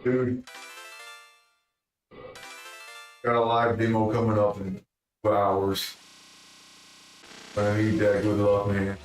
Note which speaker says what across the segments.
Speaker 1: Dude, got a live demo coming up in 2 hours. I need that good luck, man.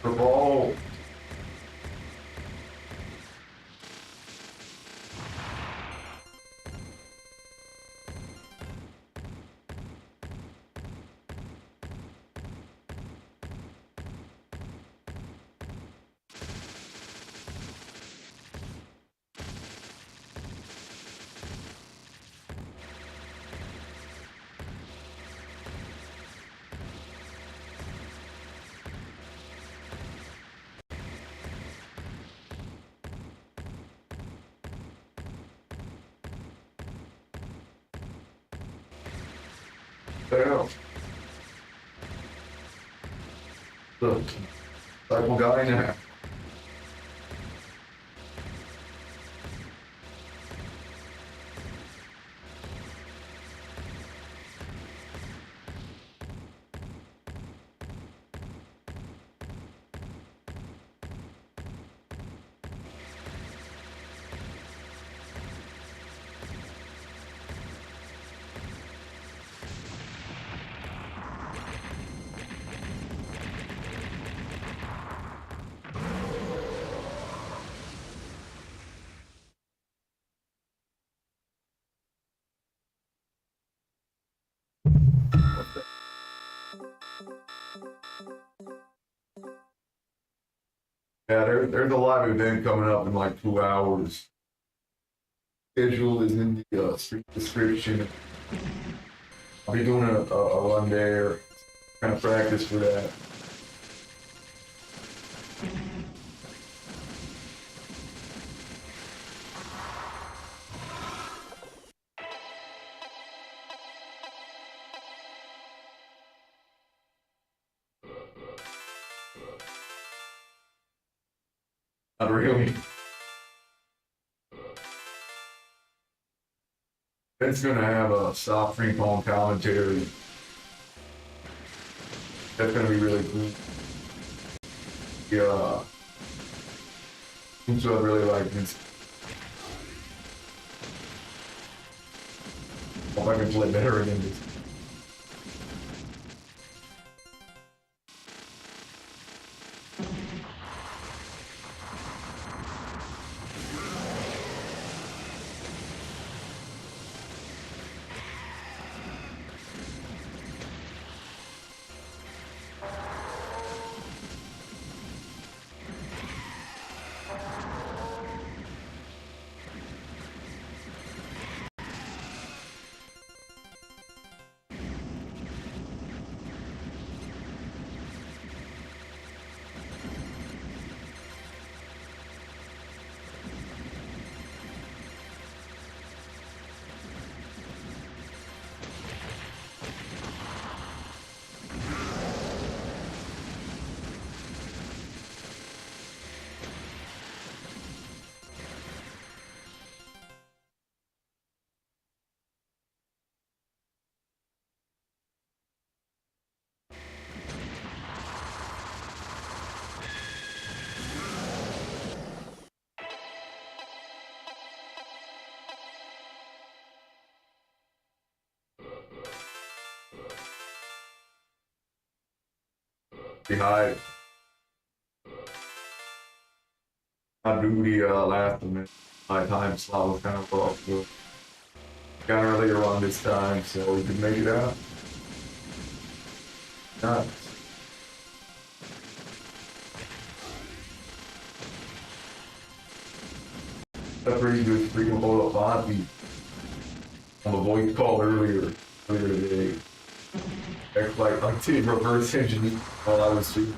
Speaker 1: The ball. Hell, look, like one guy now. Yeah, there's a live event coming up in like 2 hours. Schedule is in the description. I'll be doing a run there, kind of practice for that. Not really. It's gonna have a soft free phone commentary. That's gonna be really cool. Yeah. So I really like this. Hope I can play better than this. Behind my duty last minute. My time slot was kind of rough, so got earlier on this time, so we could make it out. Nice. That's pretty good freaking photo Fonty on the voice call earlier today. Like did reverse engineer while I was shooting.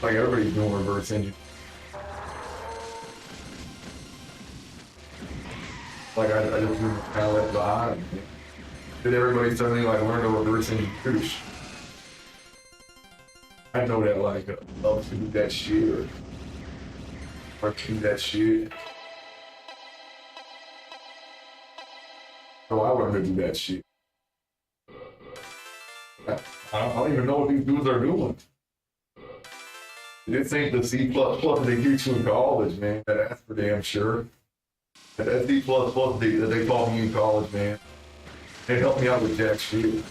Speaker 1: Like everybody's doing reverse engineering. Like I just kind of left behind. Did everybody suddenly like learn to reverse engineer? I know that like love to do that shit or do that shit. So I learned to do that shit. I don't even know what these dudes are doing. This ain't the C++ they teach you in college, man. That's for damn sure. That C++ that they taught me in college, man. They helped me out with jack shit.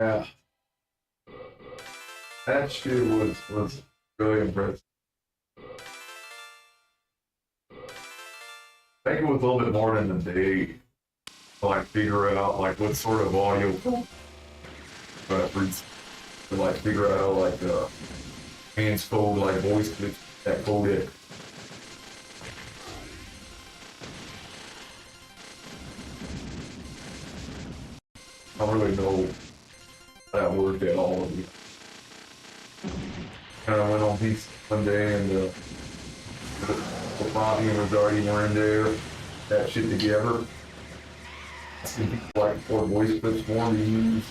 Speaker 1: Yeah, that shit was really impressive. I think it was a little bit more than a day to like figure out like what sort of audio reference to like figure out like hands code like voice clips that codec. I don't really know how that worked at all. Kind of went on piece one day and the Bobby and Rosardi were in there, that shit together. Asking people like for voice clips for them to use.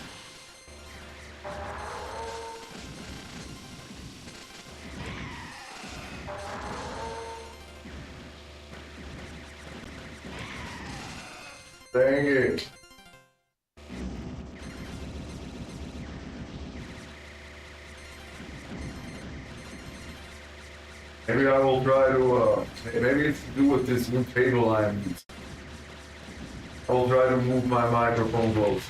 Speaker 1: Dang it. Maybe I will try to, maybe it's to do with this new table I'm using. I will try to move my microphone close.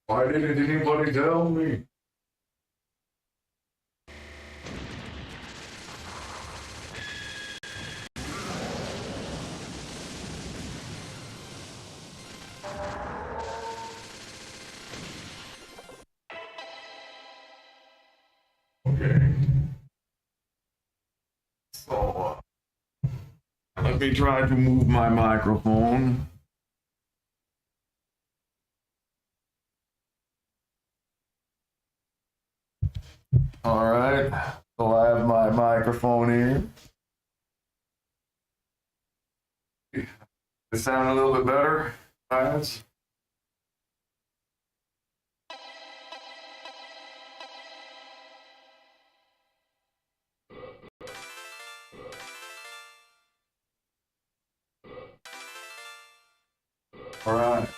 Speaker 1: Why didn't anybody tell me? Okay. So, let me try to move my microphone. All right. So I have my microphone here. Does it sound a little bit better, guys? All right.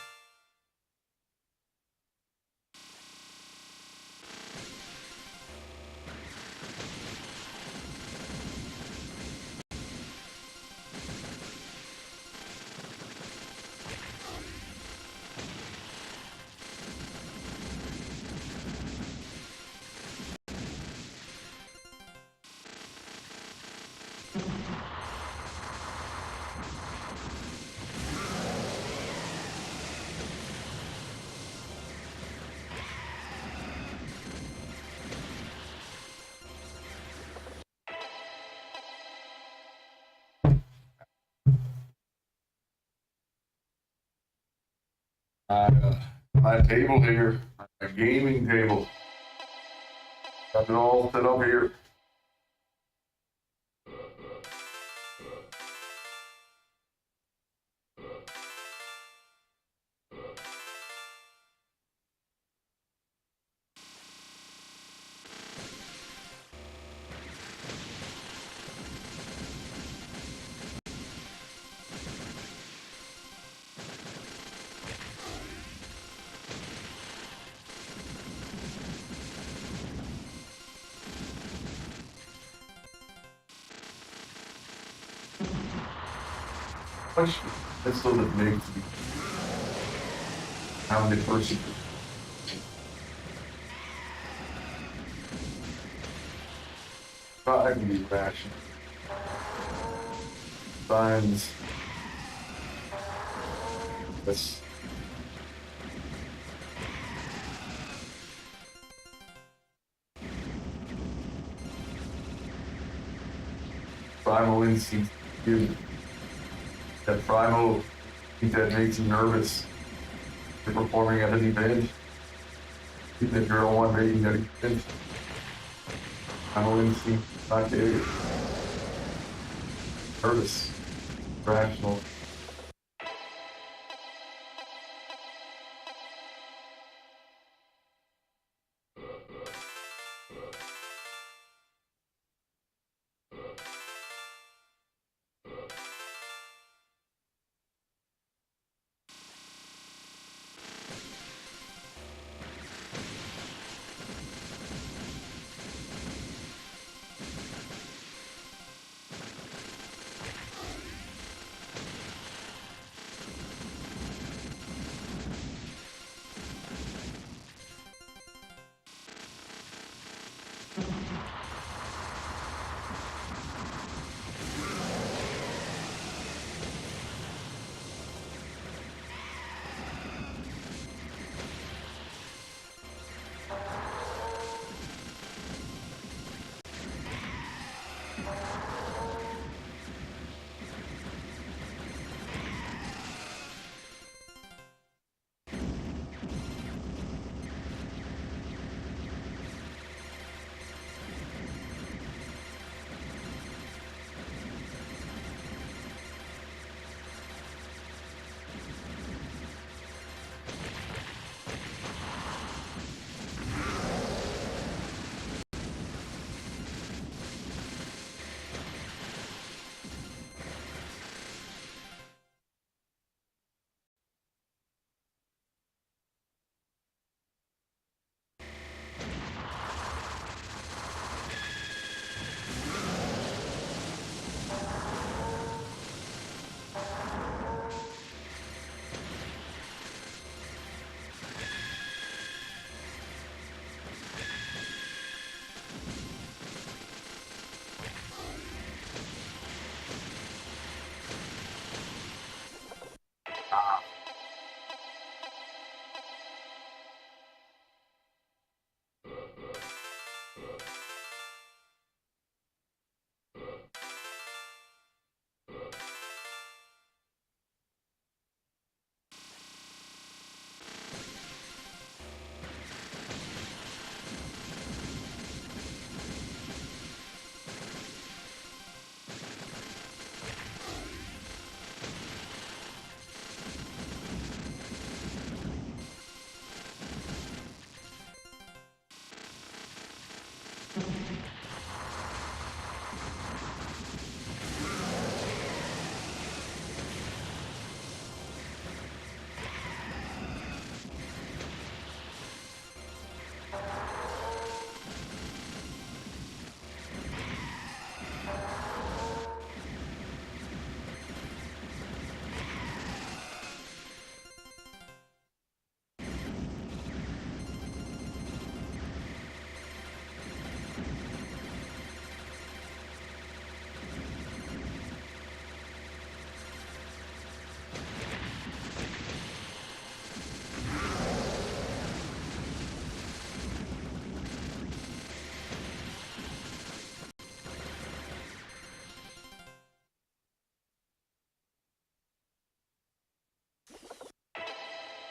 Speaker 1: My table here, my gaming table. Got it all set up here. Question. That's so that makes me how many person. Try to be rational. Signs. That's primal instinct. That primal instinct that makes you nervous. You're performing at an event. If you're on one making that event. Primal instinct, not there. Nervous, rational.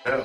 Speaker 1: Yeah.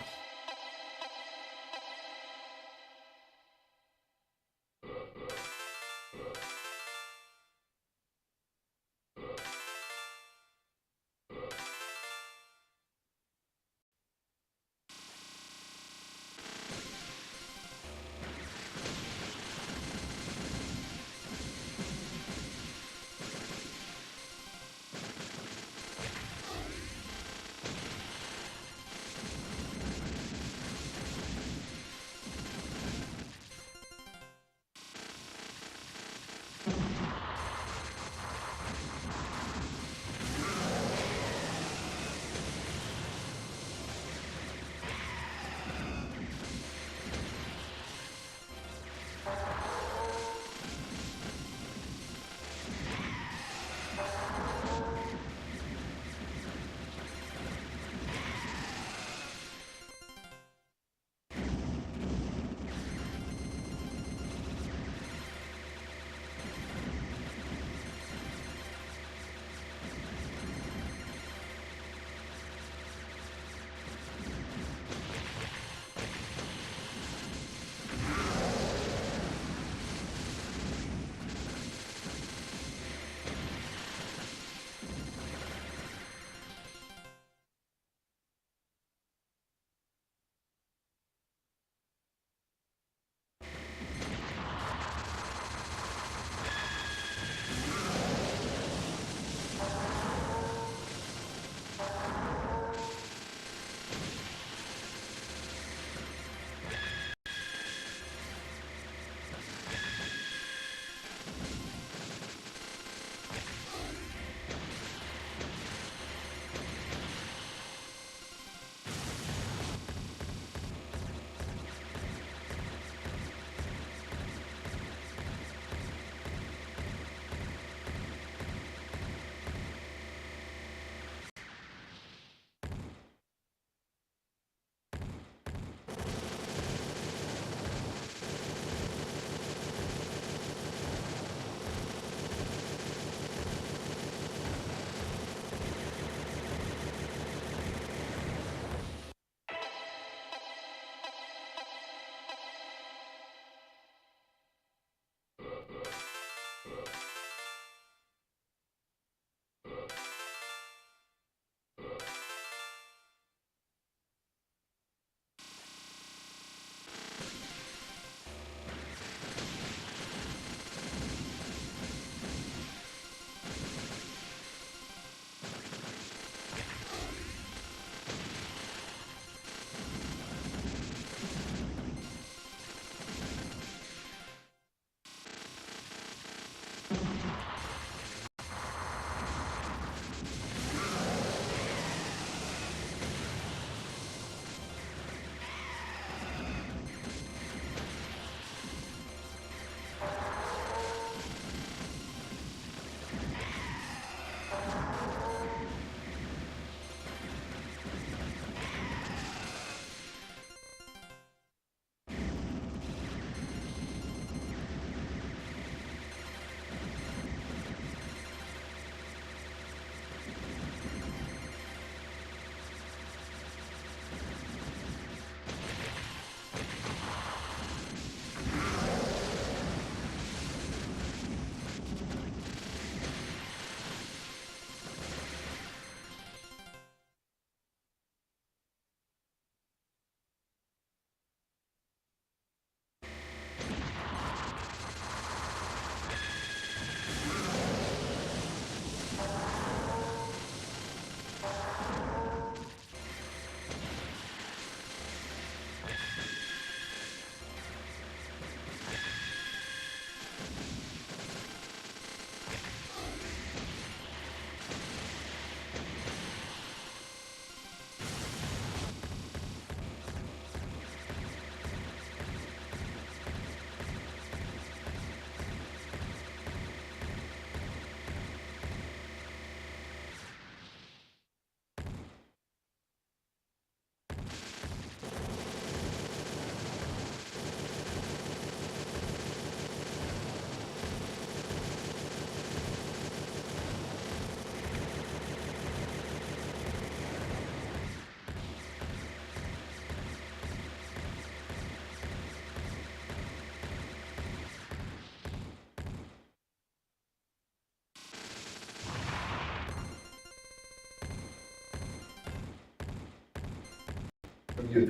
Speaker 1: Yeah.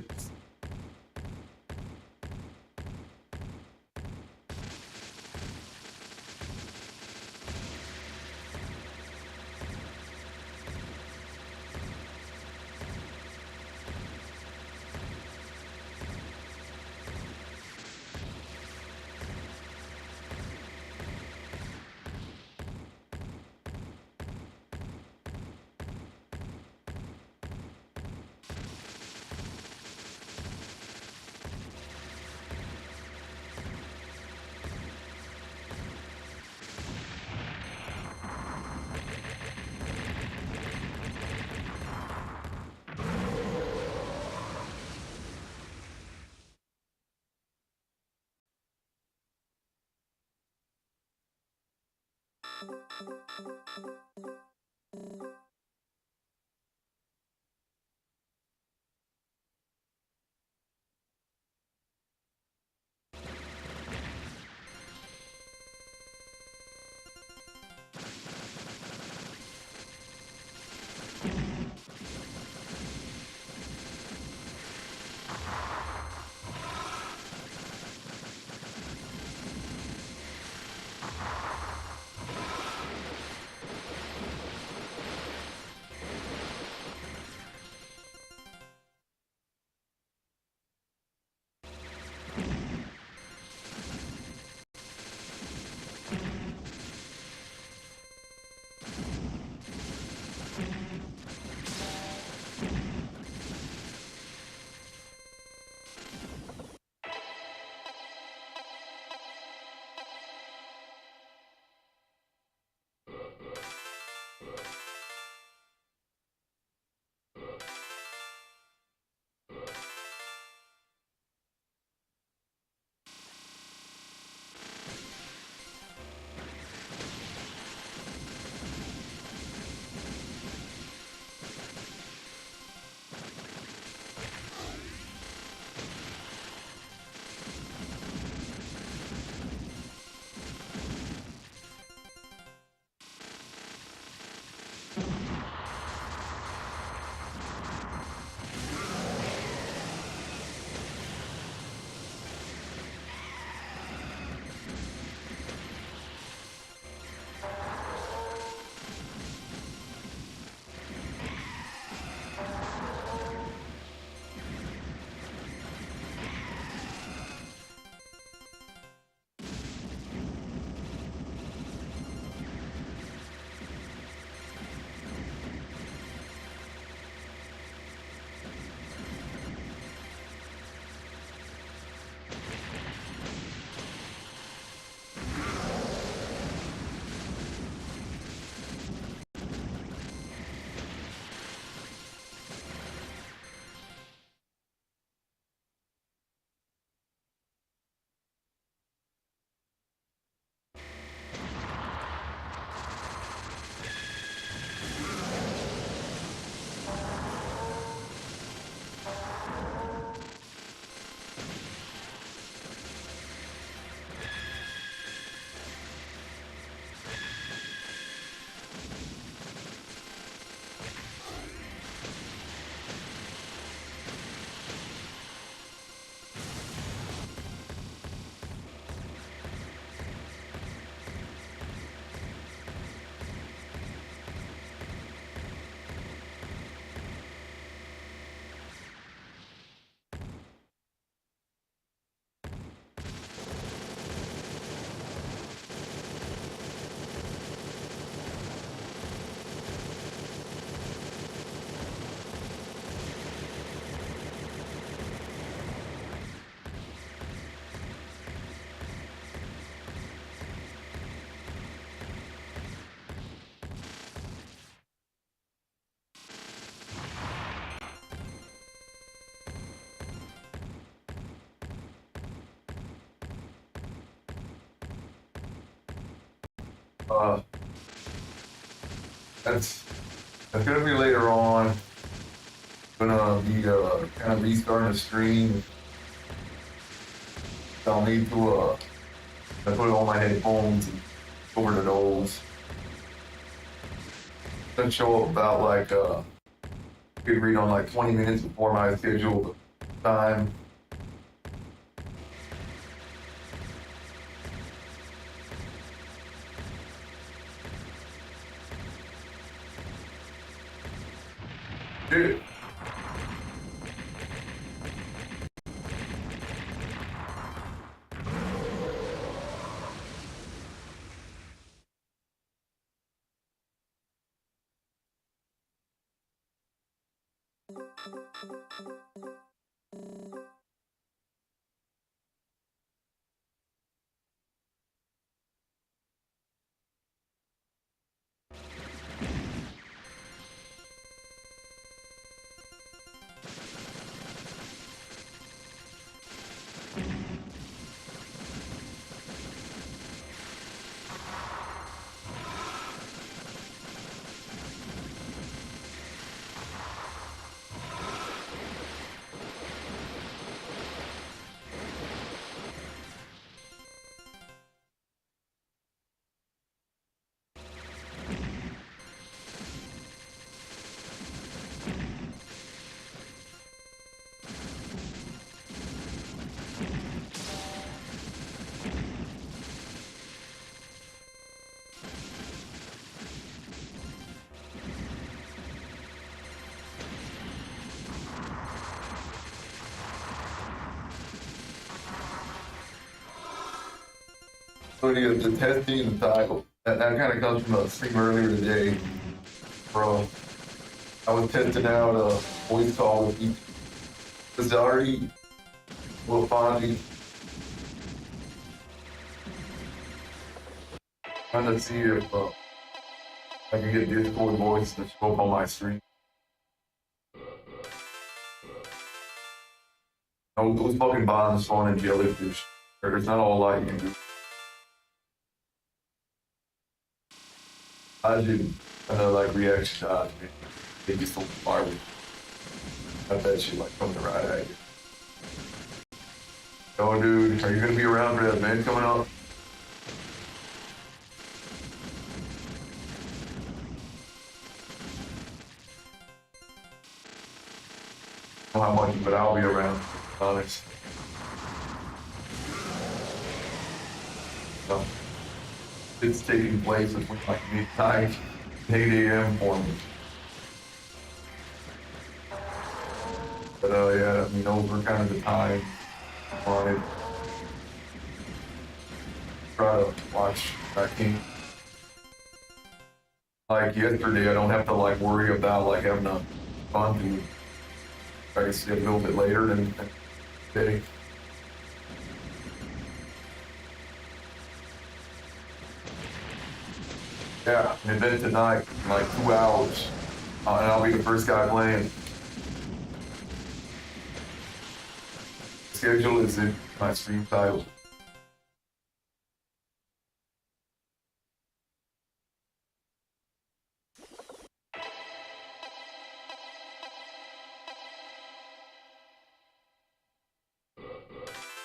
Speaker 1: Uh, that's that's gonna be later on. Gonna be kind of restarting the stream. I'll need to I put on my headphones and over to those. Gonna show up about like we read on like 20 minutes before my schedule. time. Dude. So the testing the title. That kind of comes from a stream earlier today, bro. I was testing out a voice call with Futari, Ultramania. Trying to see if I can get Discord voice to show up on my stream. Those fucking bombs spawn in jellyfish. There's not a whole lot you can do. I do like reaction shots, man. They get so far with got that shit like coming right at you. Oh, dude, are you gonna be around for that event coming up? I don't know how much, but I'll be around, to be honest. So, it's taking place between like midnight and 8 a.m. for me. But yeah, I mean, those were kind of the time I wanted. Try to watch that game. Like yesterday, I don't have to like worry about like having a fun to try to see a little bit later than today. Yeah, an event tonight in like 2 hours, and I'll be the first guy playing. Schedule is in my stream title.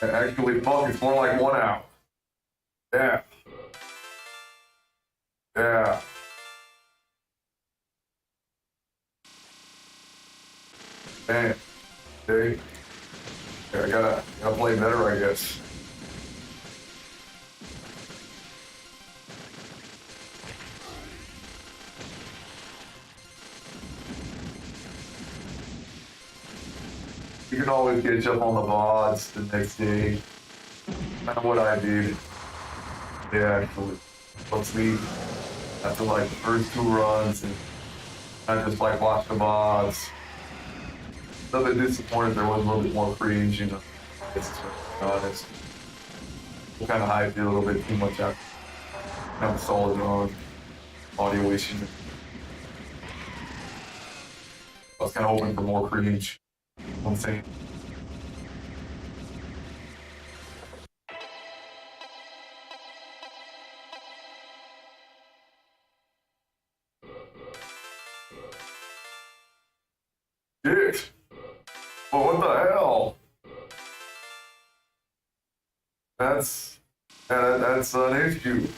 Speaker 1: Actually, fuck, it's more like 1 hour. Yeah. Yeah. Man. Okay. Yeah, I gotta play better, I guess. You can always catch up on the VODs the next day. Kind of what I did. Yeah, actually. Let's sleep after like the first 2 runs, and I just like watch the VODs. A little bit disappointed there wasn't a little bit more cringe, you know. It's to be honest. Kind of hyped it a little bit too much after kind of solid on audio issues. I was kind of hoping for more cringe. You know what I'm saying? Shit! Well, what the hell? That's an issue.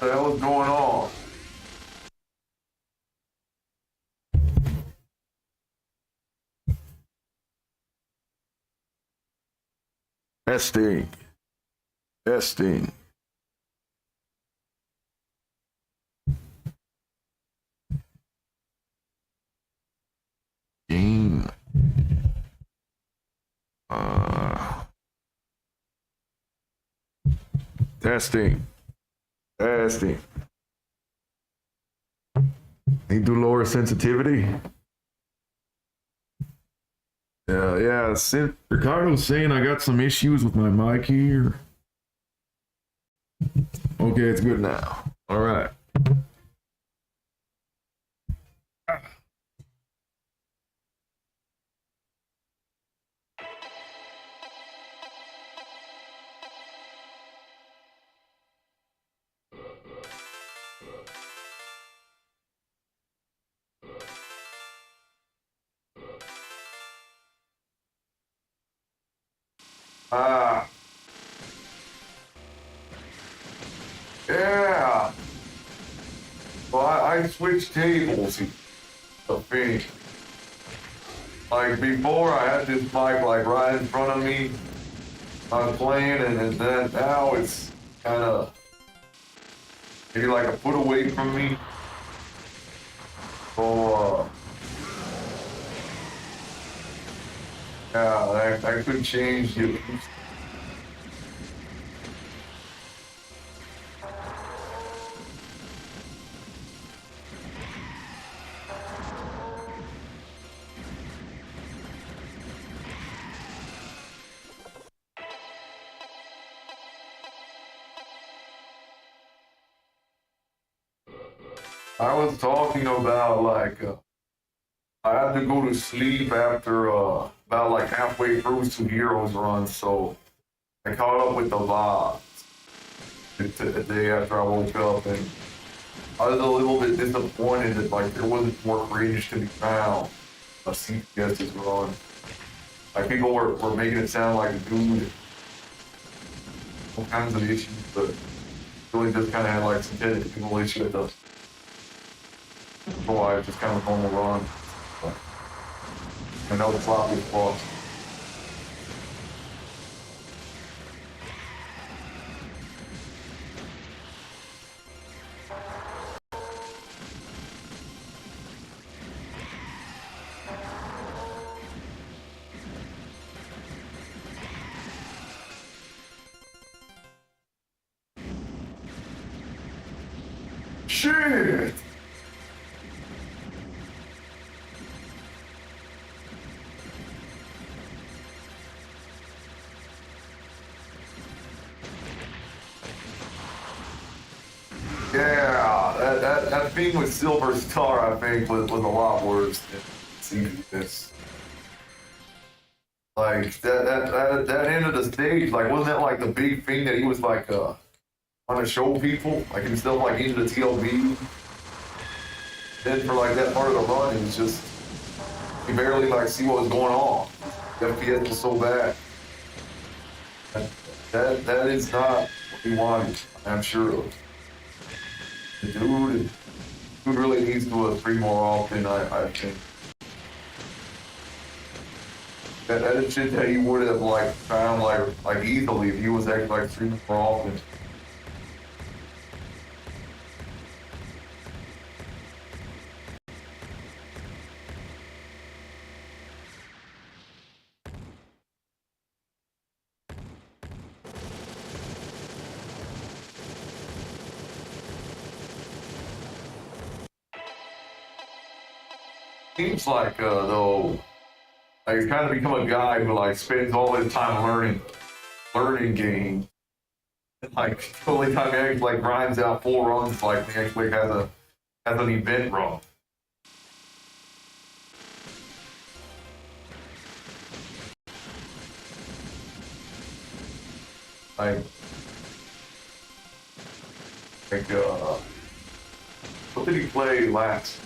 Speaker 1: the hell is going on? Testing. Testing. Game. Testing. Testing. Need to lower sensitivity. Yeah. Ricardo's saying I got some issues with my mic here. Okay, it's good now. All right. Yeah. Well, I switched tables. I think. Like before, I had this mic like right in front of me. I was playing, and then now it's kind of maybe like a foot away from me. So, yeah, I could change the. I was talking about like I had to go to sleep after about like halfway through Two Heroes run, so I caught up with the VODs the day after I woke up, and I was a little bit disappointed that like there wasn't more footage to be found of CPS's run. Like people were making it sound like a dude, all kinds of issues, but really just kind of had like some technical issue with those. I just kind of normal run. But I know the floppy is lost. Shit! Yeah, that thing with Silver Star, I think, was a lot worse than CPS. Like that end of the stage, like wasn't that like the big thing that he was like trying to show people, like himself like into the TLB. Then for like that part of the run, it was just you barely like see what was going on. The FPS was so bad. That is not what we wanted, I'm sure of. The dude really needs to stream more often, I think. That is shit that he would have like found like easily if he was actually like streaming more often. Seems like though, like he's kind of become a guy who like spends all his time learning games. Like the only time he actually like grinds out full runs, like he actually has an event run. Like what did he play last?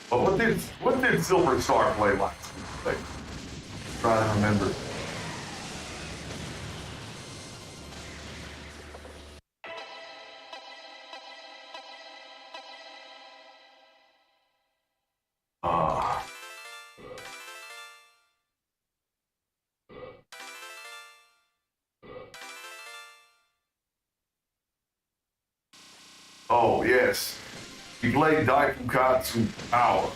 Speaker 1: But what did Silver Star play last week? Like, trying to remember. Oh, yes. He played Daikukatsu Power.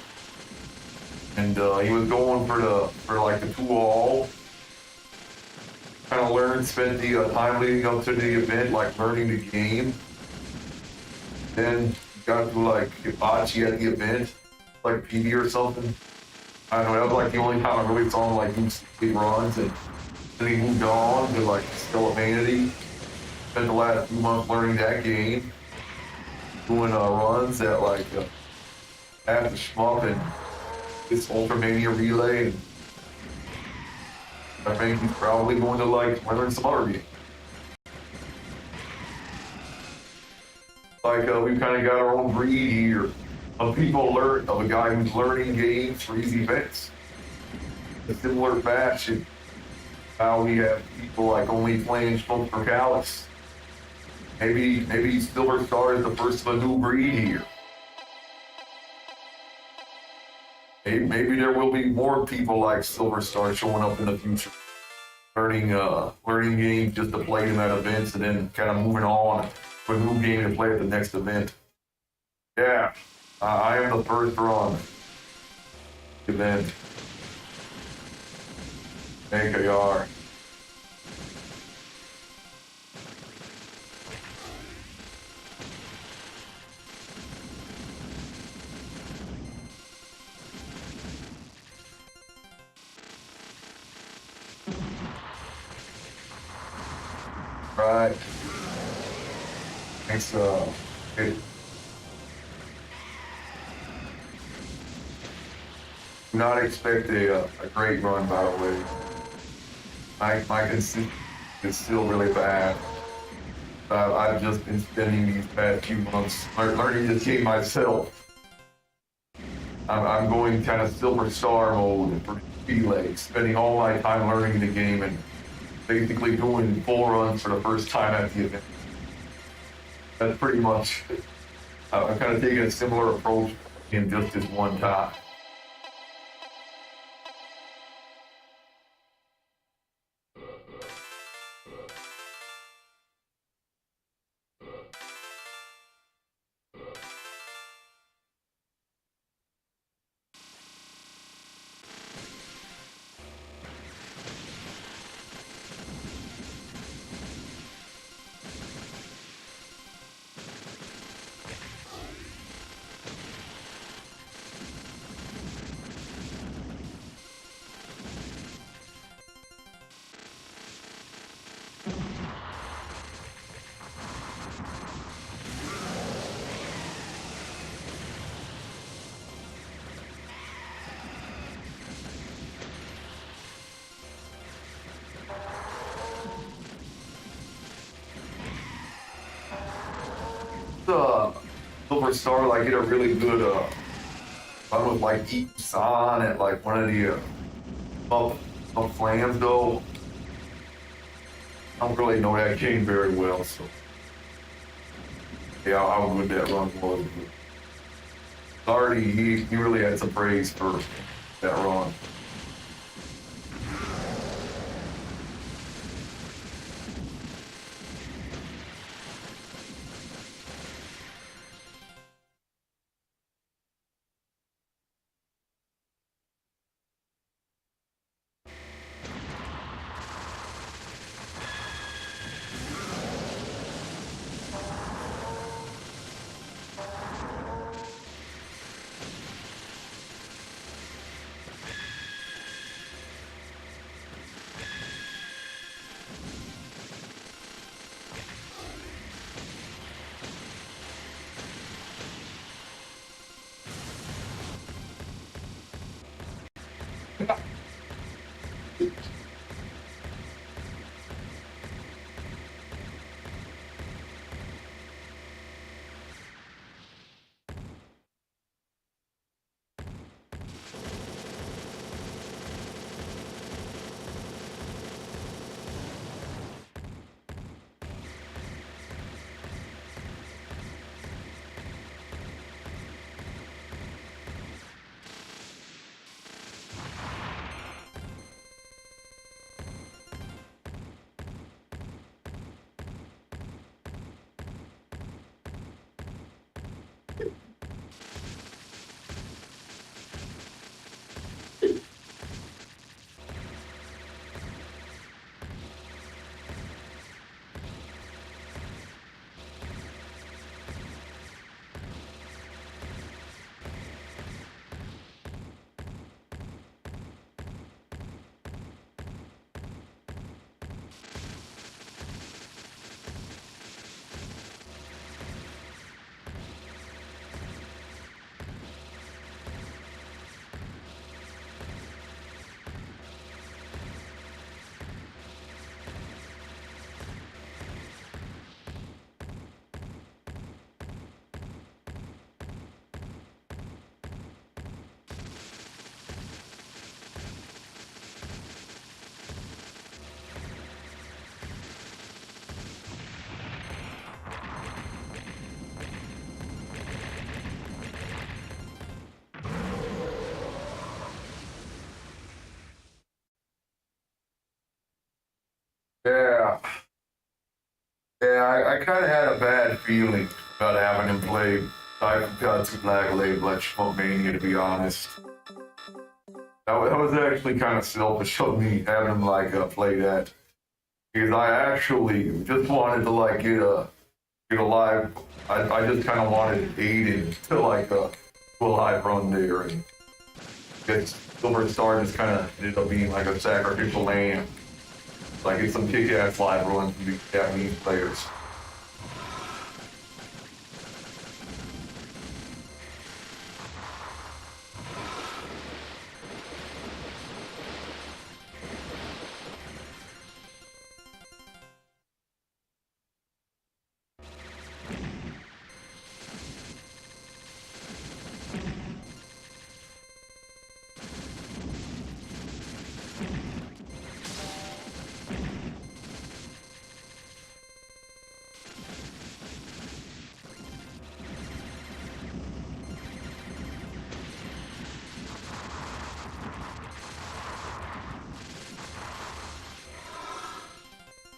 Speaker 1: And he was going for like the 2-all. Kind of learned, spent the time leading up to the event, like learning the game. Then got to like Hibachi at the event, like PD or something. I don't know, that was like the only time I really saw him like do speed runs, and then he moved on to like Still Vanity. Spent the last few months learning that game, doing runs at like at the shmup and this Ultramania relay. And I think he's probably going to like learn some other games. Like we've kind of got our own breed here of people of a guy who's learning games for easy events. A similar fashion, how we have people like only playing Smoke for Calix. Maybe Silver Star is the first of a new breed here. Maybe there will be more people like Silver Star showing up in the future, learning games just to play them at events and then kind of moving on to a new game to play at the next event. Yeah, I am the first run event. AKR. Right. Thanks, it, do not expect a great run, by the way. My consistency is still really bad. I've just been spending these past few months learning this game myself. I'm going kind of Silver Star mode for relay, spending all my time learning the game and basically doing full runs for the first time at the event. That's pretty much it. I'm kind of taking a similar approach in just this one time. Silver Star, like, get a really good run with like San at like one of the up flams though. I don't really know that game very well, so yeah, I would that run was. Already, he really had some praise for that run. Yeah, yeah, I kind of had a bad feeling about having him play Daifukatsu Black Label at Mania, to be honest. That was actually kind of selfish of me having him like play that because I actually just wanted to like get a live. I just kind of wanted Aiden to like do a live run there and get Silver Star just kind of ended up being like a sacrificial lamb. Like it's some kick-ass live runs from these Japanese players.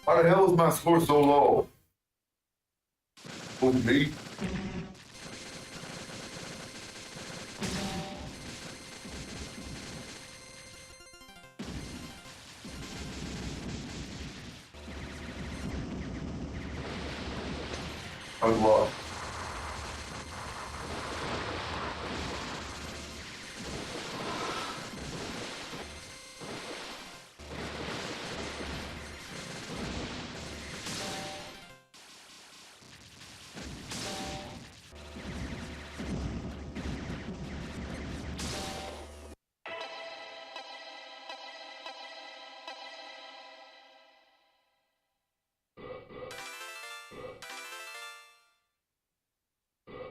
Speaker 1: Why the hell is my score so low? Who, me? I was lost.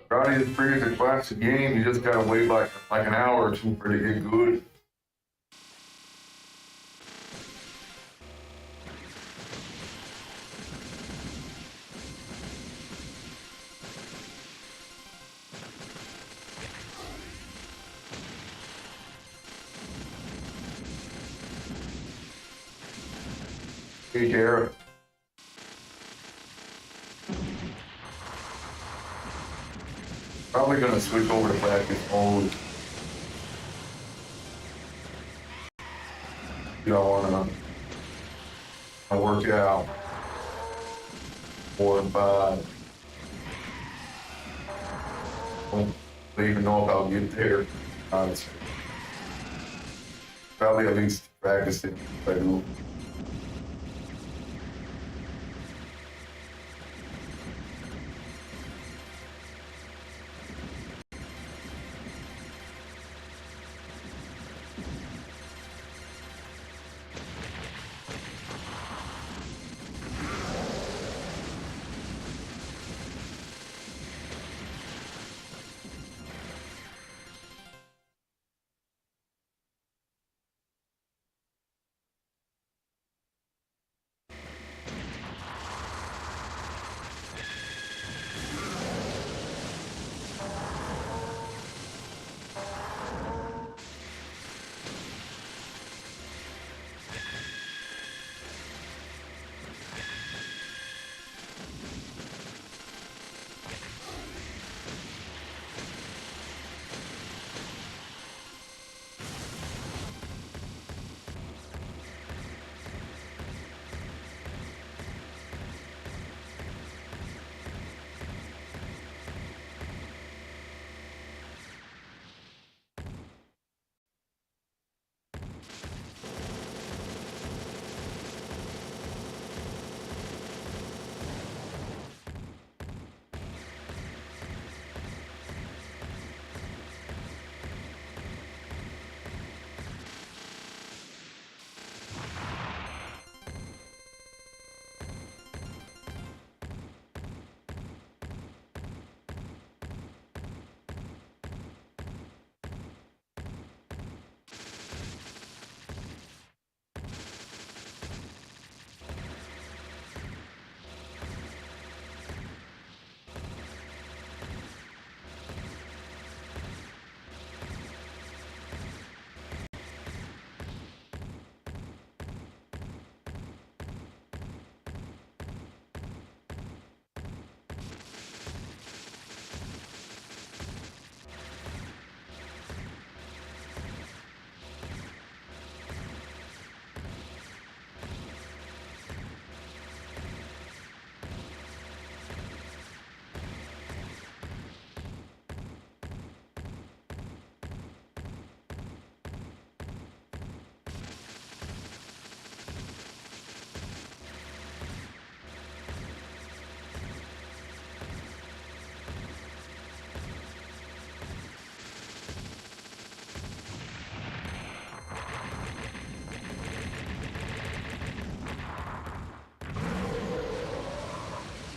Speaker 1: Friday is pretty much a classic game. You just gotta wait like an hour or two for it to get good. Hey, Kara. Probably gonna switch over to practice mode. You know, I work out 4 and 5. Don't even know if I'll get there. Honestly, probably at least practice it if I do.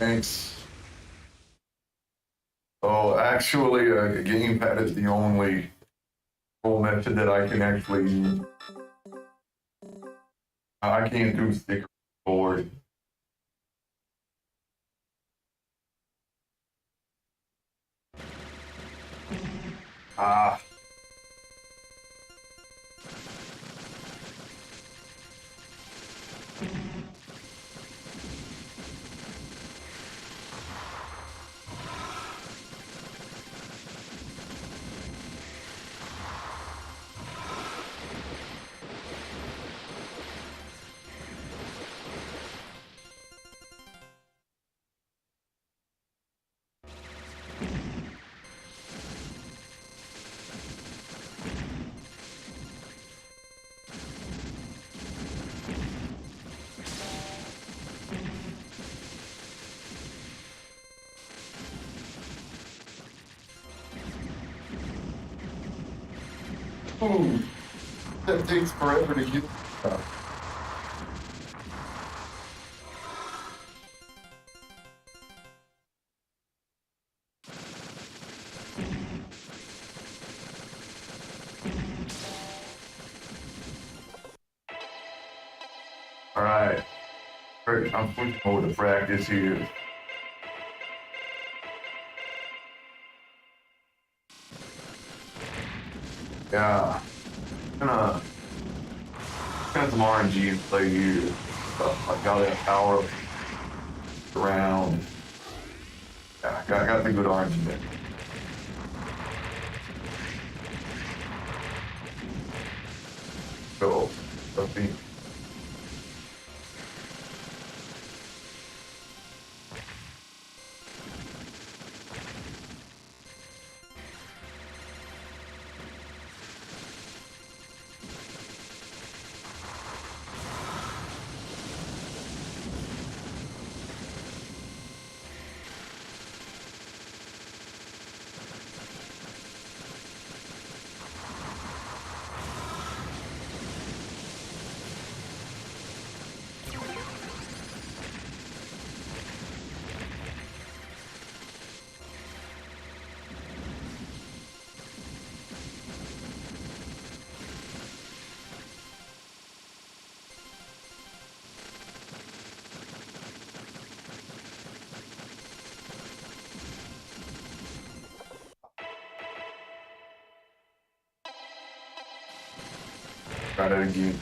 Speaker 1: Thanks. Oh, actually, a gamepad is the only full method that I can actually use. I can't do stick board. Ah. Ooh, that takes forever to get. All right, I'm switching over to practice here. Yeah, gonna got some RNG in play here. I got that power around. Yeah, I got the good RNG there. So, let's see. Try that again.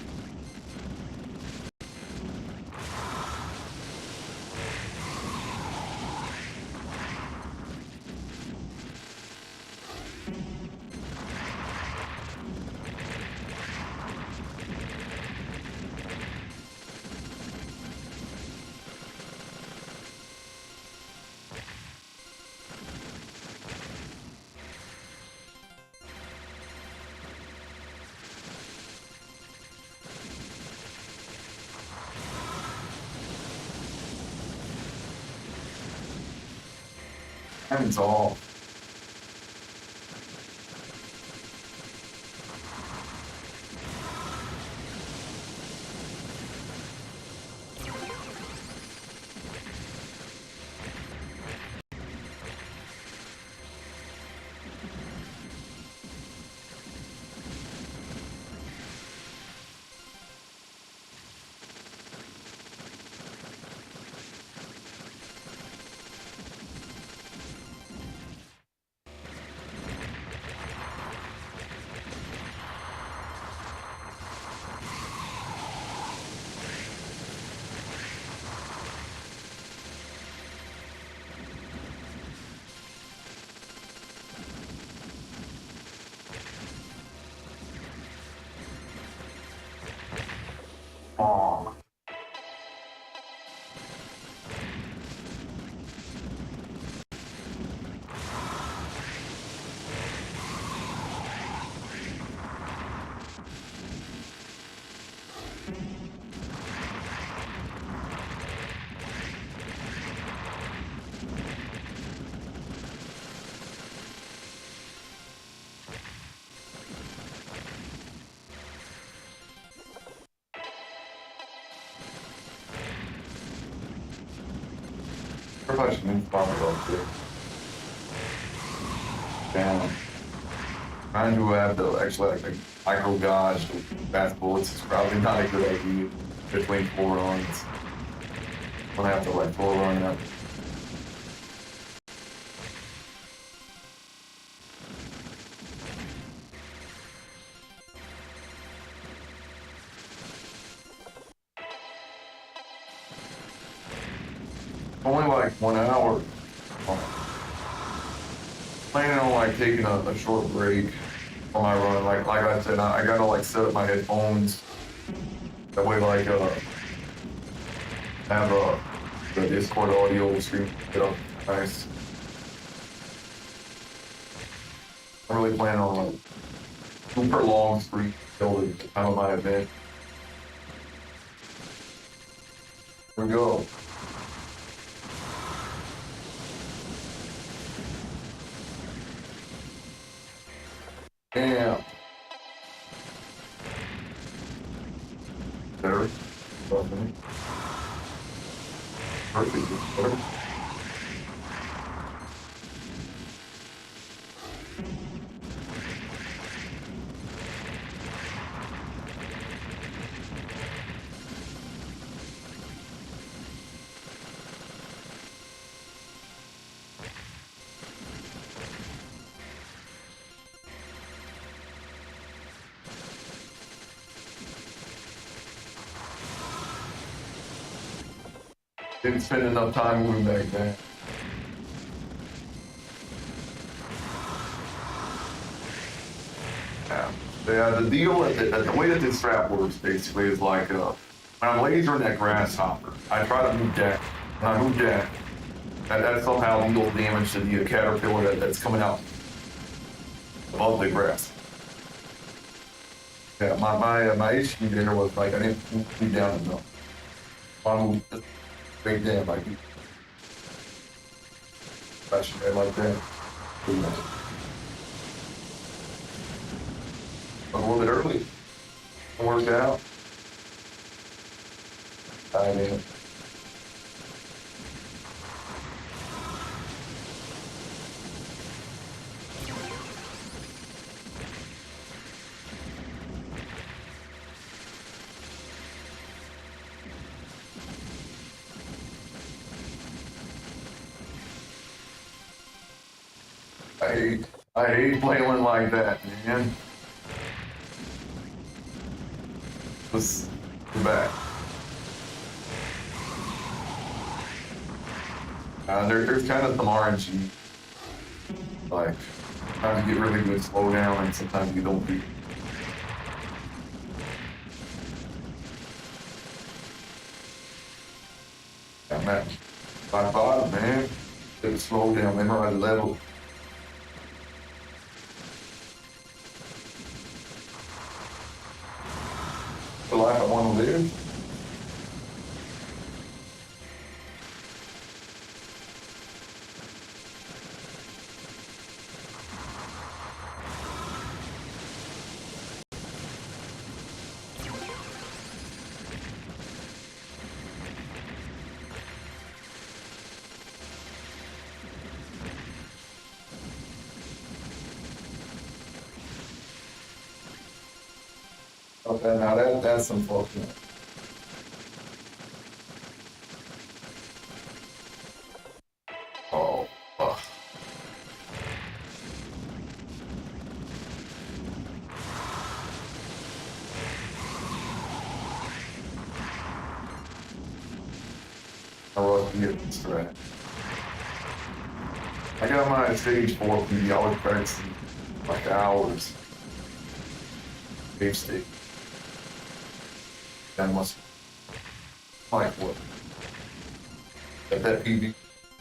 Speaker 1: Hands off. Everybody should move farther up there. Down. Trying to have the actually like the micro dodge with fast bullets is probably not a good idea between 4 runs. I'm gonna have to like 4 run up. Only like 1 hour. Planning on like taking a short break on my run. Like I said, I gotta like set up my headphones. That way, like have the Discord audio stream get up nice. I'm really planning on like super long stream till the time of my event. Here we go. Damn. There. Perfect. Didn't spend enough time moving back then. Yeah, the deal, the way that this strap works basically is like, when I'm lasering that grasshopper, I try to move that. When I move that somehow deals damage to the caterpillar that's coming out above the grass. Yeah, my issue there was like I didn't move down enough. I moved straight down like flashing it like that. A little bit early. Worked out. I mean, I hate playing like that, man. Let's go back. There's kind of some RNG. Like, sometimes you get really good slowdown, and sometimes you don't do. I'm at my bottom, man. Take a slow down, memorize the level. The life I want to live. Okay, now that's unfortunate. Oh, fuck. I was getting stressed. I got my stage 4 PD. I was practicing like hours. Stage state. That must like what? That PD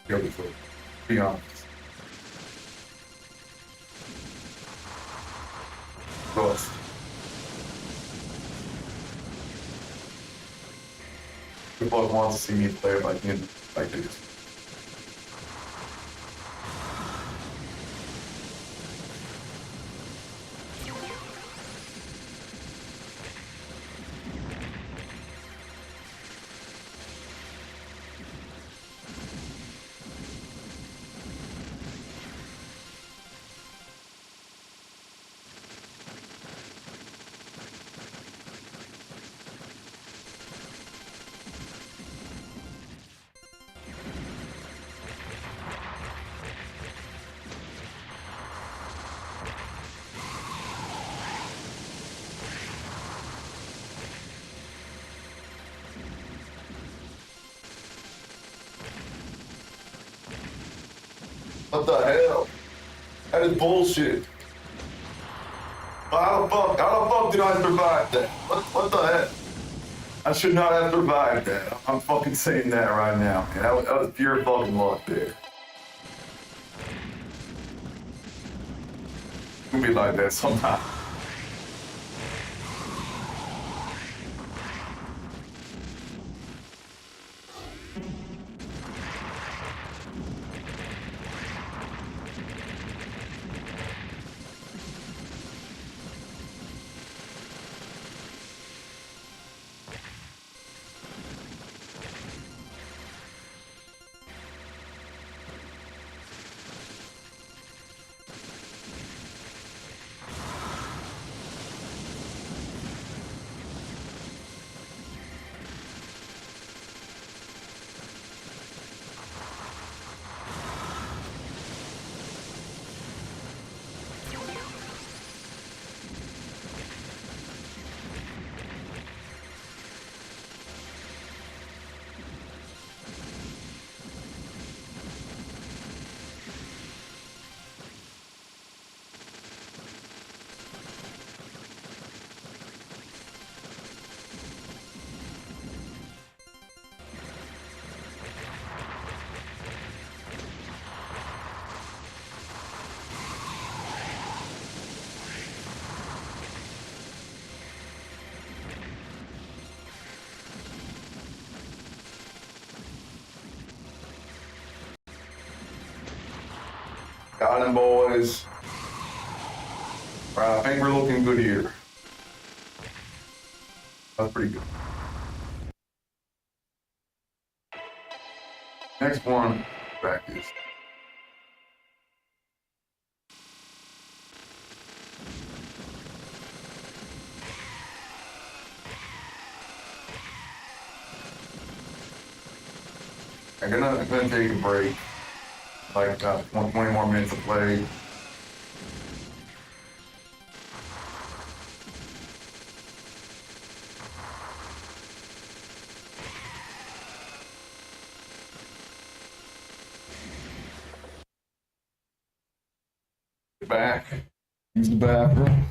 Speaker 1: go before. Be honest. Rust. People want to see me play like this. What the hell? That is bullshit. How the fuck did I survive that? What the heck? I should not have survived that. I'm fucking saying that right now, man. That was pure fucking luck there. It's gonna be like that sometime. Got him, boys. All right, I think we're looking good here. That's pretty good. Next one, practice. I'm gonna take a break. Like 20 more minutes of play. Get back. Use the bathroom.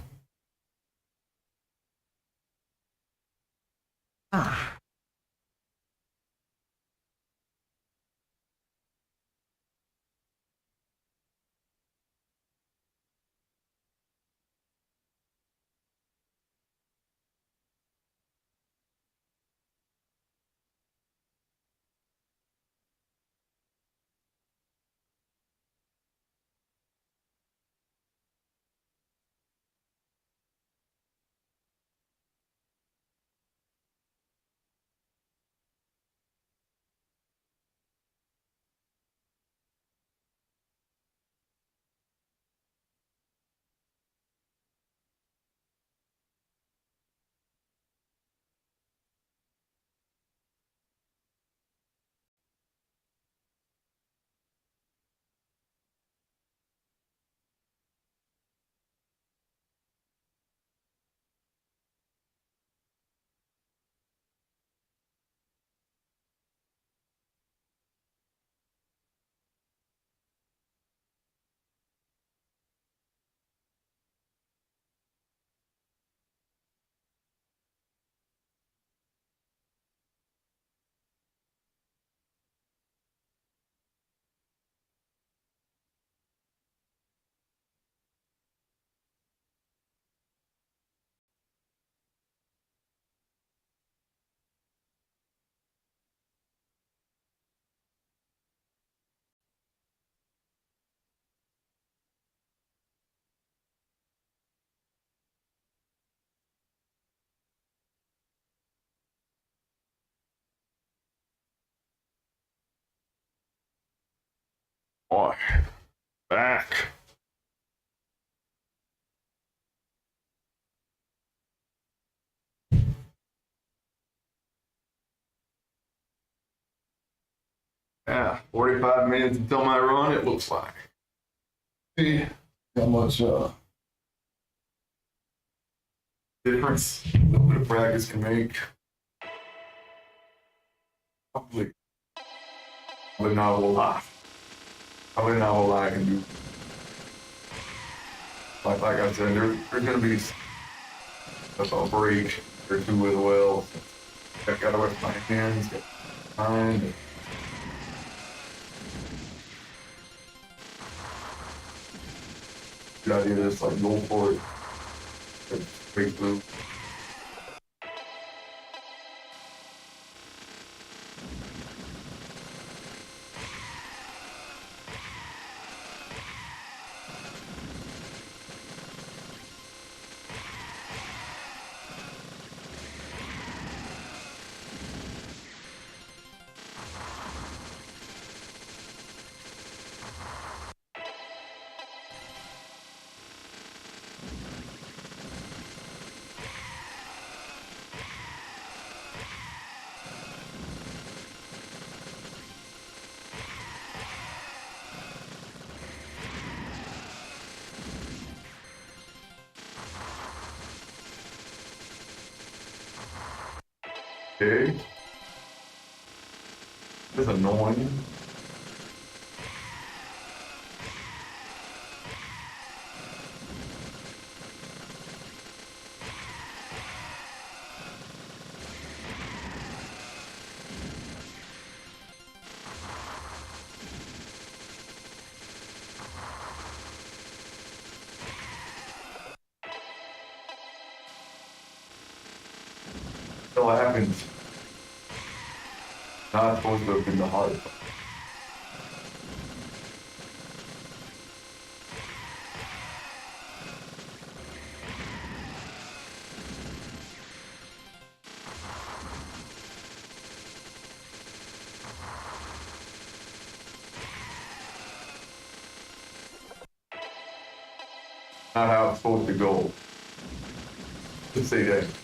Speaker 1: Boy, back. Yeah, 45 minutes until my run, it looks like. See how much difference a little bit of practice can make. Probably not a whole lot. I really not a whole lot I can do. Like I said, there's gonna be a break or two as well. I gotta rest my hands, get time. Good idea, just like go for it. Break through. Okay. That's annoying. So what happens? Not supposed to have been the heart. Not how it's supposed to go. Just say that.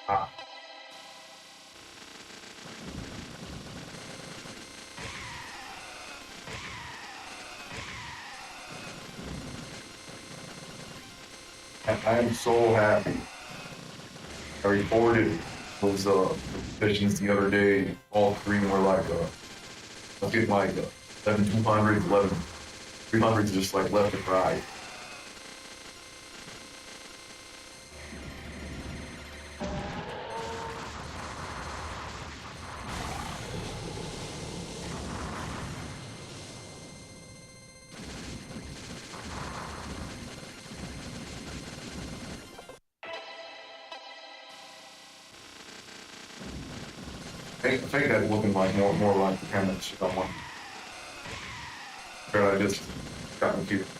Speaker 1: Ah. I am so happy. I reported those missions the other day. All three were like I was getting like 11,200, 11,300 just like left and right. I think that's looking like more like the kind of shit I want. But I just got confused.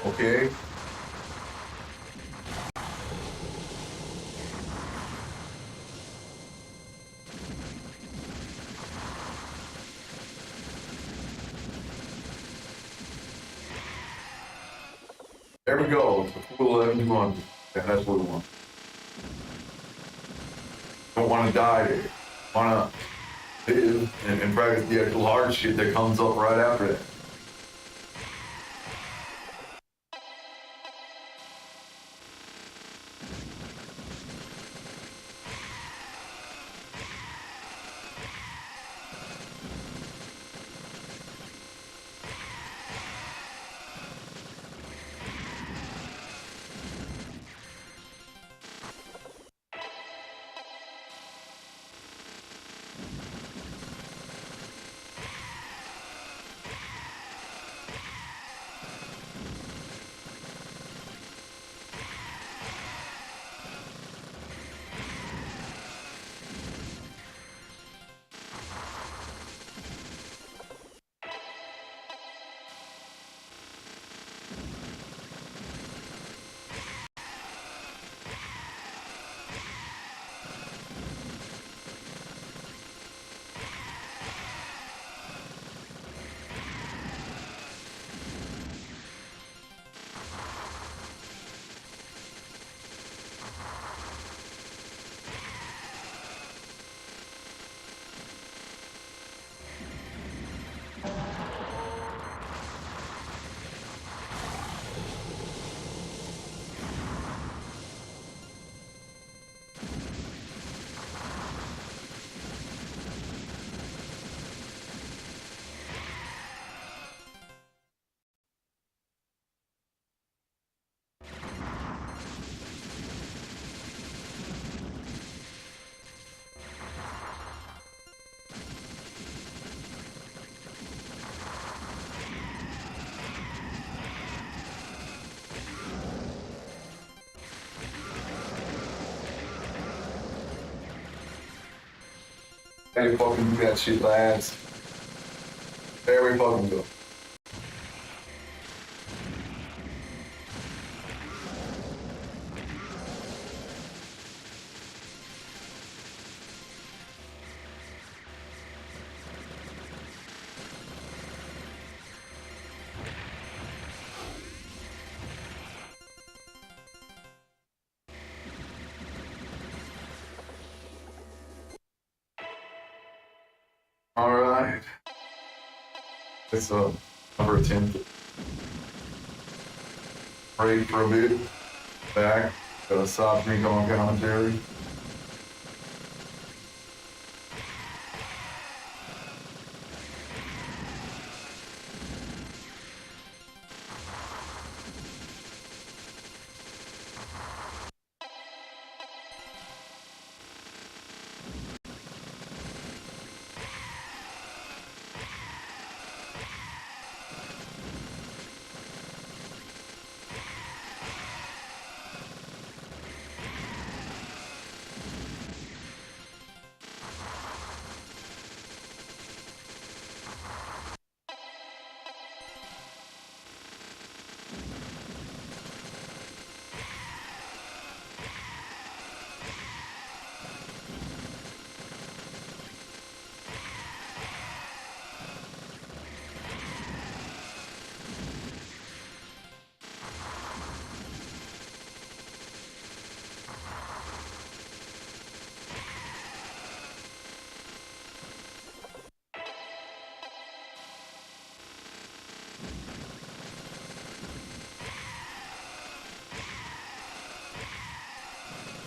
Speaker 1: Okay. There we go. The full 11,200. Yeah, that's what we want. Don't want to die there. Want to live and practice the actual hard shit that comes up right after that. How you fucking do that shit, lads? There we fucking go. All right. It's number attempt. Break for a bit. Back. Got a soft drink on commentary.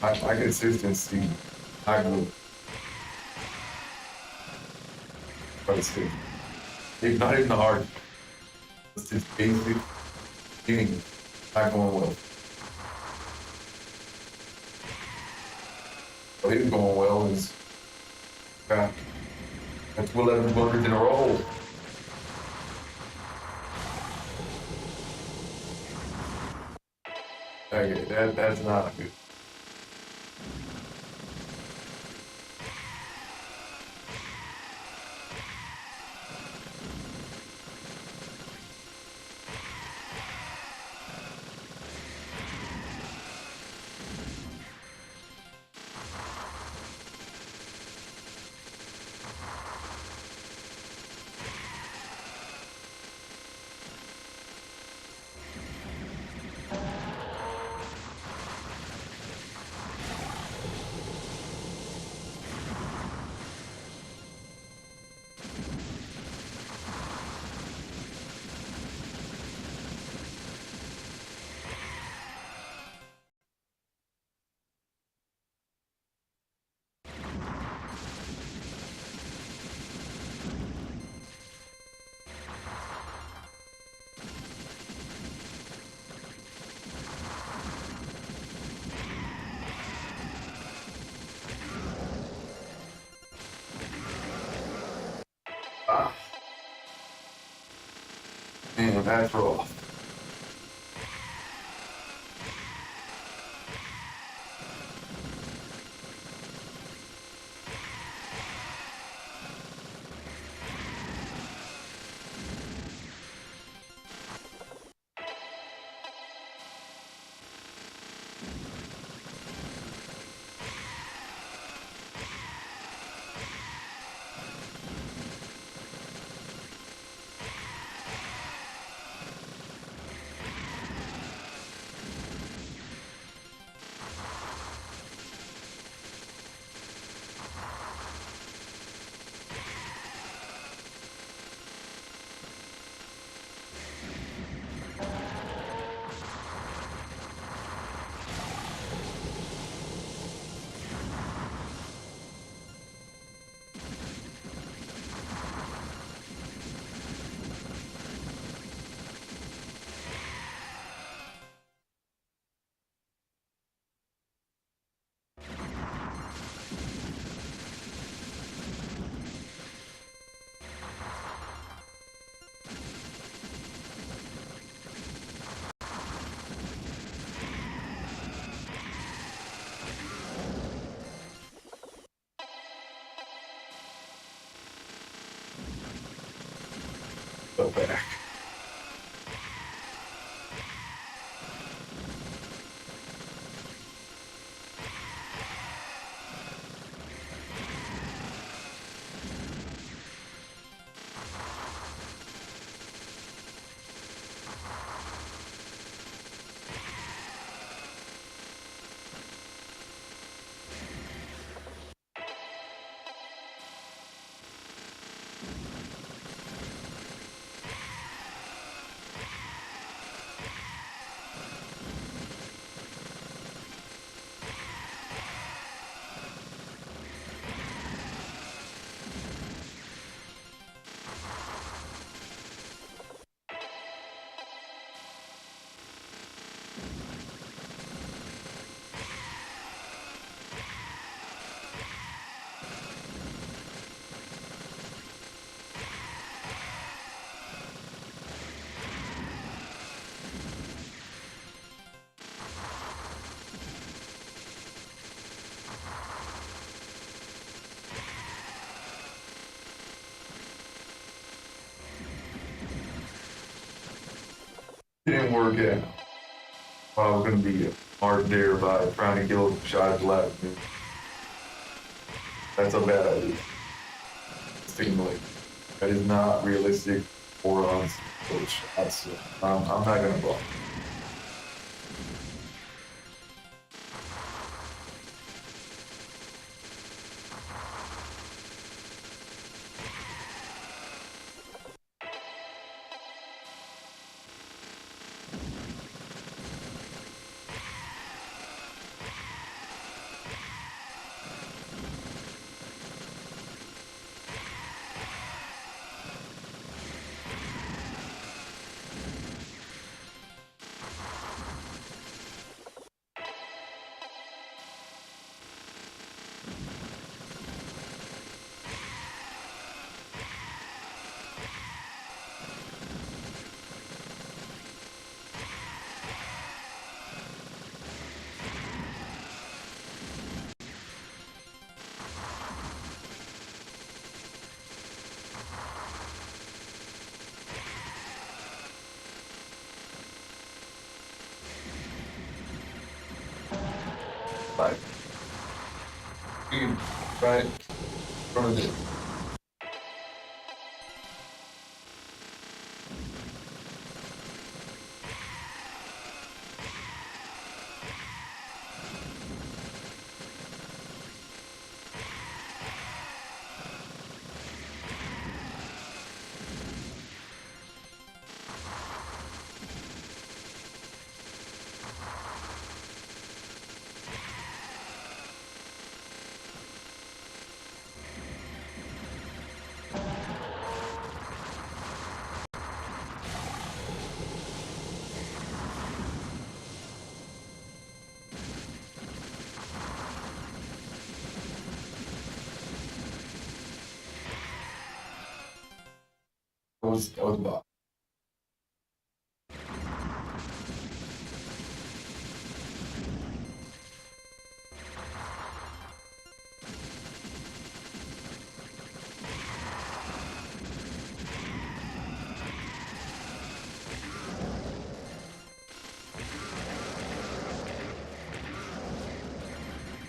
Speaker 1: My consistency, I go, but it's good. It's not even hard. It's just basic thing. Not going well. What is going well is got 11 bunkers in a row. Okay, that's not good. Man, that's rough. didn't work out. I was going to be hard there by trying to kill shy black men. That's a bad idea. Seemingly, that is not realistic for us. Shots. I'm not going to bother. Like, right in front of it. That was about.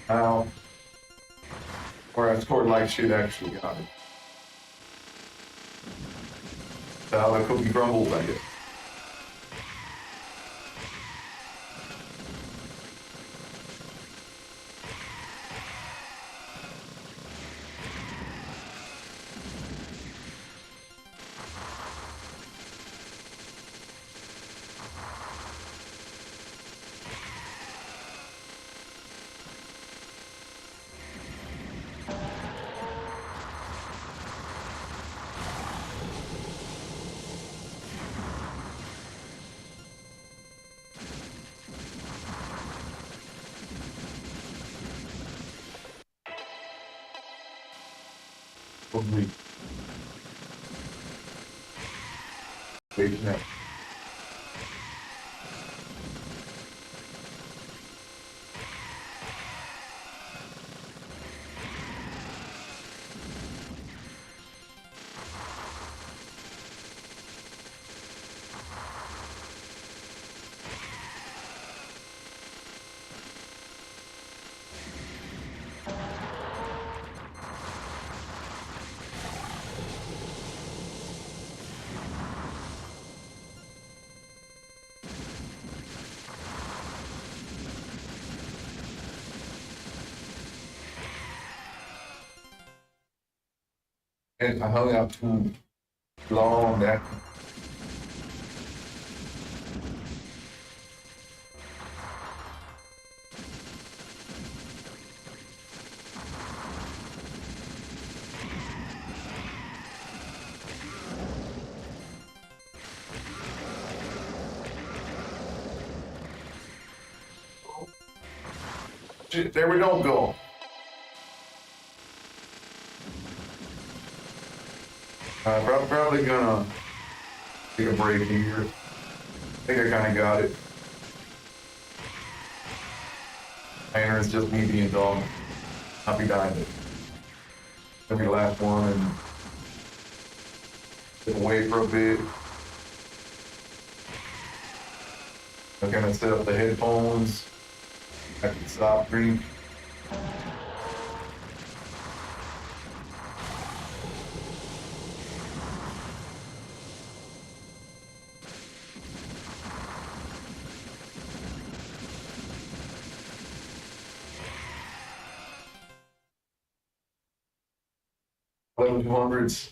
Speaker 1: Now, where I scored like shit actually got it. That's how the cookie crumbles, I guess. Probably waking up. And I hung out too long that shit, there we don't go. Probably gonna take a break here. I think I kind of got it. Tanner is just me being dumb. I'll be dying it. Gonna be the last one and wait for a bit. I'm gonna set up the headphones. I can stop drink. Level 200s.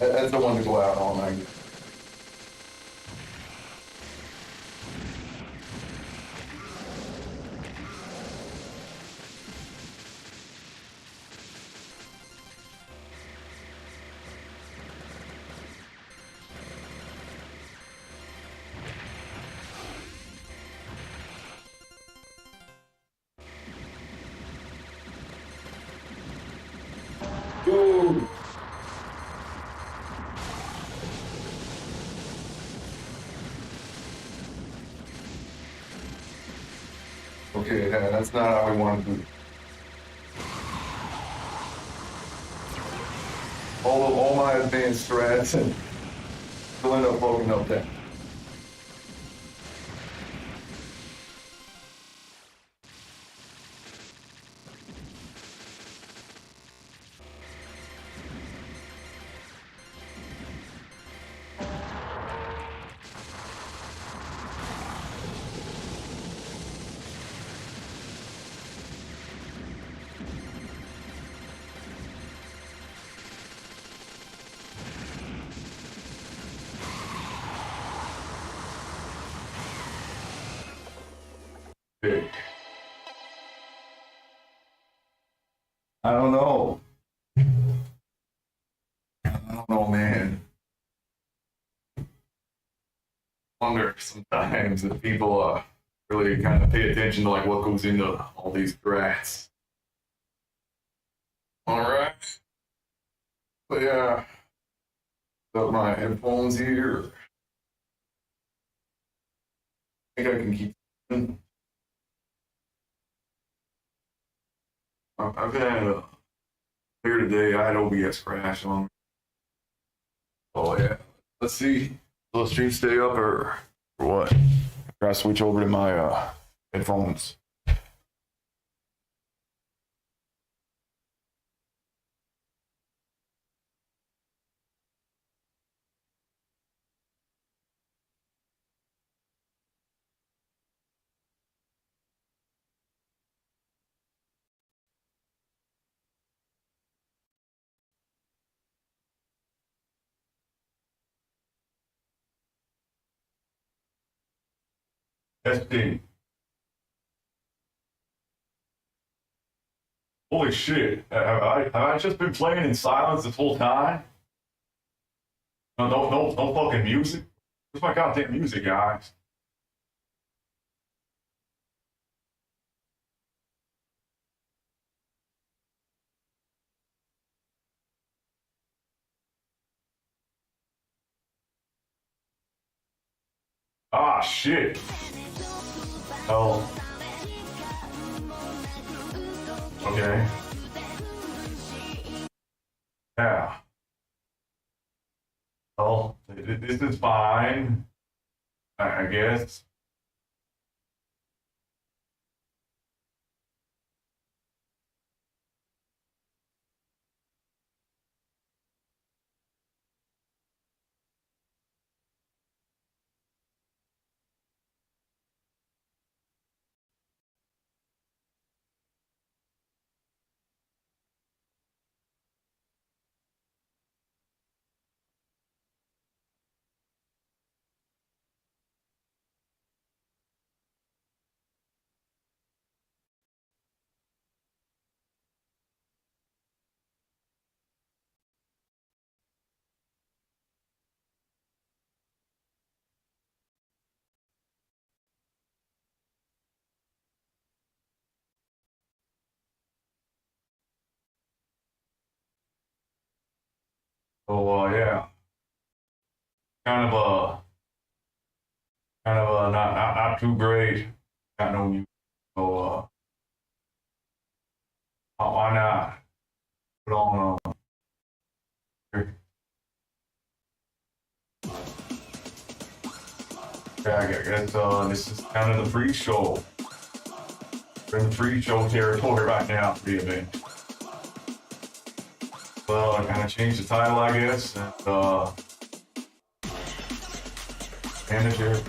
Speaker 1: That's the one to go out all night. Ooh. Okay, that's not how we want to do it. All my advanced strats and still end up fucking up that. Big. I don't know. I don't know, man. I wonder sometimes if people really kind of pay attention to like what goes into all these strats. All right. But yeah, got my headphones here. I think I can keep. I've had here today. I had OBS crash on. Oh yeah. Let's see. Will the stream stay up or what? I switch over to my headphones. SD. Holy shit! Have I just been playing in silence this whole time? No fucking music. Where's my goddamn music, guys? Ah, shit. Oh. Okay. Yeah. Well, this is fine, I guess. So yeah, kind of not too great. Got no music. So why not put on here. Yeah, I guess this is kind of the free show. We're in the free show territory right now for the event. Well, I kind of changed the title, I guess, and manager.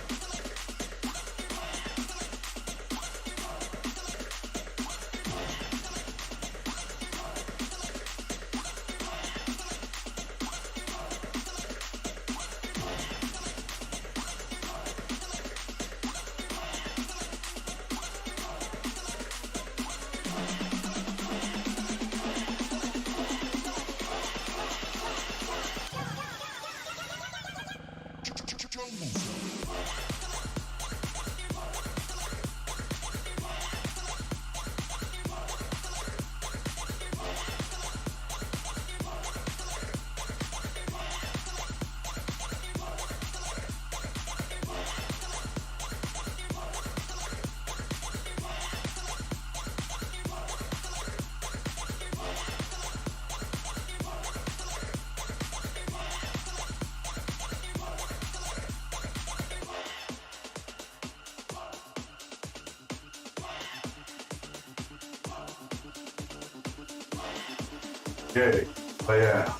Speaker 1: Okay, so yeah.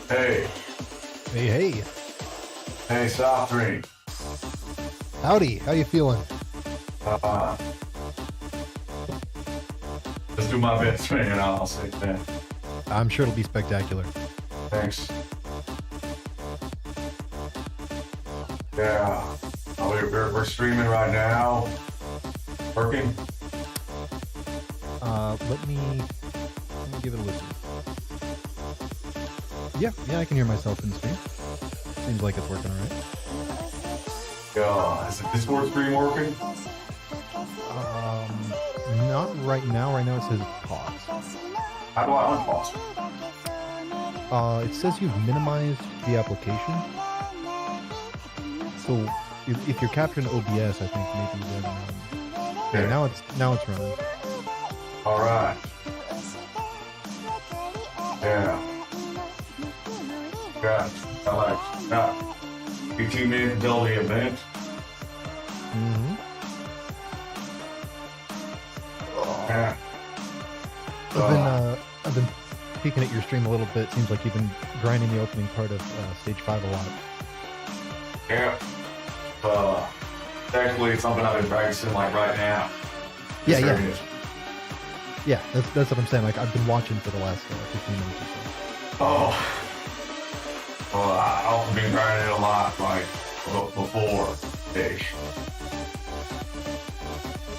Speaker 1: Hey.
Speaker 2: Hey.
Speaker 1: Hey, soft drink.
Speaker 2: Howdy, how you feeling?
Speaker 1: Let's do my best thing and I'll say that.
Speaker 2: I'm sure it'll be spectacular.
Speaker 1: Thanks. Yeah. We're streaming right now. Working?
Speaker 2: Let me give it a listen. Yeah, I can hear myself in the stream. Seems like it's working alright.
Speaker 1: Yeah, is the Discord stream working?
Speaker 2: Not right now. Right now it says pause.
Speaker 1: How do I unpause it?
Speaker 2: It says you've minimized the application. So if you're capturing OBS, I think maybe then. Yeah, now it's running.
Speaker 1: All right. Yeah. Got like 15 minutes until the event.
Speaker 2: Mm-hmm.
Speaker 1: Yeah.
Speaker 2: I've been peeking at your stream a little bit. Seems like you've been grinding the opening part of stage 5 a lot.
Speaker 1: Yeah. Actually, it's something I've been practicing like right now.
Speaker 2: Yeah. That's what I'm saying. Like I've been watching for the last 15 minutes or so.
Speaker 1: Oh. Well, I've also been grinding it a lot, like before stage.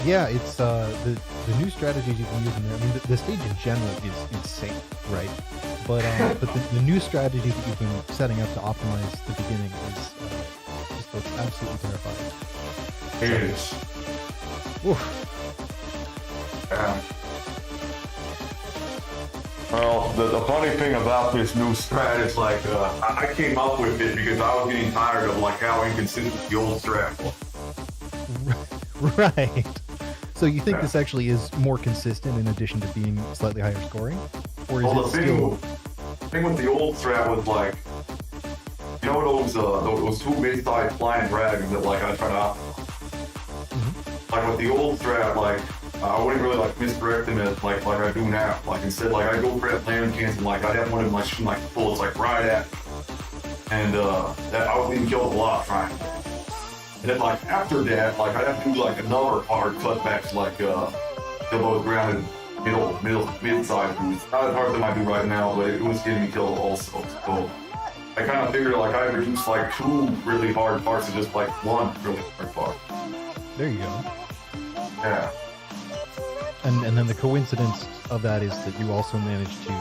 Speaker 2: Yeah, it's the new strategies you can use in there. I mean, the stage in general is insane, right? But the new strategy that you've been setting up to optimize the beginning is just looks absolutely terrifying.
Speaker 1: It is.
Speaker 2: Oof.
Speaker 1: Yeah. Well, the funny thing about this new strat is like I came up with it because I was getting tired of like how inconsistent the old strat was.
Speaker 2: Right. So you think this actually is more consistent in addition to being slightly higher scoring? Or is
Speaker 1: Well,
Speaker 2: it still...
Speaker 1: the thing with the old strat was like, you know those two mid-sized flying dragons that like I try to like with the old strat, like I wouldn't really like misdirect them as like I do now. Like instead, like I go for that land chance and like I'd have one of them like shooting like bullets like right at me. And that I was being killed a lot trying. And then like after that, like I'd have to do like another hard cutback to like those grounded mid-sized boots. Not as hard as I do right now, but it was getting me killed also. So I kind of figured like I reduced like 2 really hard parts to just like 1 really hard part.
Speaker 2: There you go.
Speaker 1: Yeah.
Speaker 2: And then the coincidence of that is that you also managed to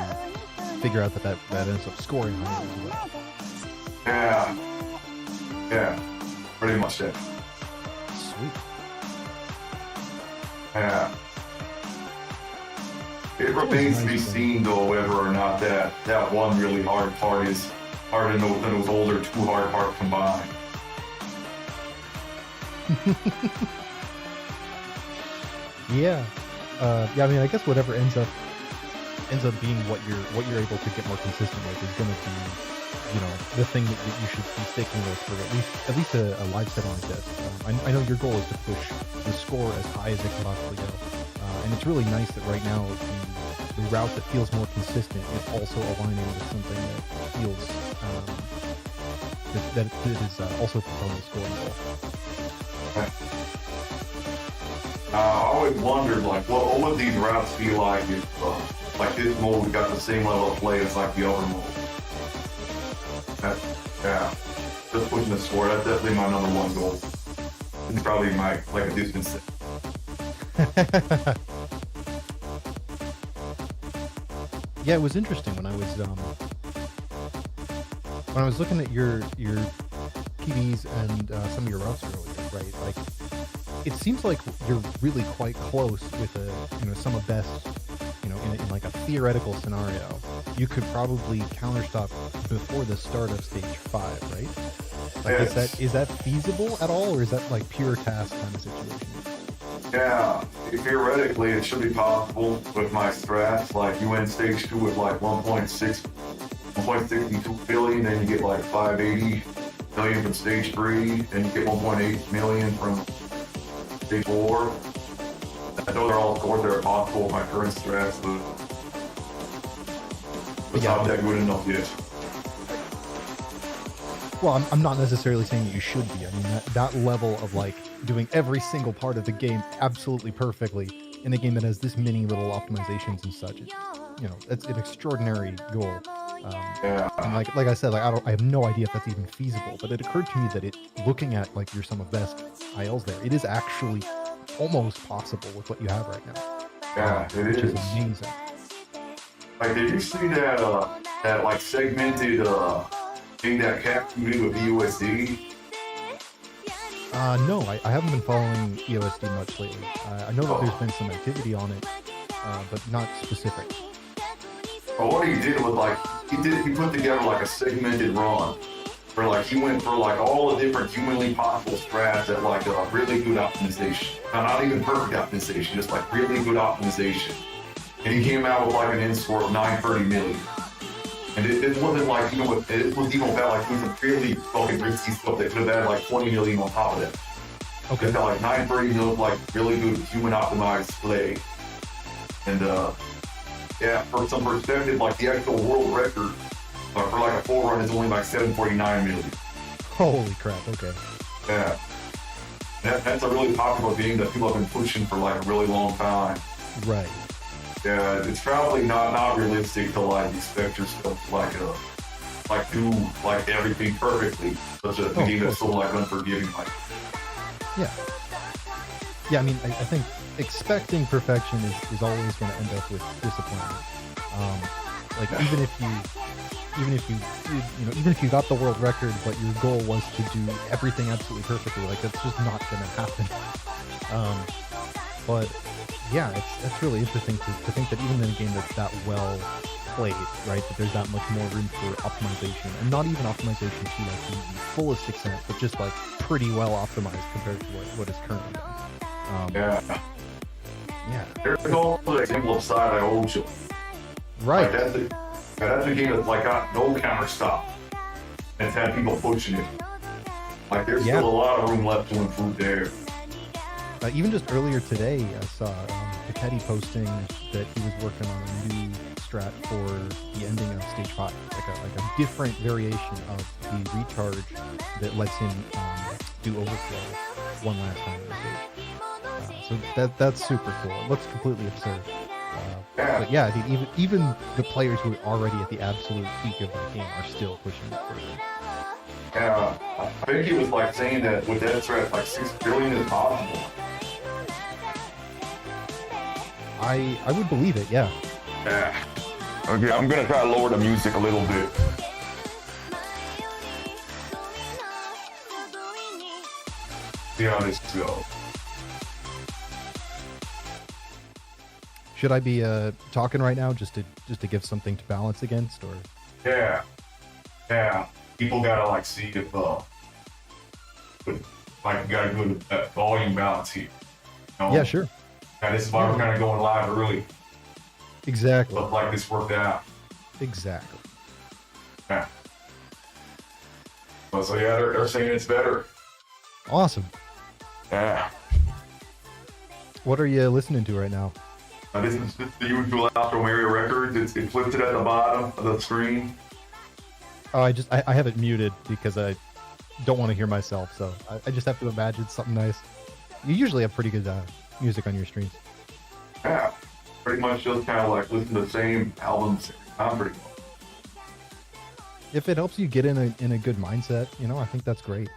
Speaker 2: figure out that ends up scoring higher as well.
Speaker 1: Yeah. Pretty much it.
Speaker 2: Sweet.
Speaker 1: Yeah. It remains to be
Speaker 2: nice,
Speaker 1: seen though whether or not that one really hard part is harder than those older two hard parts combined.
Speaker 2: Yeah. Yeah, I mean, I guess whatever ends up being what you're able to get more consistent with is going to be, the thing that you should be sticking with for at least a live set on this. I know your goal is to push the score as high as it can possibly go, and it's really nice that right now the route that feels more consistent is also aligning with something that feels that is also fulfilling the scoring goal.
Speaker 1: I always wondered, like, what would these routes be like if, like, this mode got the same level of play as, like, the other mode? Yeah. Just pushing the score, that's definitely my number one goal. It's probably a distance.
Speaker 2: Yeah, it was interesting when I was looking at your PBs and some of your routes earlier, right? Like, it seems like you're really quite close with some of best, in like a theoretical scenario. You could probably counterstop before the start of stage 5, right? Like,
Speaker 1: Yes.
Speaker 2: is that feasible at all, or is that like pure task kind of situation?
Speaker 1: Yeah, theoretically it should be possible with my strats. Like, you end stage 2 with like 1.62 billion, then you get like 580 million from stage 3, then you get 1.8 million from stage 4. I know they're all scores that are possible with my current strats, but it's not that good enough yet.
Speaker 2: Well, I'm not necessarily saying that you should be. I mean, that level of like doing every single part of the game absolutely perfectly in a game that has this many little optimizations and such, it's an extraordinary goal. And like I said, like I have no idea if that's even feasible. But it occurred to me that looking at like your some of best ILs there, it is actually almost possible with what you have right now.
Speaker 1: Yeah, it
Speaker 2: which
Speaker 1: is.
Speaker 2: is amazing.
Speaker 1: Like, did you see that like segmented thing that Capcom did with EUSD?
Speaker 2: No, I haven't been following EOSD much lately. I know that there's been some activity on it, but not specific.
Speaker 1: But what he did was like he put together like a segmented run where like he went for like all the different humanly possible strats at like a really good optimization. Not even perfect optimization, just like really good optimization. And he came out with like an end score of 930 million. And it wasn't like, it was even about like doing some really fucking risky stuff that could have had like 20 million on top of that.
Speaker 2: Okay.
Speaker 1: It's got like 930 million like really good human optimized play. And yeah, for some perspective, like the actual world record for like a full run is only like 749 million.
Speaker 2: Holy crap, okay.
Speaker 1: Yeah. That's a really popular game that people have been pushing for like a really long time.
Speaker 2: Right.
Speaker 1: Yeah, it's probably not realistic to like expect yourself to like do like everything perfectly. Such a game that's so like unforgiving. Like,
Speaker 2: yeah. Yeah, I mean, I think expecting perfection is always going to end up with disappointment. Like even if you got the world record, but your goal was to do everything absolutely perfectly, like that's just not going to happen. But yeah, it's really interesting to think that even in a game that's that well played, right, that there's that much more room for optimization, and not even optimization to like the fullest extent, but just like pretty well optimized compared to what is currently done. Yeah.
Speaker 1: There's no example of side I owed you.
Speaker 2: Right.
Speaker 1: Like that's a game that's like got no counter stop. And it's had people pushing it. Like there's still a lot of room left to improve there.
Speaker 2: Even just earlier today, I saw Futari posting that he was working on a new strat for the ending of Stage 5, like a different variation of the recharge that lets him do overflow one last time in the stage. So that's super cool. It looks completely absurd. But yeah, I mean, even the players who are already at the absolute peak of the game are still pushing it further.
Speaker 1: Yeah, I think he was like saying that with that strat, like 6 billion is possible.
Speaker 2: I would believe it, yeah.
Speaker 1: Yeah. Okay, I'm gonna try to lower the music a little bit. See how this goes.
Speaker 2: Should I be talking right now just to give something to balance against, or?
Speaker 1: Yeah, yeah. People gotta like see if like got a good volume balance here. You know?
Speaker 2: Yeah, sure.
Speaker 1: Yeah, this is why we're kind of going live early.
Speaker 2: Exactly.
Speaker 1: Stuff like this worked out.
Speaker 2: Exactly.
Speaker 1: Yeah. Well, so yeah, they're saying it's better.
Speaker 2: Awesome.
Speaker 1: Yeah.
Speaker 2: What are you listening to right now?
Speaker 1: This is just the usual Ultramania records. It's listed at the bottom of the screen.
Speaker 2: Oh, I have it muted because I don't want to hear myself, so I just have to imagine something nice. You usually have pretty good music on your streams.
Speaker 1: Yeah. Pretty much just kind of like listen to the same albums every time pretty much.
Speaker 2: If it helps you get in a good mindset, you know, I think that's great.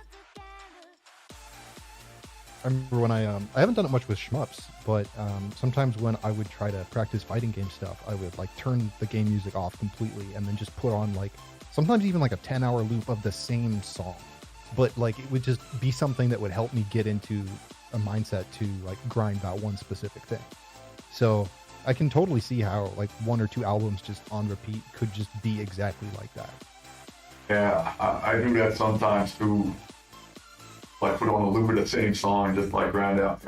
Speaker 2: I remember when I haven't done it much with shmups, but sometimes when I would try to practice fighting game stuff, I would like turn the game music off completely and then just put on like sometimes even like a 10-hour loop of the same song. But like it would just be something that would help me get into a mindset to like grind that one specific thing. So I can totally see how like 1 or 2 albums just on repeat could just be exactly like that.
Speaker 1: Yeah, I do that sometimes too. Like put on a loop of the same song and just like grind out.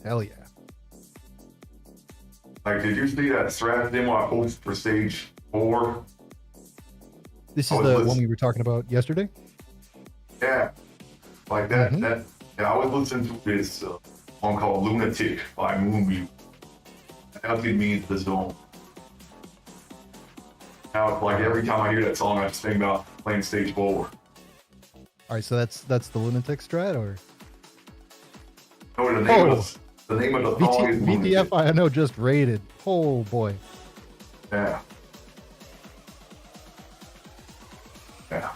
Speaker 2: Hell yeah.
Speaker 1: Like, did you see that strat demo I posted for stage 4?
Speaker 2: This is the one we were talking about yesterday?
Speaker 1: Yeah. Like that, yeah, I was listening to this song called Lunatic by Moonview. That actually means the zone. Now, like every time I hear that song, I just think about playing stage 4.
Speaker 2: All right, so that's the Lunatic strat, or?
Speaker 1: No, the name of the song is
Speaker 2: VTF, I know, just rated. Oh boy.
Speaker 1: Yeah. Yeah.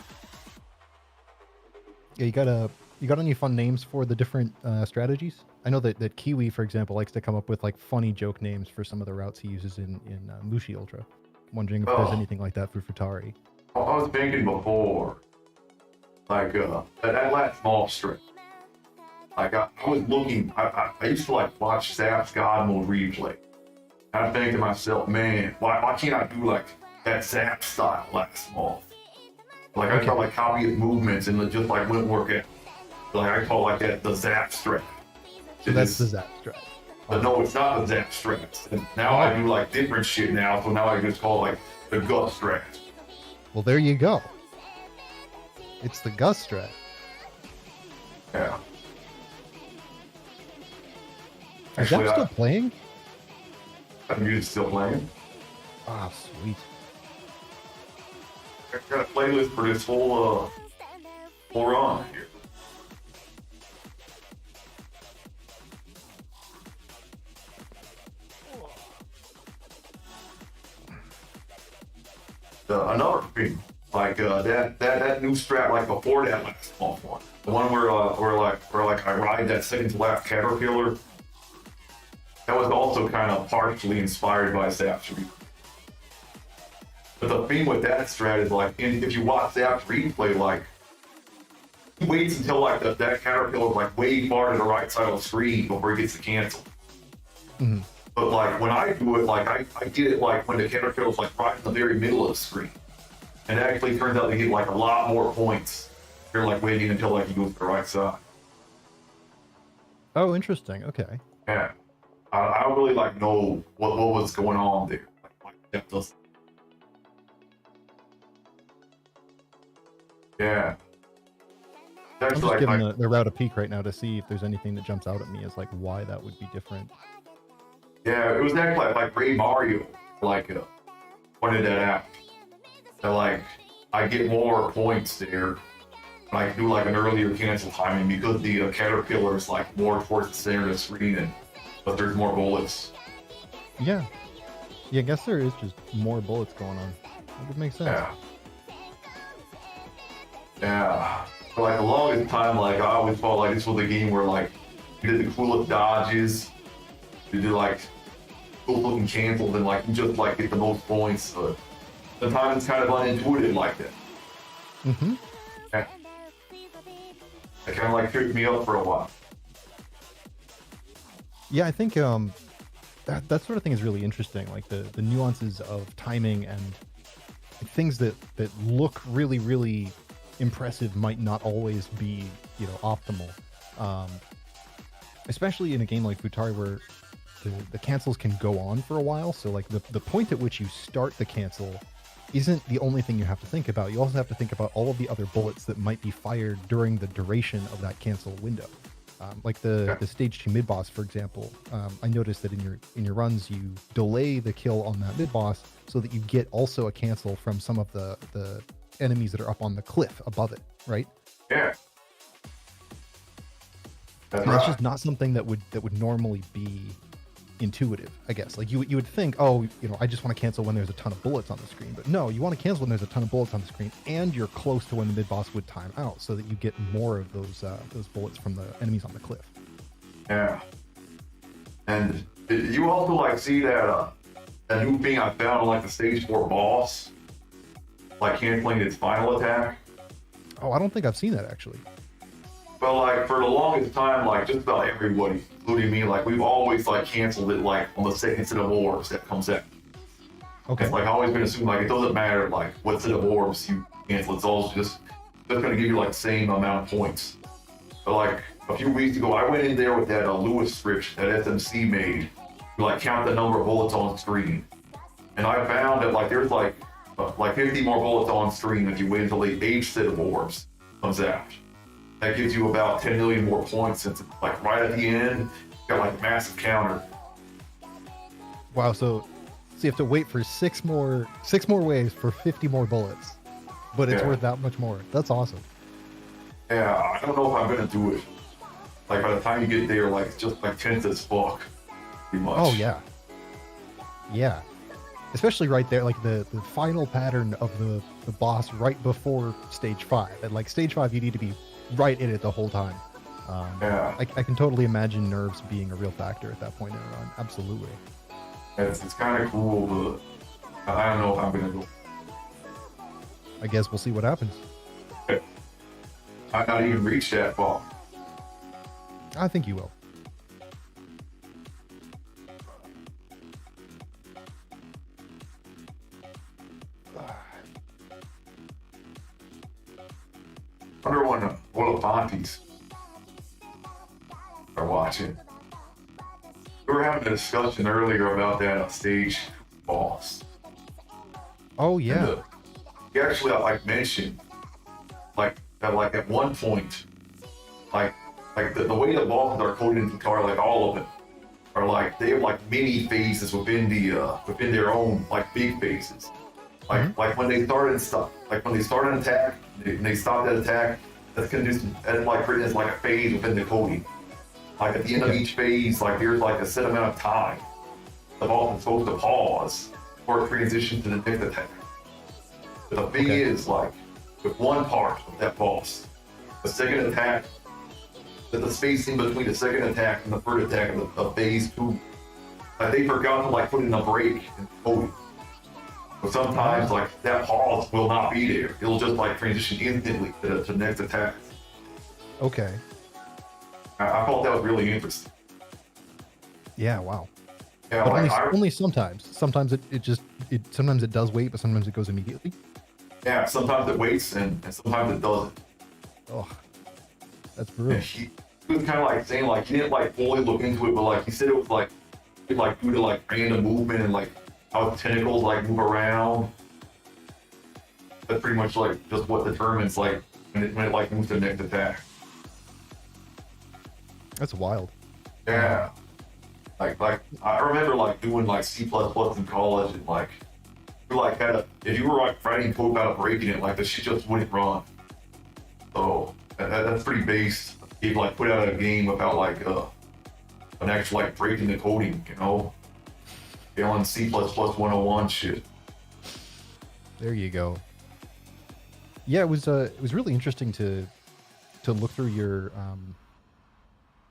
Speaker 2: Yeah, you got any fun names for the different strategies? I know that Kiwi, for example, likes to come up with like funny joke names for some of the routes he uses in Mushi Ultra. I'm wondering if there's anything like that for Futari.
Speaker 1: I was thinking before, like that last small strip. Like I was looking, I used to like watch Zap's God Mode replay. And I'm thinking to myself, man, why can't I do like that Zap style last small? Like I try like copy his movements and it just like wouldn't work out. Like I call like that the Zap strat.
Speaker 2: So that's the Zap strat.
Speaker 1: But no, it's not the Zap strat. And now I do like different shit now, so now I just call like the Gus strat.
Speaker 2: Well, there you go. It's the Gus strat.
Speaker 1: Yeah.
Speaker 2: Is that still playing?
Speaker 1: That music's still playing.
Speaker 2: Ah, sweet.
Speaker 1: I got a playlist for this whole run here. Another thing, like that new strat, like before that last small one, the one where I ride that second to last caterpillar. That was also kind of partially inspired by Zap's replay. But the thing with that strat is like, if you watch Zap's replay, like he waits until like that caterpillar is like way far to the right side of the screen before he gets to cancel.
Speaker 2: Mm-hmm.
Speaker 1: But like when I do it, like I get it like when the caterpillar's like right in the very middle of the screen. And it actually turns out to get like a lot more points. You're like waiting until like he goes to the right side.
Speaker 2: Oh, interesting. Okay.
Speaker 1: Yeah. I don't really like know what was going on there. Like that does. Yeah.
Speaker 2: I'm just giving the route a peek right now to see if there's anything that jumps out at me as like why that would be different.
Speaker 1: Yeah, it was actually like Ray Mario like pointed that out. That like I get more points there when I do like an earlier cancel timing because the caterpillar is like more towards the center of the screen but there's more bullets.
Speaker 2: Yeah. Yeah, I guess there is just more bullets going on. That would make sense.
Speaker 1: Yeah. Yeah. For like the longest time, like I always felt like this was a game where like you did the coolest dodges, you did like cool looking cancels and like you just like get the most points. But sometimes it's kind of unintuitive like that.
Speaker 2: Mm-hmm.
Speaker 1: Yeah. It kind of like tripped me up for a while.
Speaker 2: Yeah, I think that sort of thing is really interesting. Like the nuances of timing and things that look really really impressive might not always be, optimal. Um, Especially in a game like Futari where the cancels can go on for a while. So like the point at which you start the cancel isn't the only thing you have to think about. You also have to think about all of the other bullets that might be fired during the duration of that cancel window. Like the stage 2 mid boss, for example. I noticed that in your runs you delay the kill on that mid boss so that you get also a cancel from some of the enemies that are up on the cliff above it, right?
Speaker 1: Yeah. That's
Speaker 2: And
Speaker 1: right.
Speaker 2: that's just not something that would normally be intuitive, I guess. Like you would think, oh, I just want to cancel when there's a ton of bullets on the screen. But no, you want to cancel when there's a ton of bullets on the screen, and you're close to when the mid boss would time out, so that you get more of those bullets from the enemies on the cliff.
Speaker 1: Yeah. And you also like see that that new thing I found on like the stage 4 boss, like canceling its final attack.
Speaker 2: Oh, I don't think I've seen that actually.
Speaker 1: But like for the longest time, like just about everybody, including me, like we've always like canceled it like on the second set of orbs that comes out.
Speaker 2: Okay.
Speaker 1: It's like always been assumed like it doesn't matter like what set of orbs you cancel, it's all just gonna give you like the same amount of points. But like a few weeks ago, I went in there with that Lewis script that SMC made to like count the number of bullets on screen, and I found that like there's like 50 more bullets on screen if you wait until the 8th set of orbs comes out. That gives you about 10 million more points since it's like right at the end, you got like a massive counter.
Speaker 2: Wow. So you have to wait for six more waves for 50 more bullets, but it's worth that much more. That's awesome.
Speaker 1: Yeah, I don't know if I'm gonna do it. Like by the time you get there, like it's just like tense as fuck, pretty much.
Speaker 2: Oh yeah. Yeah. Especially right there, like the final pattern of the boss right before stage 5. And like stage 5, you need to be right in it the whole time.
Speaker 1: Yeah.
Speaker 2: I can totally imagine nerves being a real factor at that point in a run. Absolutely.
Speaker 1: It's kind of cool, but I don't know if I'm gonna go.
Speaker 2: I guess we'll see what happens.
Speaker 1: I not even reach that far.
Speaker 2: I think you will.
Speaker 1: I wonder when the Ultramantis are watching. We were having a discussion earlier about that stage boss.
Speaker 2: Oh yeah.
Speaker 1: And, he actually like mentioned like that like at one point like the way the bosses are coded in Futari, like all of them are like they have like mini phases within within their own like big phases. Like when they start and stop, like when they start an attack, they stop that attack. That's like written as like a phase within the coding. Like at the end of each phase, like there's like a set amount of time the boss is supposed to pause before it transitions to the next attack. But the thing is, like with one part of that boss, the second attack, that the space in between the second attack and the third attack of phase 2, like they forgot to like put in a break in the coding. But sometimes, like, that pause will not be there. It'll just, like, transition instantly to the next attack.
Speaker 2: Okay.
Speaker 1: I thought that was really interesting.
Speaker 2: Yeah, wow.
Speaker 1: Yeah,
Speaker 2: but
Speaker 1: like,
Speaker 2: only sometimes. Sometimes sometimes it does wait, but sometimes it goes immediately.
Speaker 1: Yeah, sometimes it waits and sometimes it doesn't.
Speaker 2: Oh, that's brutal.
Speaker 1: And he was kind of like saying, like, he didn't, like, fully look into it, but, like, he said it was, like, due to, like, random movement and, like, how the tentacles like move around. That's pretty much like just what determines like when it like moves to the next attack.
Speaker 2: That's wild.
Speaker 1: Yeah. Like I remember like doing like C++ in college and like we like if you were like writing code about breaking it, like the shit just wouldn't run. So that's pretty base. He'd like put out a game about like an actual like breaking the coding, you know? On C++ 101 shit.
Speaker 2: There you go. Yeah, it was really interesting to look through your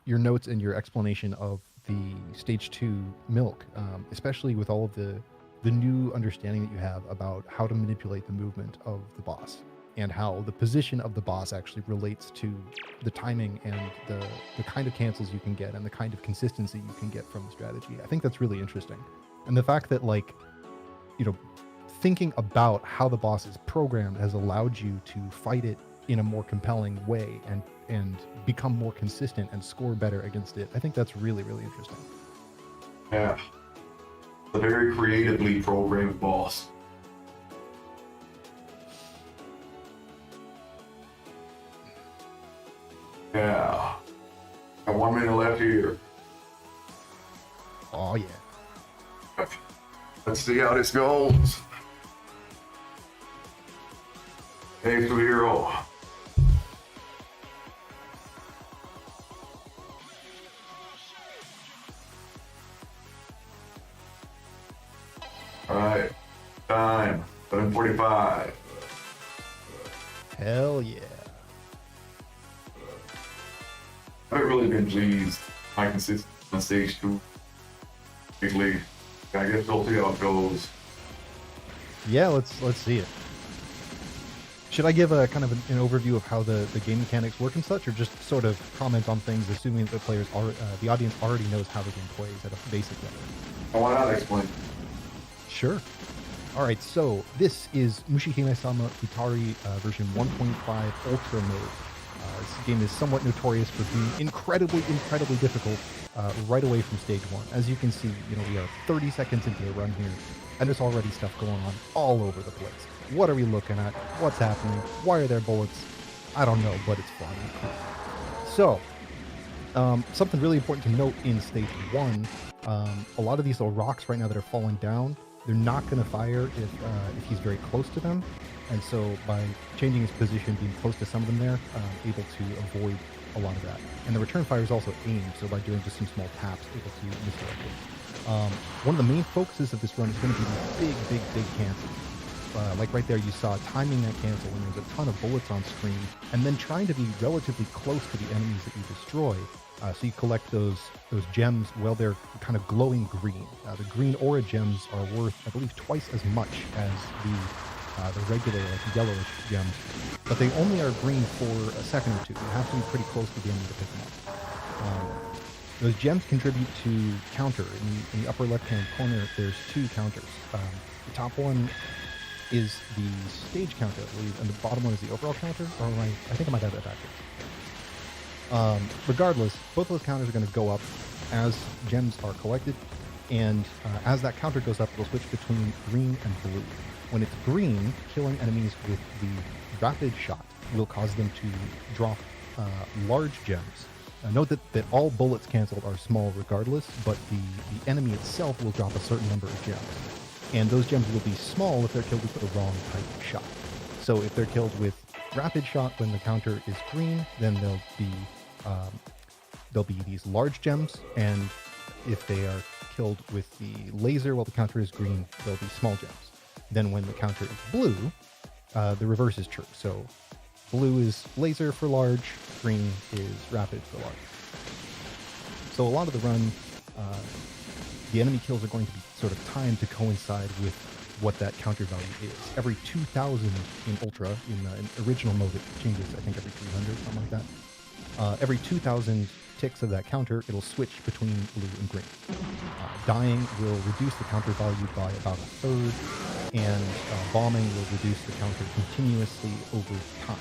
Speaker 2: notes and your explanation of the stage 2 milk, especially with all of the new understanding that you have about how to manipulate the movement of the boss. and how the position of the boss actually relates to the timing and the kind of cancels you can get and the kind of consistency you can get from the strategy. I think that's really interesting. And the fact that, like, you know, thinking about how the boss is programmed has allowed you to fight it in a more compelling way and become more consistent and score better against it. I think that's really, really interesting.
Speaker 1: Yeah. A very creatively programmed boss. Yeah. Got 1 minute left here.
Speaker 2: Oh, yeah.
Speaker 1: Let's see how this goes. Hey, superhero. All right. Time. 7:45.
Speaker 2: Hell yeah.
Speaker 1: I haven't really been pleased. My consistency on stage 2. Lately. I guess we'll see how it goes.
Speaker 2: Yeah, let's see it. Should I give a kind of an overview of how the game mechanics work and such, or just sort of comment on things, assuming that the audience already knows how the game plays at a basic level?
Speaker 1: Why not explain?
Speaker 2: Sure. All right, so this is Mushihimesama Futari version 1.5 Ultra mode. This game is somewhat notorious for being incredibly difficult right away from stage 1. As you can see, we are 30 seconds into the run here, and there's already stuff going on all over the place. What are we looking at? What's happening? Why are there bullets? I don't know, but it's fun and cool. So, something really important to note in stage 1, a lot of these little rocks right now that are falling down, they're not going to fire if he's very close to them. And so by changing his position, being close to some of them there, able to avoid a lot of that. And the return fire is also aimed, so by doing just some small taps, able to misdirect it. One of the main focuses of this run is going to be these big cancels. Like right there, you saw timing that cancel when there's a ton of bullets on screen, and then trying to be relatively close to the enemies that you destroy. So you collect those gems while they're kind of glowing green. The green aura gems are worth, I believe, twice as much as the regular, like, yellowish gems, but they only are green for a second or two. You have to be pretty close to the enemy to pick them up. Those gems contribute to counter. In the upper left-hand corner, there's 2 counters. The top one is the stage counter, I believe, and the bottom one is the overall counter. Or I think I might have that backwards. Regardless, both of those counters are going to go up as gems are collected, and as that counter goes up, it'll switch between green and blue. When it's green, killing enemies with the rapid shot will cause them to drop large gems. Note that all bullets canceled are small regardless, but the enemy itself will drop a certain number of gems. And those gems will be small if they're killed with the wrong type of shot. So if they're killed with rapid shot when the counter is green, then they'll be these large gems, and if they are killed with the laser while the counter is green, they'll be small gems. Then when the counter is blue, the reverse is true. So blue is laser for large, green is rapid for large. So a lot of the run, the enemy kills are going to be sort of timed to coincide with what that counter value is. Every 2,000 in Ultra, in original mode it changes, I think, every 300, something like that. Every 2,000 ticks of that counter, it'll switch between blue and green. Dying will reduce the counter value by about a third, and bombing will reduce the counter continuously over time.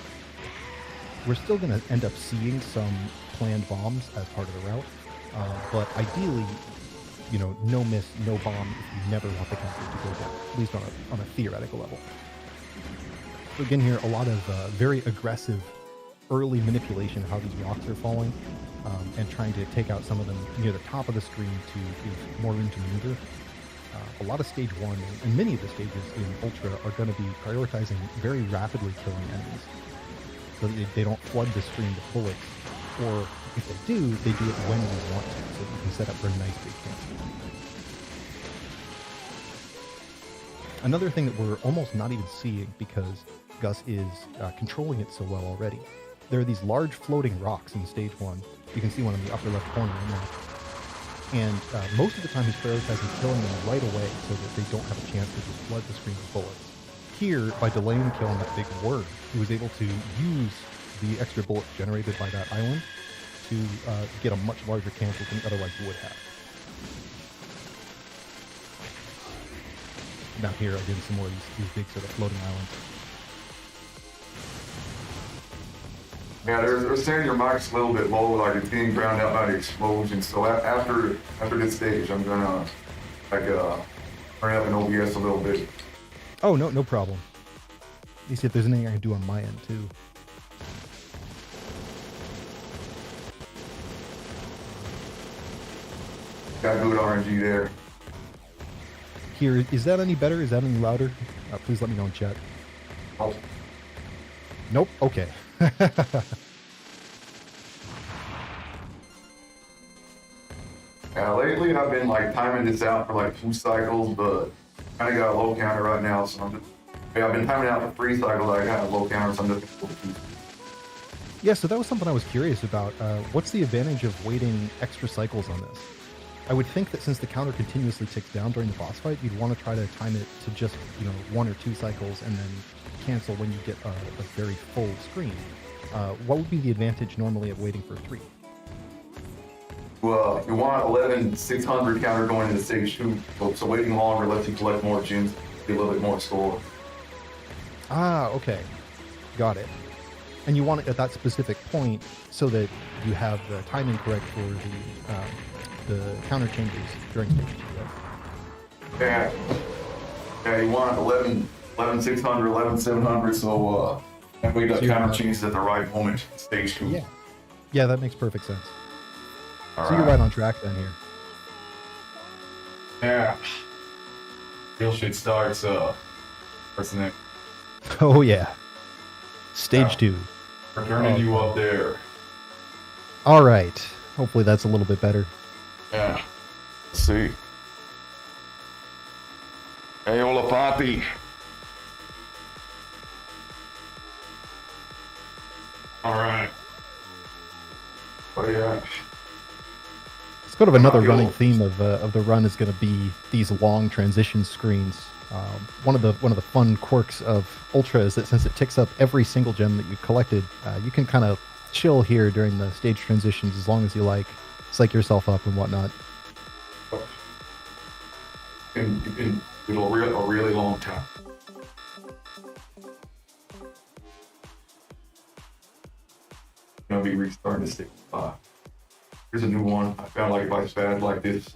Speaker 2: We're still going to end up seeing some planned bombs as part of the route, but ideally, no miss, no bomb if you never want the counter to go down, at least on a theoretical level. So again here, a lot of very aggressive early manipulation of how these rocks are falling, and trying to take out some of them near the top of the screen to give more room to maneuver. A lot of stage 1 and many of the stages in Ultra are going to be prioritizing very rapidly killing enemies, so that they don't flood the screen with bullets, or if they do it when you want to, so you can set up for a nice big cancel. Another thing that we're almost not even seeing because Gus is controlling it so well already. There are these large floating rocks in stage 1. You can see one in the upper left corner right now. And most of the time he's prioritizing killing them right away so that they don't have a chance to just flood the screen with bullets. here, by delaying kill on that big worm, he was able to use the extra bullets generated by that island to get a much larger cancel than he otherwise would have. Now here, again, some more of these big sort of floating islands.
Speaker 1: Yeah, they're saying your mic's a little bit low, like it's being drowned out by the explosion. So after this stage, I'm gonna like turn up an OBS a little bit.
Speaker 2: Oh, no problem. Let me see if there's anything I can do on my end too.
Speaker 1: Got good RNG there.
Speaker 2: Here, is that any better? Is that any louder? Please let me know in chat.
Speaker 1: Oh.
Speaker 2: Nope. Okay.
Speaker 1: Yeah, lately I've been like timing this out for like 2 cycles, but kind of got a low counter right now, so I've been timing out for 3 cycles. I got a low counter, so I'm just.
Speaker 2: Yeah, so that was something I was curious about. What's the advantage of waiting extra cycles on this? I would think that since the counter continuously ticks down during the boss fight, you'd want to try to time it to just 1 or 2 cycles and then cancel when you get a very full screen. What would be the advantage normally of waiting for 3?
Speaker 1: You want 11,600 counter going into stage 2, so waiting longer lets you collect more gems, get a little bit more score.
Speaker 2: Ah, okay. Got it. And you want it at that specific point so that you have the timing correct for the counter changes during stage 2, right?
Speaker 1: Yeah, you want 11,600, 11,700, so we got counter changes at the right moment, stage 2.
Speaker 2: Yeah, that makes perfect sense.
Speaker 1: All
Speaker 2: so you're right on track then here.
Speaker 1: Yeah. Real shit starts, what's the name?
Speaker 2: Oh yeah. Stage 2.
Speaker 1: We're turning you up there.
Speaker 2: All right. Hopefully that's a little bit better.
Speaker 1: Yeah. Let's see. Hey, Olafati. All right. Oh yeah.
Speaker 2: Sort of another running theme of the run is going to be these long transition screens. One of the fun quirks of Ultra is that since it ticks up every single gem that you collected, you can kind of chill here during the stage transitions as long as you like, psych yourself up and whatnot.
Speaker 1: You can do a really long time. Gonna be restarting to stage 5. Here's a new one. I found like if I spaz like this,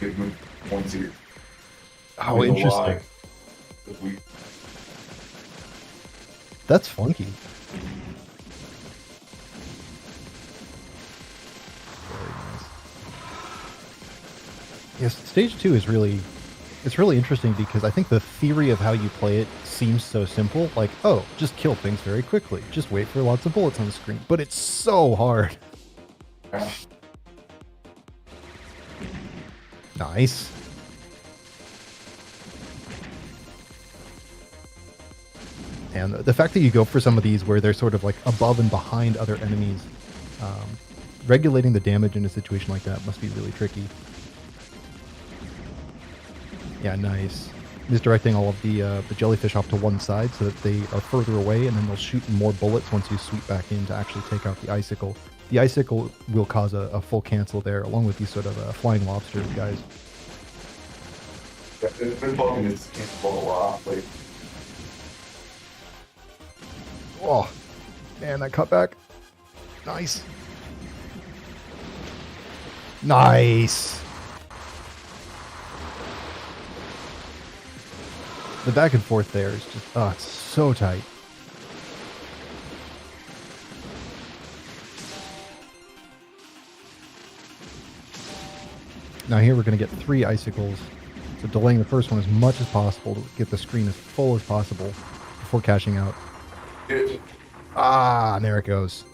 Speaker 1: get moved 1-0.
Speaker 2: Oh, interesting. That's funky. Very nice. Yes, stage 2 is really interesting because I think the theory of how you play it seems so simple. Like, oh, just kill things very quickly. Just wait for lots of bullets on the screen. But it's so hard. Nice. And the fact that you go for some of these where they're sort of like above and behind other enemies, regulating the damage in a situation like that must be really tricky. Yeah, nice. Misdirecting all of the jellyfish off to one side so that they are further away, and then they'll shoot more bullets once you sweep back in to actually take out the icicle. The icicle will cause a full cancel there, along with these sort of flying lobster guys.
Speaker 1: Yeah, it's been bugging this cancel a lot lately.
Speaker 2: Oh, man, that cutback. Nice. Nice. The back and forth there is just, oh, it's so tight. Now here we're going to get 3 icicles. So delaying the first one as much as possible to get the screen as full as possible before cashing out. Ah, and there it goes.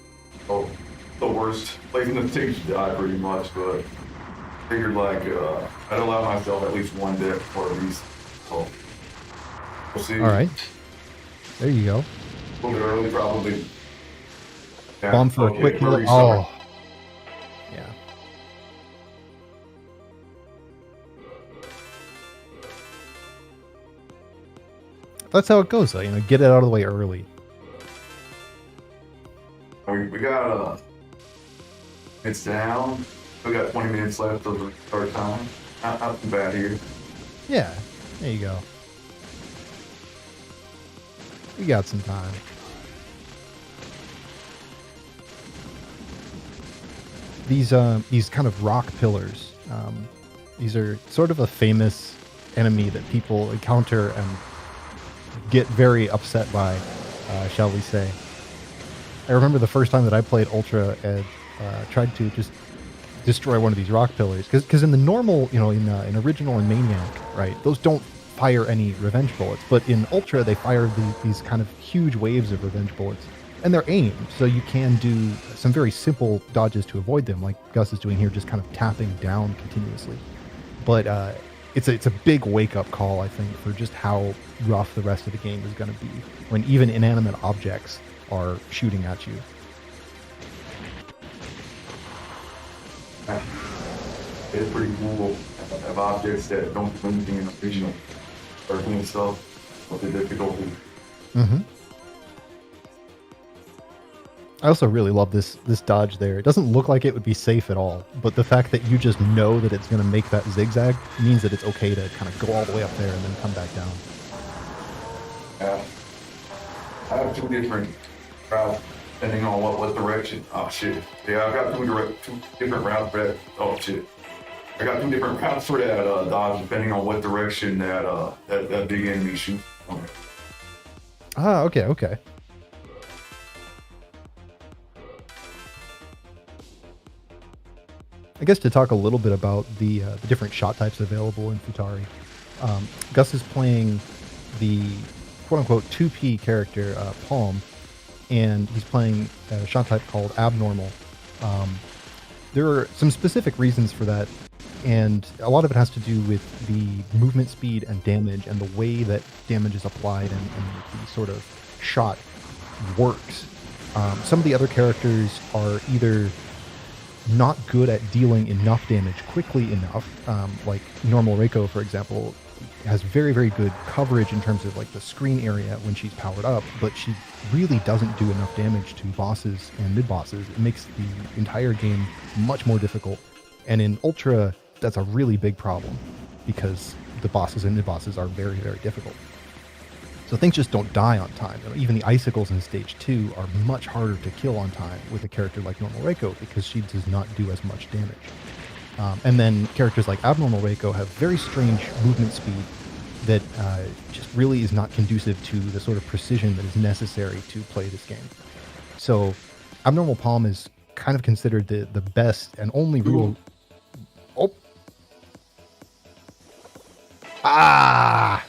Speaker 1: Oh, the worst place in the stage to die pretty much, but figured like I'd allow myself at least 1 death for at least. So we'll see.
Speaker 2: All right. There you go.
Speaker 1: A little bit early, probably. Yeah,
Speaker 2: Bomb for a quick kill. Oh. Yeah. That's how it goes, though. You know, get it out of the way early.
Speaker 1: We got it's down. We got 20 minutes left of the start time. Not too bad here.
Speaker 2: Yeah, there you go. We got some time. These kind of rock pillars. These are sort of a famous enemy that people encounter and get very upset by, shall we say. I remember the first time that I played Ultra and tried to just destroy one of these rock pillars. Because in the normal, you know, in Original and Maniac, right, those don't fire any revenge bullets. But in Ultra, they fire these kind of huge waves of revenge bullets. And they're aimed, so you can do some very simple dodges to avoid them, like Gus is doing here, just kind of tapping down continuously. But it's a big wake-up call, I think, for just how rough the rest of the game is going to be, when even inanimate objects are shooting at you.
Speaker 1: It's pretty cool to have objects that don't do anything in the original, or doing stuff with the difficulty.
Speaker 2: Mm-hmm. I also really love this dodge there. It doesn't look like it would be safe at all, but the fact that you just know that it's going to make that zigzag means that it's okay to kind of go all the way up there and then come back down.
Speaker 1: Yeah. I have two different routes depending on what direction. Oh shit. Yeah, I've got two different routes for that. Oh shit. I got two different routes for that dodge depending on what direction that big enemy shoots.
Speaker 2: Ah, okay. I guess to talk a little bit about the different shot types available in Futari. Gus is playing the quote-unquote 2P character, Palm, and he's playing a shot type called Abnormal. There are some specific reasons for that, and a lot of it has to do with the movement speed and damage and the way that damage is applied and the sort of shot works. Some of the other characters are either not good at dealing enough damage quickly enough, like normal Reiko, for example, has very, very good coverage in terms of like the screen area when she's powered up, but she really doesn't do enough damage to bosses and mid-bosses. It makes the entire game much more difficult. And in Ultra, that's a really big problem because the bosses and mid-bosses are very, very difficult. So things just don't die on time. Even the icicles in Stage 2 are much harder to kill on time with a character like Normal Reiko because she does not do as much damage. And then characters like Abnormal Reiko have very strange movement speed that just really is not conducive to the sort of precision that is necessary to play this game. So Abnormal Palm is kind of considered the best and only real... Oh! Ah!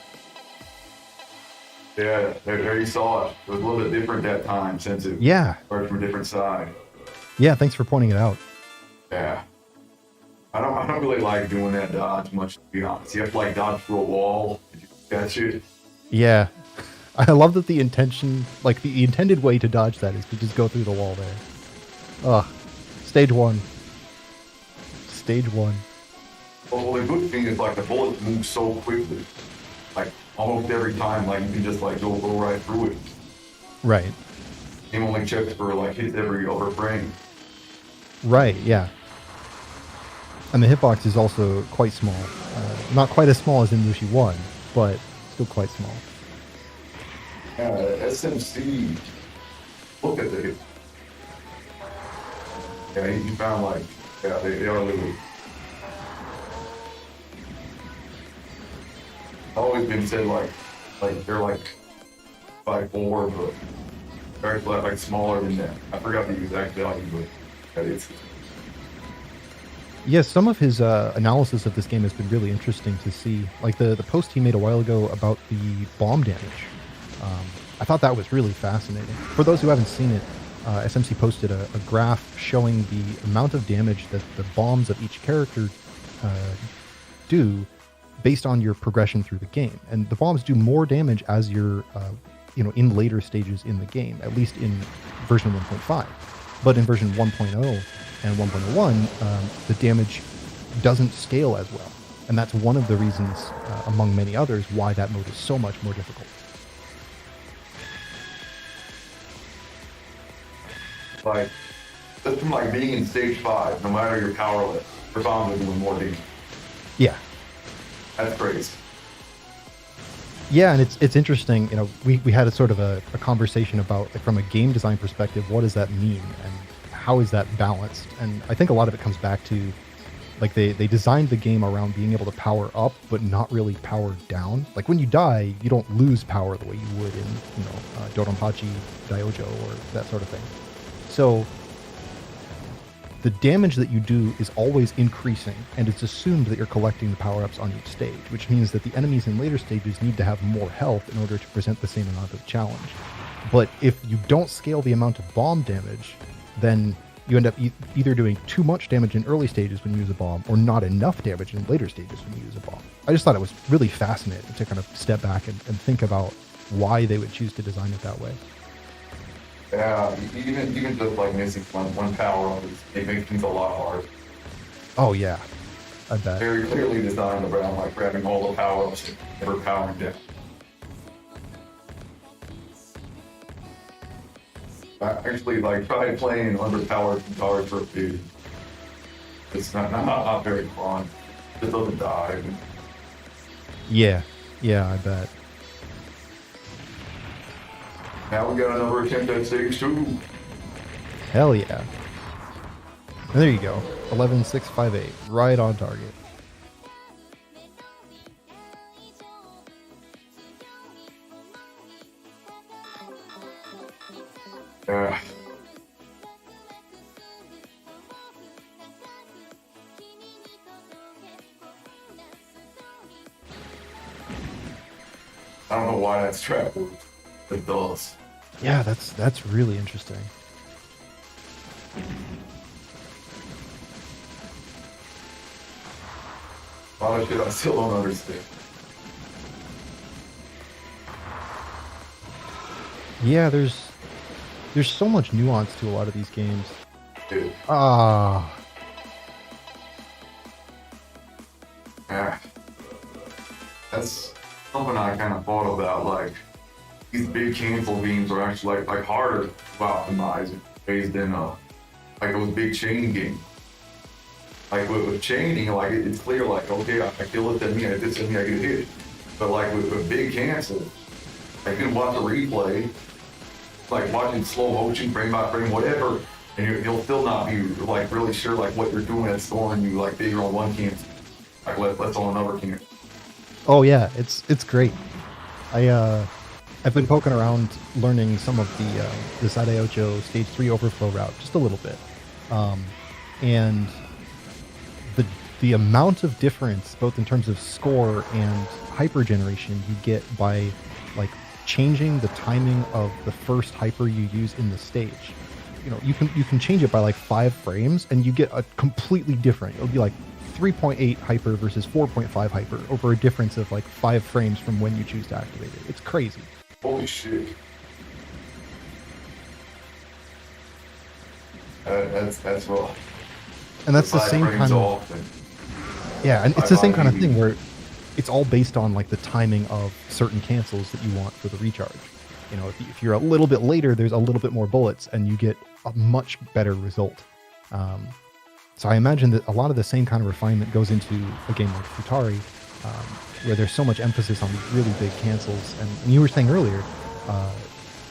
Speaker 1: Yeah, there you saw it. It was a little bit different that time since it started from a different side.
Speaker 2: Yeah, thanks for pointing it out.
Speaker 1: Yeah. I don't really like doing that dodge much, to be honest. You have to like dodge through a wall. Did you catch it?
Speaker 2: Yeah. I love that the intended way to dodge that is to just go through the wall there. Ugh. Stage 1. Stage 1.
Speaker 1: Well, the good thing is like the bullets move so quickly. Like almost every time, like you can just like go right through it.
Speaker 2: Right.
Speaker 1: Game only checks for like hits every other frame.
Speaker 2: Right, yeah. And the hitbox is also quite small. Not quite as small as in Mushi 1, but still quite small.
Speaker 1: Yeah, SMC. Look at the hit. Yeah, you found like, yeah, they are little. Always been said like they're like 5'4", but they're actually like smaller than that. I forgot the exact value, but yeah, it's.
Speaker 2: Yes, some of his analysis of this game has been really interesting to see. Like the post he made a while ago about the bomb damage. I thought that was really fascinating. For those who haven't seen it, SMC posted a graph showing the amount of damage that the bombs of each character do based on your progression through the game. And the bombs do more damage as you're in later stages in the game, at least in version 1.5. But in version 1.0 and 1.01, the damage doesn't scale as well. And that's one of the reasons, among many others, why that mode is so much more difficult.
Speaker 1: like, just from like being in stage 5, no matter your power level, your bombs are doing more damage.
Speaker 2: Yeah.
Speaker 1: That's crazy.
Speaker 2: Yeah, and it's interesting. You know, we had a sort of a conversation about, like, from a game design perspective, what does that mean and how is that balanced? And I think a lot of it comes back to, like, they designed the game around being able to power up, but not really power down. Like, when you die, you don't lose power the way you would in, you know, Doronpachi, Daiojo, or that sort of thing. So the damage that you do is always increasing, and it's assumed that you're collecting the power-ups on each stage, which means that the enemies in later stages need to have more health in order to present the same amount of challenge. But if you don't scale the amount of bomb damage, then you end up either doing too much damage in early stages when you use a bomb, or not enough damage in later stages when you use a bomb. I just thought it was really fascinating to kind of step back and think about why they would choose to design it that way.
Speaker 1: Yeah, even just like missing one power up, it makes things a lot harder.
Speaker 2: Oh yeah, I bet.
Speaker 1: Very clearly designed around like grabbing all the power ups and never powering down. I actually like tried playing underpowered Futari for a bit. It's not very fun. It doesn't die.
Speaker 2: Yeah, I bet.
Speaker 1: Now we got another attempt at stage 2.
Speaker 2: Hell yeah. And there you go. 11658. Right on target.
Speaker 1: Yeah. I don't know why that's trapped. It does.
Speaker 2: Yeah, that's really interesting.
Speaker 1: A lot of shit I still don't understand.
Speaker 2: Yeah, there's so much nuance to a lot of these games.
Speaker 1: Dude. Yeah. That's something I kind of thought about, like, these big cancel games are actually like harder to optimize based in like those big chain games. Like with chaining, like it's clear, like, okay, I kill it, then me, I this, and me, I get hit. But like with big cancel, I can watch a replay, like watching slow motion, frame by frame, whatever, and you'll still not be like really sure like what you're doing at scoring you like bigger on one cancel. Like let's on another cancel.
Speaker 2: Oh yeah, it's great. I've been poking around learning some of the Sadaiocho Stage 3 overflow route just a little bit. And the amount of difference, both in terms of score and hyper generation, you get by like changing the timing of the first hyper you use in the stage. You know, you can change it by like 5 frames and you get a completely different. It'll be like 3.8 hyper versus 4.5 hyper over a difference of like 5 frames from when you choose to activate it. It's crazy.
Speaker 1: Holy shit. That's rough.
Speaker 2: And that's the same kind of... Yeah, and it's the same kind of thing where it's all based on like the timing of certain cancels that you want for the recharge. You know, if you're a little bit later, there's a little bit more bullets and you get a much better result. So I imagine that a lot of the same kind of refinement goes into a game like Futari, where there's so much emphasis on these really big cancels. And you were saying earlier,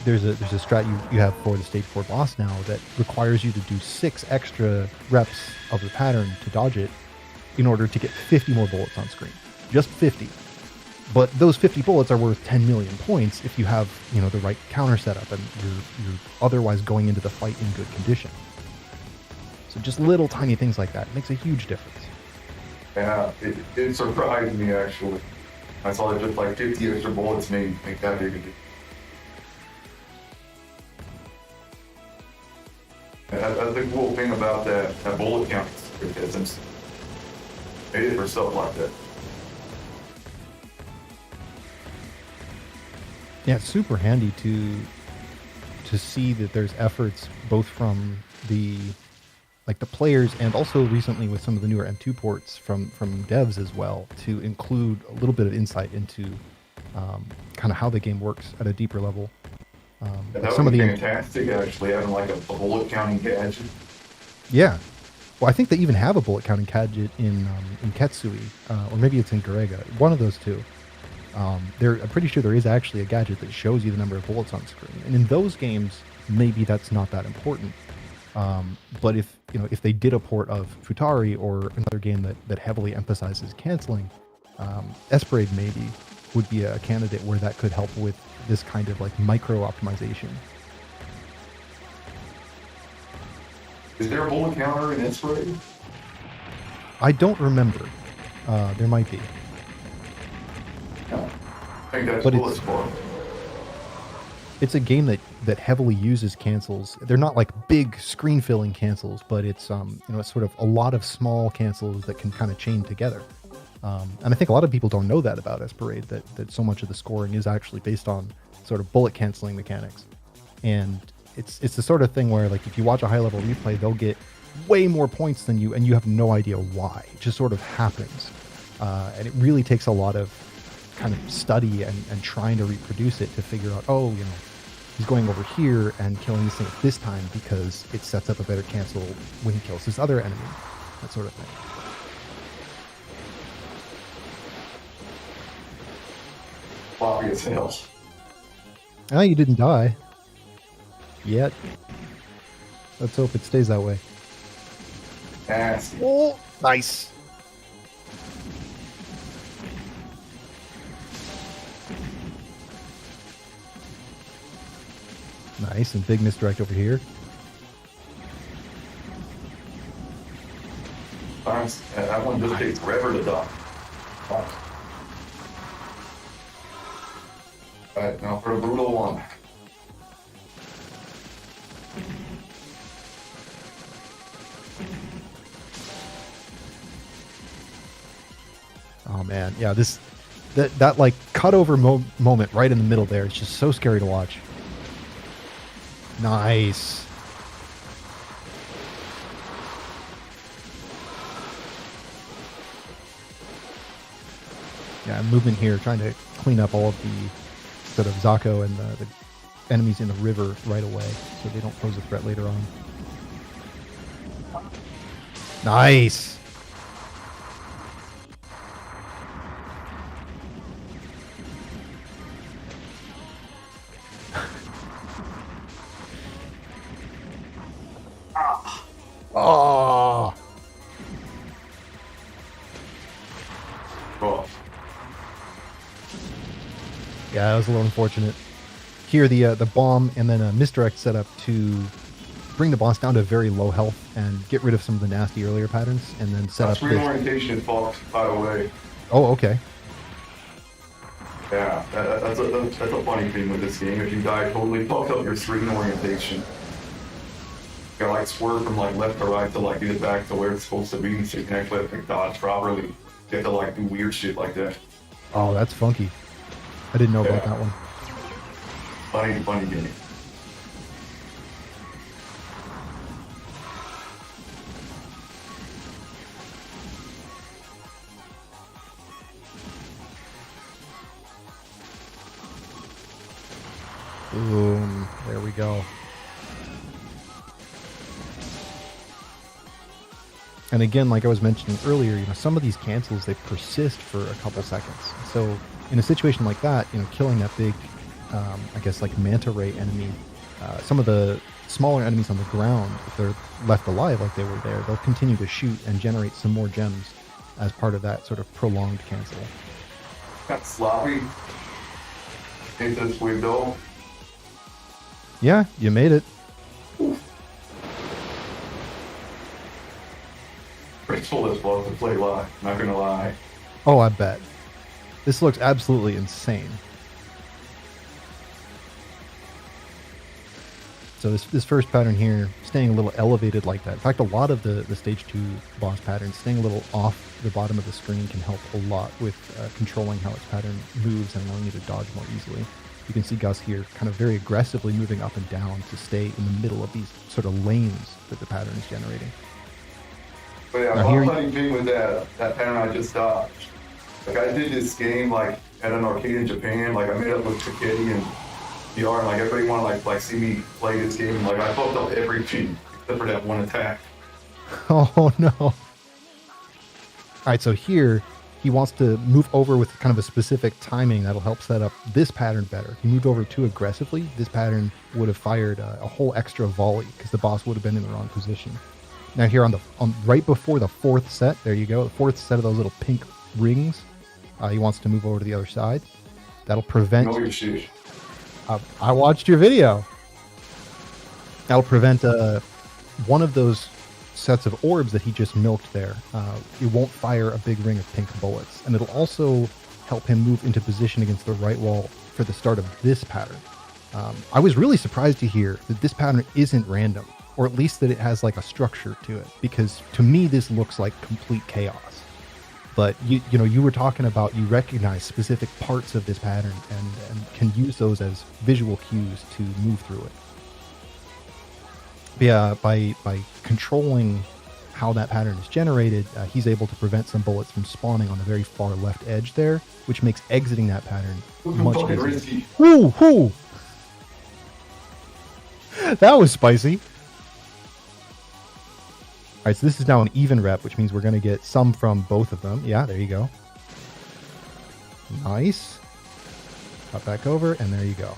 Speaker 2: there's a strat you have for the stage 4 boss now that requires you to do 6 extra reps of the pattern to dodge it in order to get 50 more bullets on screen. Just 50. But those 50 bullets are worth 10 million points if you have, you know, the right counter setup and you're otherwise going into the fight in good condition. So just little tiny things like that makes a huge difference.
Speaker 1: Yeah, it surprised me actually. I saw that just like 50 extra bullets make that big a deal. That's the cool thing about that bullet count is made it for stuff like that.
Speaker 2: Yeah, it's super handy to see that there's efforts both from the players and also recently with some of the newer M2 ports from devs as well to include a little bit of insight into kind of how the game works at a deeper level.
Speaker 1: That
Speaker 2: Like
Speaker 1: would
Speaker 2: some of
Speaker 1: be
Speaker 2: the
Speaker 1: fantastic, actually, having like a bullet counting gadget.
Speaker 2: yeah. Well, I think they even have a bullet counting gadget in Ketsui, or maybe it's in Garega. One of those two. I'm pretty sure there is actually a gadget that shows you the number of bullets on screen. And in those games, maybe that's not that important. But if they did a port of Futari or another game that heavily emphasizes canceling, Esperade maybe would be a candidate where that could help with this kind of like micro optimization.
Speaker 1: Is there a bullet counter in Inspiration?
Speaker 2: I don't remember. There might be.
Speaker 1: No. I think that's
Speaker 2: But
Speaker 1: bullets for.
Speaker 2: It's a game that heavily uses cancels. They're not like big screen filling cancels, but it's it's sort of a lot of small cancels that can kind of chain together. And I think a lot of people don't know that about Esperade, that so much of the scoring is actually based on sort of bullet canceling mechanics. And it's the sort of thing where, like, if you watch a high level replay, they'll get way more points than you, and you have no idea why. It just sort of happens. And it really takes a lot of kind of study and trying to reproduce it to figure out, he's going over here and killing this thing at this time because it sets up a better cancel when he kills this other enemy. That sort of thing.
Speaker 1: Floppy as hell.
Speaker 2: Oh, you didn't die. Yet. Let's hope it stays that way.
Speaker 1: Nasty.
Speaker 2: Oh, nice. Nice, and big misdirect over here.
Speaker 1: That one just takes forever to die. Alright, now for a brutal one.
Speaker 2: Oh man, yeah, that like cutover moment right in the middle there is just so scary to watch. Nice. Yeah, movement here, trying to clean up all of the sort of Zako and the enemies in the river right away, so they don't pose a threat later on. Nice. Oh.
Speaker 1: Oh.
Speaker 2: Yeah, that was a little unfortunate. Here, the bomb and then a misdirect set up to bring the boss down to very low health and get rid of some of the nasty earlier patterns, and then set up
Speaker 1: Screen
Speaker 2: this.
Speaker 1: orientation fault, by the way.
Speaker 2: Oh, okay.
Speaker 1: Yeah, that's a funny thing with this game. If you die, totally fuck up your screen orientation. You gotta like swerve from like left to right to like get it back to where it's supposed to be, so you can actually like dodge properly. You have to like do weird shit like that.
Speaker 2: Oh, that's funky. I didn't know about that one.
Speaker 1: Funny game.
Speaker 2: Boom. There we go. And again, like I was mentioning earlier, some of these cancels, they persist for a couple seconds. So in a situation like that, killing that big, I guess like manta ray enemy, some of the smaller enemies on the ground, if they're left alive like they were there, they'll continue to shoot and generate some more gems as part of that sort of prolonged cancel.
Speaker 1: Got sloppy. Ain't this window?
Speaker 2: Yeah, you made it.
Speaker 1: Graceful as well to play live, not gonna lie.
Speaker 2: Oh, I bet. This looks absolutely insane. So this first pattern here, staying a little elevated like that. In fact, a lot of the stage 2 boss patterns, staying a little off the bottom of the screen can help a lot with controlling how its pattern moves and allowing you to dodge more easily. You can see Gus here kind of very aggressively moving up and down to stay in the middle of these sort of lanes that the pattern is generating.
Speaker 1: But yeah, one funny thing with that pattern I just dodged. Like I did this game like at an arcade in Japan. Like I met up with Takedi and PR, and like everybody want to like see me play this game. Like I fucked up every cheat except for that one attack.
Speaker 2: Oh no. All right, so here he wants to move over with kind of a specific timing that'll help set up this pattern better. If he moved over too aggressively, this pattern would have fired a whole extra volley because the boss would have been in the wrong position. Now here on right before the fourth set, there you go, the fourth set of those little pink rings, he wants to move over to the other side. That'll prevent...
Speaker 1: Know your shit.
Speaker 2: I watched your video. That'll prevent one of those sets of orbs that he just milked there. It won't fire a big ring of pink bullets, and it'll also help him move into position against the right wall for the start of this pattern. I was really surprised to hear that this pattern isn't random, or at least that it has like a structure to it, because to me this looks like complete chaos. But you know, you were talking about, you recognize specific parts of this pattern and can use those as visual cues to move through it. But yeah, by controlling how that pattern is generated, he's able to prevent some bullets from spawning on the very far left edge there, which makes exiting that pattern much easier. Woo, whoo! That was spicy. All right, so this is now an even rep, which means we're going to get some from both of them. Yeah, there you go. Nice. Cut back over, and there you go.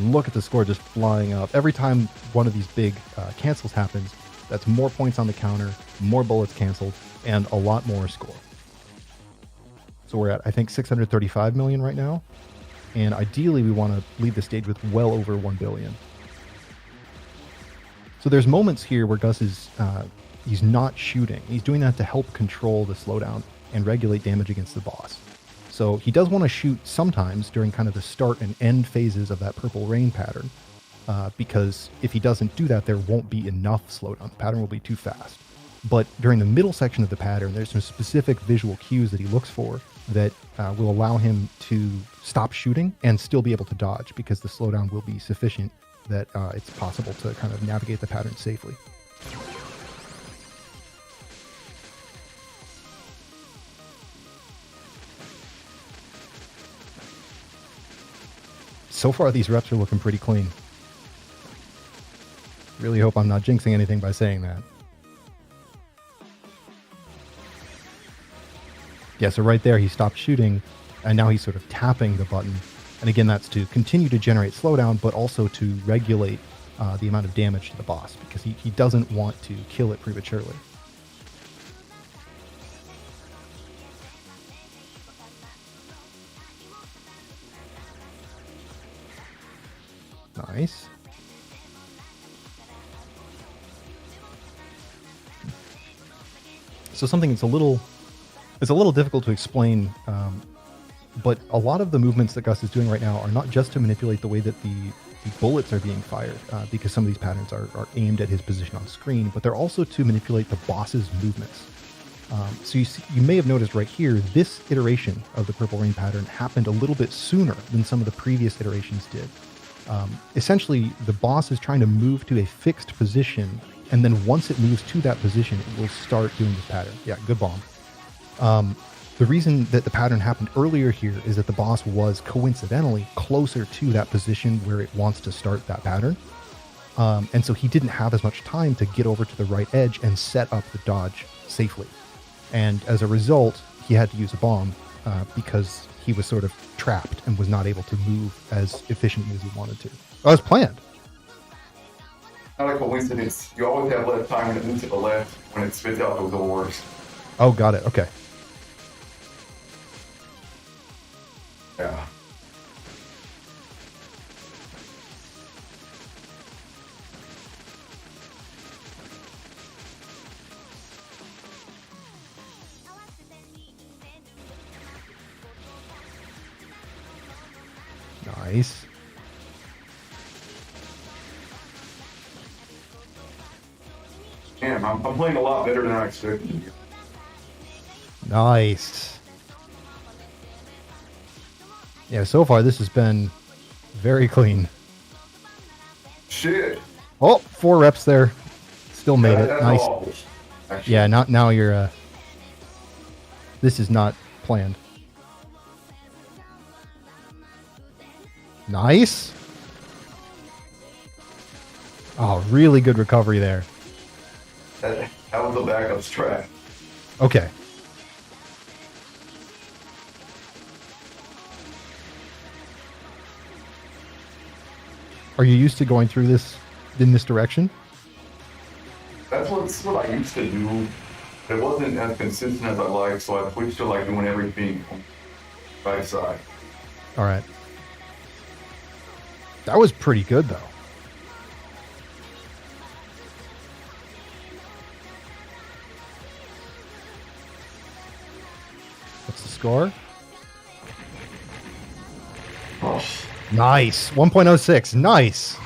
Speaker 2: Look at the score just flying up. Every time one of these big cancels happens, that's more points on the counter, more bullets canceled, and a lot more score. So we're at, I think, 635 million right now. And ideally, we want to lead the stage with well over 1 billion. So there's moments here where Gus is, he's not shooting. He's doing that to help control the slowdown and regulate damage against the boss. So he does want to shoot sometimes during kind of the start and end phases of that purple rain pattern, because if he doesn't do that, there won't be enough slowdown. The pattern will be too fast. But during the middle section of the pattern, there's some specific visual cues that he looks for that will allow him to stop shooting and still be able to dodge, because the slowdown will be sufficient that it's possible to kind of navigate the pattern safely. So far, these reps are looking pretty clean. Really hope I'm not jinxing anything by saying that. Yeah, so right there, he stopped shooting, and now he's sort of tapping the button. And again, that's to continue to generate slowdown, but also to regulate the amount of damage to the boss, because he doesn't want to kill it prematurely. Nice. So something that's a little difficult to explain, but a lot of the movements that Gus is doing right now are not just to manipulate the way that the bullets are being fired, because some of these patterns are aimed at his position on screen, but they're also to manipulate the boss's movements. So you may have noticed right here, this iteration of the Purple Rain pattern happened a little bit sooner than some of the previous iterations did. Essentially, the boss is trying to move to a fixed position, and then once it moves to that position, it will start doing this pattern. Yeah, good bomb. The reason that the pattern happened earlier here is that the boss was coincidentally closer to that position where it wants to start that pattern. And so he didn't have as much time to get over to the right edge and set up the dodge safely. And as a result, he had to use a bomb because he was sort of trapped and was not able to move as efficiently as he wanted to. That was planned.
Speaker 1: Not a coincidence. You always have less time when it moves to the left when it spits out those orbs.
Speaker 2: Oh, got it. Okay.
Speaker 1: Yeah.
Speaker 2: Nice.
Speaker 1: Damn, I'm playing a lot better than I expected.
Speaker 2: Nice. Yeah, so far this has been very clean.
Speaker 1: Shit.
Speaker 2: Oh, 4 reps there. Still made it.
Speaker 1: That's
Speaker 2: Nice.
Speaker 1: awful, actually.
Speaker 2: Yeah, now you're... this is not planned. Nice. Oh, really good recovery there.
Speaker 1: That was the backup strat.
Speaker 2: Okay. Are you used to going through this in this direction?
Speaker 1: That's what I used to do. It wasn't as consistent as I liked, so I switched to like doing everything on the right side.
Speaker 2: All right. That was pretty good, though. What's the score?
Speaker 1: Oh,
Speaker 2: Nice. 1.06. Nice.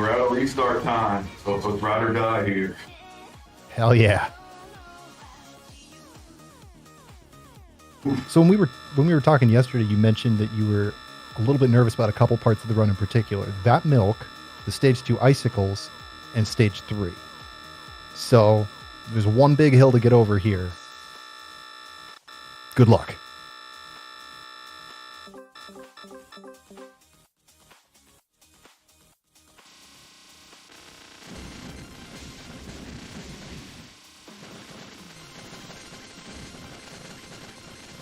Speaker 1: we're at a restart time, so it's ride or die here.
Speaker 2: Hell yeah. So when we were talking yesterday, you mentioned that you were a little bit nervous about a couple parts of the run in particular. That milk, the stage 2 icicles, and stage 3. So there's one big hill to get over here. Good luck.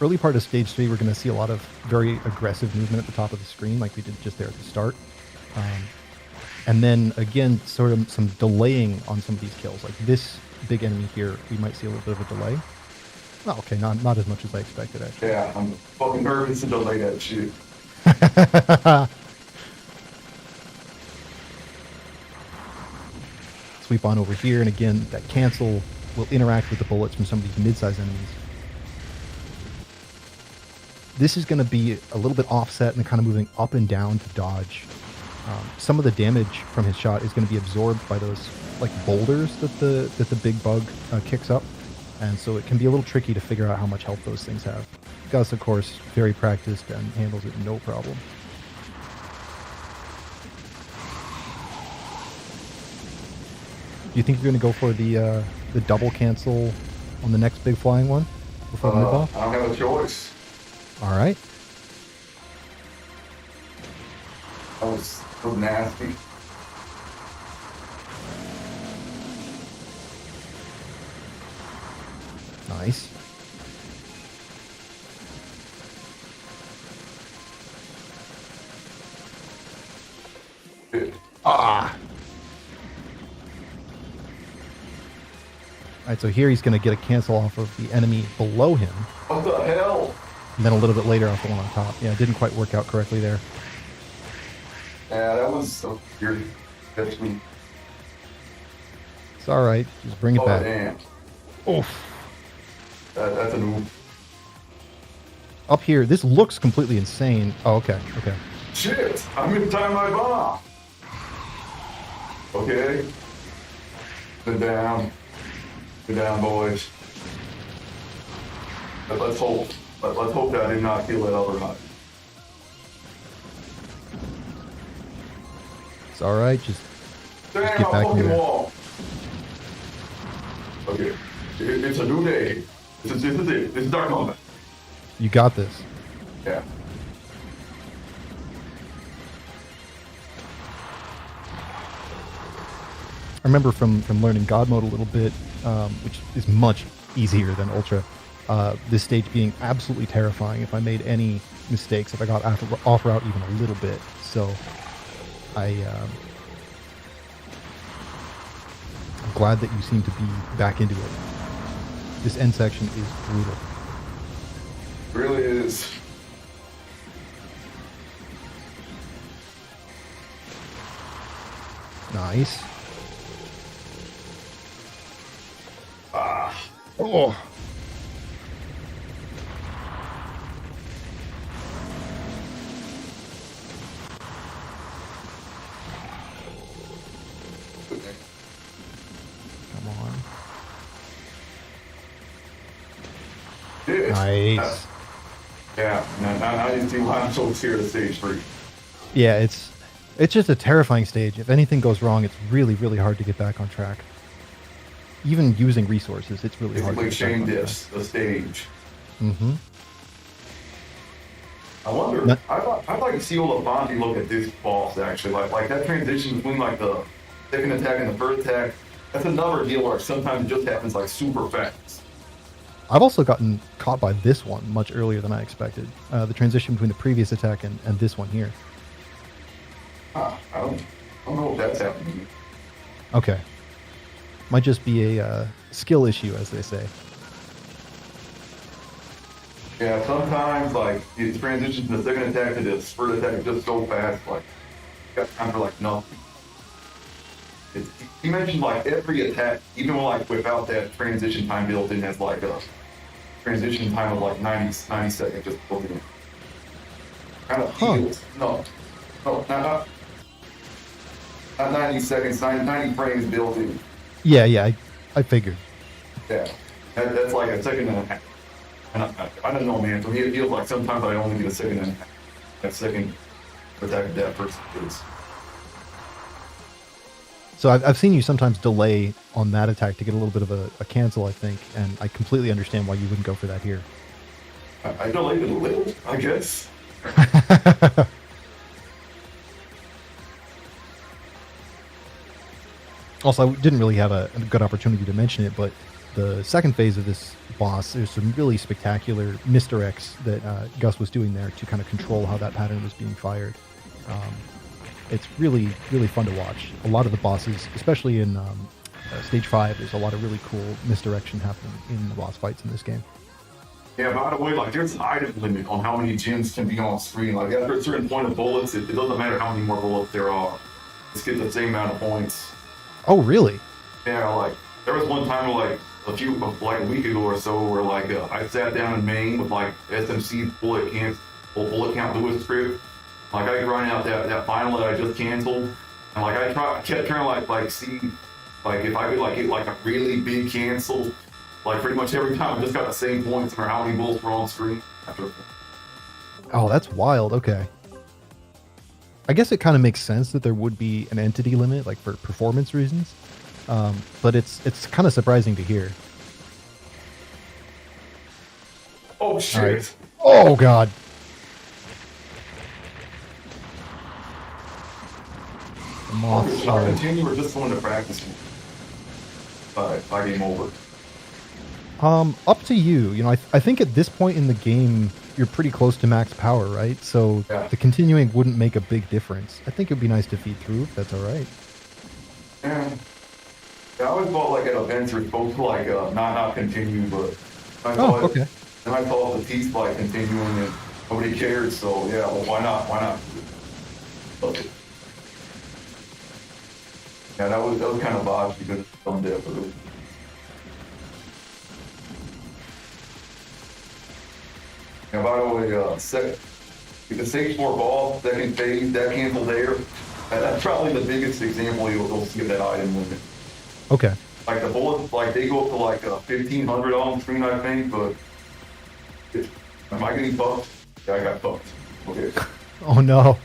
Speaker 2: Early part of stage 3, we're going to see a lot of very aggressive movement at the top of the screen, like we did just there at the start. And then again, sort of some delaying on some of these kills. Like this big enemy here, we might see a little bit of a delay. Oh, okay, not as much as I expected, actually.
Speaker 1: Yeah, I'm fucking nervous to delay that shit.
Speaker 2: Sweep on over here, and again, that cancel will interact with the bullets from some of these mid-sized enemies. This is going to be a little bit offset and kind of moving up and down to dodge. Some of the damage from his shot is going to be absorbed by those like boulders that the big bug kicks up, and so it can be a little tricky to figure out how much health those things have. Gus, of course, very practiced and handles it no problem. Do you think you're going to go for the double cancel on the next big flying one before the mid-ball?
Speaker 1: I don't have a choice.
Speaker 2: All right.
Speaker 1: That was so nasty.
Speaker 2: Nice. Ah. All right, so here he's going to get a cancel off of the enemy below him.
Speaker 1: What the hell?
Speaker 2: And then a little bit later off the one on top. Yeah, it didn't quite work out correctly there.
Speaker 1: Yeah, that was so weird. Especially.
Speaker 2: It's all right. Just bring it
Speaker 1: Oh,
Speaker 2: back.
Speaker 1: damn.
Speaker 2: Oof.
Speaker 1: That's a move.
Speaker 2: Up here, this looks completely insane. Oh, okay. Okay.
Speaker 1: Shit! I'm gonna time my bomb! Okay. Sit down. Sit down, boys. But let's hope that I did not kill that other nut.
Speaker 2: It's all right. Just
Speaker 1: Damn,
Speaker 2: get
Speaker 1: I'm
Speaker 2: back in
Speaker 1: fucking
Speaker 2: there.
Speaker 1: wall. Okay. It's a new day. This is it. This is our moment.
Speaker 2: You got this.
Speaker 1: Yeah.
Speaker 2: I remember from learning God mode a little bit, which is much easier than Ultra, this stage being absolutely terrifying if I made any mistakes, if I got off route even a little bit. So I'm glad that you seem to be back into it. This end section is brutal.
Speaker 1: It really is.
Speaker 2: Nice.
Speaker 1: Ah.
Speaker 2: Oh. Come on.
Speaker 1: Yeah.
Speaker 2: Nice.
Speaker 1: Yeah. Now you see why I'm so scared of stage 3.
Speaker 2: Yeah, it's just a terrifying stage. If anything goes wrong, it's really, really hard to get back on track. Even using resources, it's really
Speaker 1: It's
Speaker 2: hard
Speaker 1: like
Speaker 2: to get back
Speaker 1: Shane
Speaker 2: on track.
Speaker 1: Diffs, the stage.
Speaker 2: Mm-hmm.
Speaker 1: I wonder.
Speaker 2: Not-
Speaker 1: I'd like to see Ultramania look at this boss actually. Like that transition between like the second attack and the first attack. That's another deal where sometimes it just happens like super fast.
Speaker 2: I've also gotten caught by this one much earlier than I expected. The transition between the previous attack and this one here.
Speaker 1: I don't know if that's happening.
Speaker 2: Okay. Might just be a skill issue, as they say.
Speaker 1: Yeah, sometimes like it transitions from the second attack to the first attack just so fast, like you got time for like nothing. You mentioned like every attack, even like without that transition time built in, has like a transition time of like 90 seconds just built in. Kind of feels no, not 90 seconds, 90 frames built in.
Speaker 2: Yeah, I figured.
Speaker 1: Yeah, that's like a second and a half. And I don't know, man. For me, it feels like sometimes I only get a second and a half. That second attack of that person is.
Speaker 2: So I've seen you sometimes delay on that attack to get a little bit of a cancel, I think, and I completely understand why you wouldn't go for that here.
Speaker 1: I delayed it a little, I guess.
Speaker 2: Also, I didn't really have a good opportunity to mention it, but the second phase of this boss, there's some really spectacular misdirects that Gus was doing there to kind of control how that pattern was being fired. It's really, really fun to watch. A lot of the bosses, especially in Stage 5, there's a lot of really cool misdirection happening in the boss fights in this game.
Speaker 1: Yeah, by the way, like there's an item limit on how many gems can be on screen. Like after a certain point of bullets, it doesn't matter how many more bullets there are. Just get the same amount of points.
Speaker 2: Oh, really?
Speaker 1: Yeah, like there was one time like a week ago or so where like I sat down in Maine with like SMC bullet count Lewis script. Like I grind out that final that I just canceled, and like I kept trying to like see like if I could like get like a really big cancel. Like pretty much every time I just got the same points no matter how many bullets were on screen.
Speaker 2: Oh, that's wild. Okay. I guess it kind of makes sense that there would be an entity limit, like for performance reasons. But it's kind of surprising to hear.
Speaker 1: Oh shit!
Speaker 2: Right. Oh god. The moths
Speaker 1: I'll
Speaker 2: are...
Speaker 1: continue or just going to practice by game over.
Speaker 2: Up to you. You know, I think at this point in the game, you're pretty close to max power, right? So
Speaker 1: Yeah.
Speaker 2: the continuing wouldn't make a big difference. I think it'd be nice to feed through if that's all right.
Speaker 1: Yeah. I always thought like at events you're supposed to like not continue, but I thought
Speaker 2: okay.
Speaker 1: and I thought the piece by continuing and nobody cared, so yeah, well why not? Okay. Yeah, that was kind of odd because it's some different. And by the way, the stage 4 ball, second phase, that cancel there, that's probably the biggest example you'll see of that item limit.
Speaker 2: Okay.
Speaker 1: Like the bullets, like they go up to like 1,500 on screen, I think, but am I getting buffed? Yeah, I got buffed. Okay.
Speaker 2: Oh no.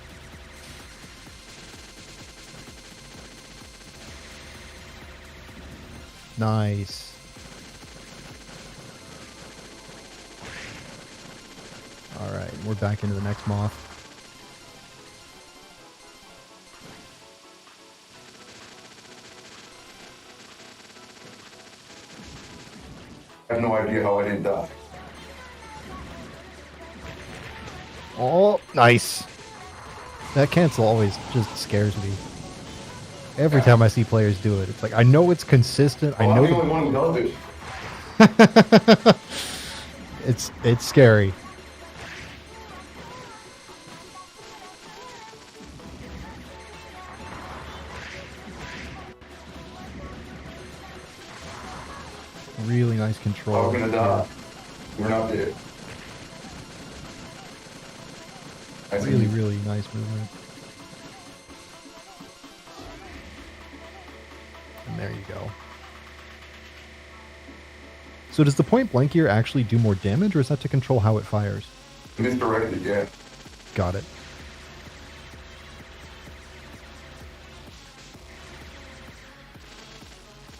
Speaker 2: Nice. Alright, we're back into the next moth.
Speaker 1: I have no idea how I didn't die.
Speaker 2: Oh, nice. That cancel always just scares me. Every time I see players do it, it's like, I know it's consistent.
Speaker 1: Well,
Speaker 2: I know
Speaker 1: I'm the only one who does it.
Speaker 2: it's scary. Really nice control.
Speaker 1: I was gonna die. We're not dead.
Speaker 2: Really, really nice movement. And there you go. So does the point blank gear actually do more damage, or is that to control how it fires?
Speaker 1: Misdirected, yeah.
Speaker 2: Got it.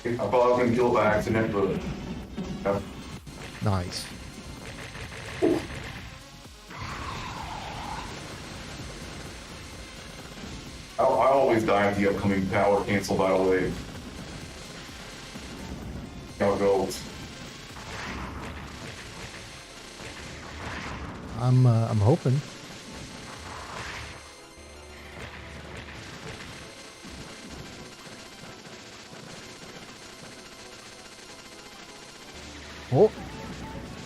Speaker 1: I thought I was gonna kill it by accident, but
Speaker 2: Nice.
Speaker 1: always die at the upcoming power cancel, by the way. How it goes.
Speaker 2: I'm hoping. Oh,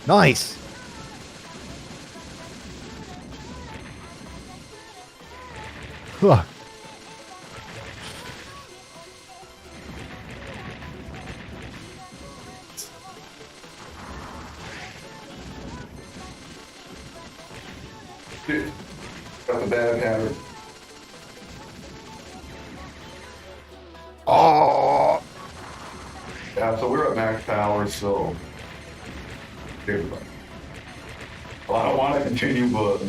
Speaker 2: nice. Huh.
Speaker 1: Shit. Got the bad habit.
Speaker 2: Oh,
Speaker 1: Yeah, so we're at max power, so. Well, I don't want to continue, but.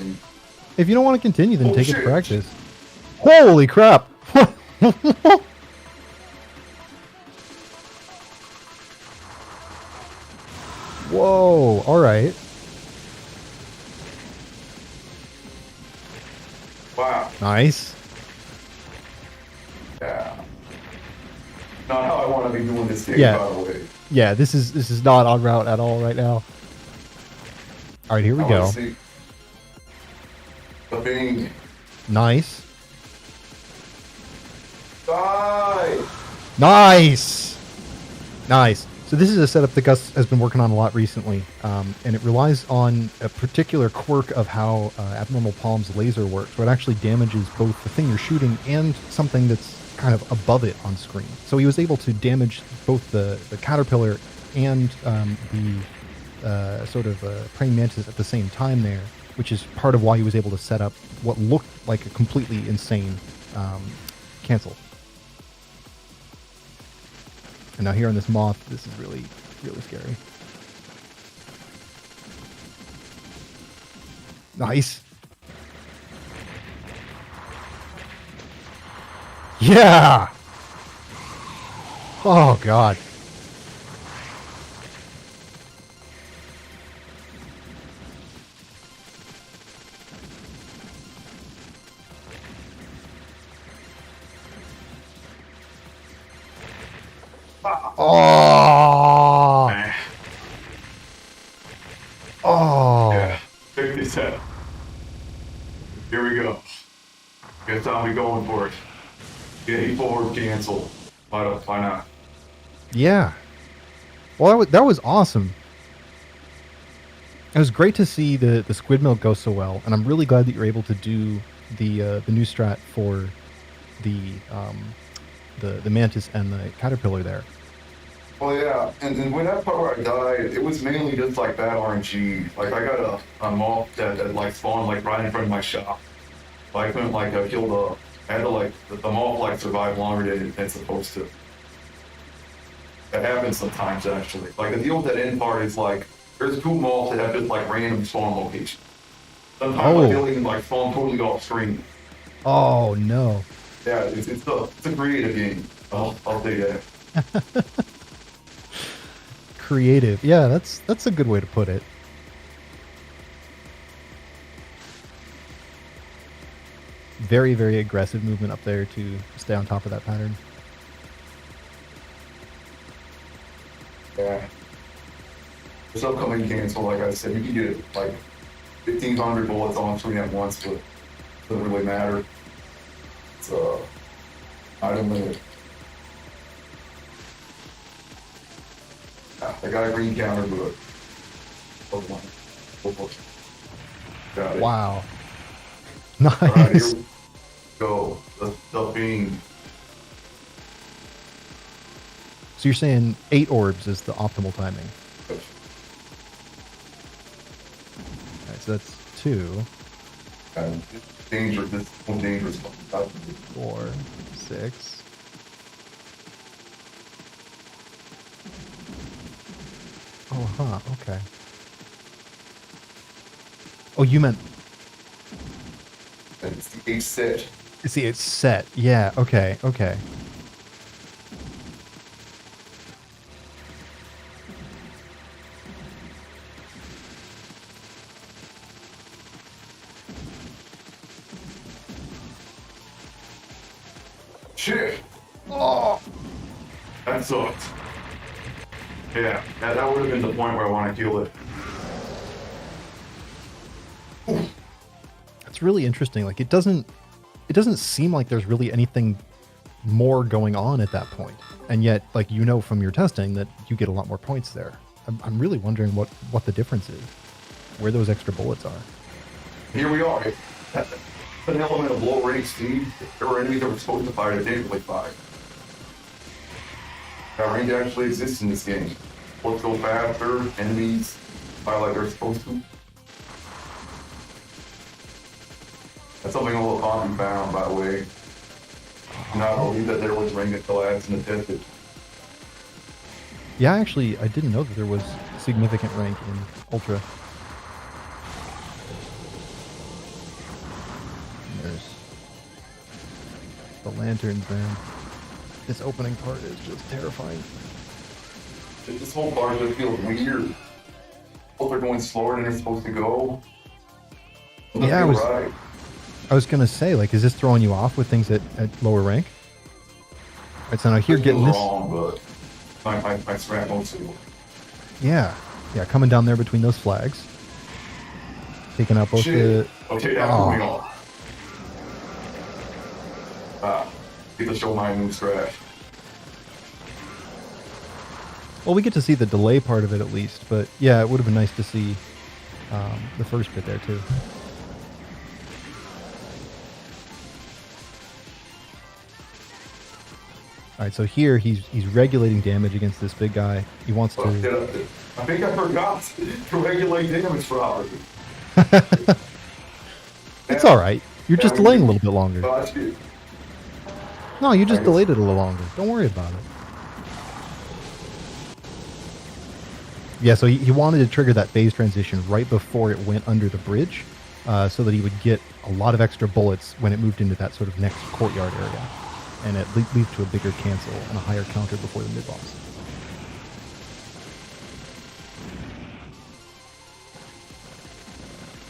Speaker 2: if you don't want to continue, then
Speaker 1: Oh,
Speaker 2: take it to
Speaker 1: shit.
Speaker 2: practice. Holy crap! Whoa! All right.
Speaker 1: Wow.
Speaker 2: Nice.
Speaker 1: Yeah. Not how I want to be doing this game,
Speaker 2: Yeah.
Speaker 1: by the way.
Speaker 2: Yeah, this is not on route at all right now. All right, here we
Speaker 1: I
Speaker 2: go.
Speaker 1: wanna see the thing.
Speaker 2: Nice.
Speaker 1: Die!
Speaker 2: Nice! Nice. So this is a setup that Gus has been working on a lot recently, and it relies on a particular quirk of how Abnormal Palm's laser works, where it actually damages both the thing you're shooting and something that's kind of above it on screen. So he was able to damage both the caterpillar and the sort of praying mantis at the same time there, which is part of why he was able to set up what looked like a completely insane cancel. And now here on this moth, this is really, really scary. Nice. Yeah! Oh, God. Oh!
Speaker 1: Eh.
Speaker 2: Oh!
Speaker 1: Yeah. 57. Here we go. Guess I'll be going for it. Yeah, forward cancel. Why not?
Speaker 2: Yeah. Well, that was awesome. It was great to see the squid milk go so well, and I'm really glad that you're able to do the new strat for the mantis and the caterpillar there.
Speaker 1: Well, yeah, and when that part where I died, it was mainly just like bad RNG. Like, I got a moth that like spawned like right in front of my shop. Like, I couldn't like kill I had to like, the moth like survive longer than it's supposed to. That happens sometimes actually. Like, the deal with that end part is like, there's two moths that have just like random spawn locations. Sometimes like, they'll even like spawn totally off screen.
Speaker 2: Oh, no.
Speaker 1: Yeah, it's a creative game. I'll say that.
Speaker 2: Creative. Yeah, that's a good way to put it. Very, very aggressive movement up there to stay on top of that pattern.
Speaker 1: Yeah. This upcoming cancel, like I said, you can get like 1,500 bullets on screen at once, but it doesn't really matter. It's item limit. Yeah, I got a green counter, but got it.
Speaker 2: Wow.
Speaker 1: All right,
Speaker 2: Nice.
Speaker 1: here we go. The beam.
Speaker 2: So you're saying 8 orbs is the optimal timing. Alright, so that's 2,
Speaker 1: And dangerous. This is one dangerous.
Speaker 2: 4, 6. Oh, huh. Okay. Oh, you meant...
Speaker 1: And it's the A set.
Speaker 2: See, it's set. Yeah, okay, okay.
Speaker 1: Shit!
Speaker 2: Oh,
Speaker 1: That sucked. Yeah, that would have been the point where I want to kill it.
Speaker 2: that's really interesting. Like it doesn't seem like there's really anything more going on at that point. And yet, like you know from your testing that you get a lot more points there. I'm really wondering what the difference is, where those extra bullets are.
Speaker 1: Here we are. That's an element of low range speed. There were enemies that were supposed to fire that didn't really fire. That range actually exists in this game. Bullets go faster, enemies fire like they're supposed to. That's something a little Poppy found, by the way. Not believe that there was range until I asked him to test it.
Speaker 2: Yeah, actually, I didn't know that there was significant rank in Ultra. And there's the lanterns, man. This opening part is just terrifying.
Speaker 1: This whole part just feels weird. Both are going slower than they're supposed to go. Doesn't
Speaker 2: Yeah,
Speaker 1: feel right.
Speaker 2: I was gonna say, like, is this throwing you off with things at lower rank? Right, so now here getting this.
Speaker 1: Wrong, but my strat mostly.
Speaker 2: Yeah, coming down there between those flags, taking out both
Speaker 1: Shit.
Speaker 2: the.
Speaker 1: Okay, that's
Speaker 2: Oh.
Speaker 1: moving on. Get to show my new strat.
Speaker 2: Well, we get to see the delay part of it at least, but yeah, it would have been nice to see the first bit there too. All right, so here he's regulating damage against this big guy. He wants to.
Speaker 1: I think I forgot to regulate damage properly.
Speaker 2: It's all right. You're just delaying a little bit longer.
Speaker 1: That's good.
Speaker 2: No, you just delayed it a little longer. Don't worry about it. Yeah, so he wanted to trigger that phase transition right before it went under the bridge, so that he would get a lot of extra bullets when it moved into that sort of next courtyard area, and it leads to a bigger cancel and a higher counter before the mid-boss.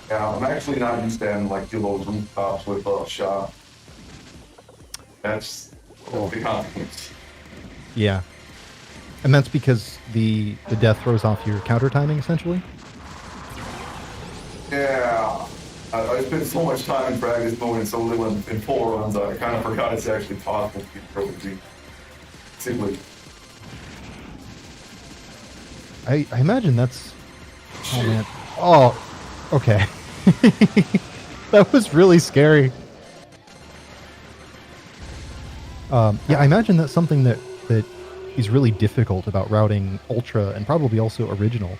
Speaker 1: Yeah, I'm actually not used to having like kill those rooftops with shot. That's the consequence.
Speaker 2: Yeah. And that's because the death throws off your counter timing, essentially?
Speaker 1: Yeah. I spent so much time in practice mode and so little in full runs, I kind of forgot it's actually possible to get perfectly. Simply.
Speaker 2: I imagine that's... Oh, man. Oh, okay. That was really scary. Yeah, I imagine that's something that is really difficult about routing Ultra and probably also Original,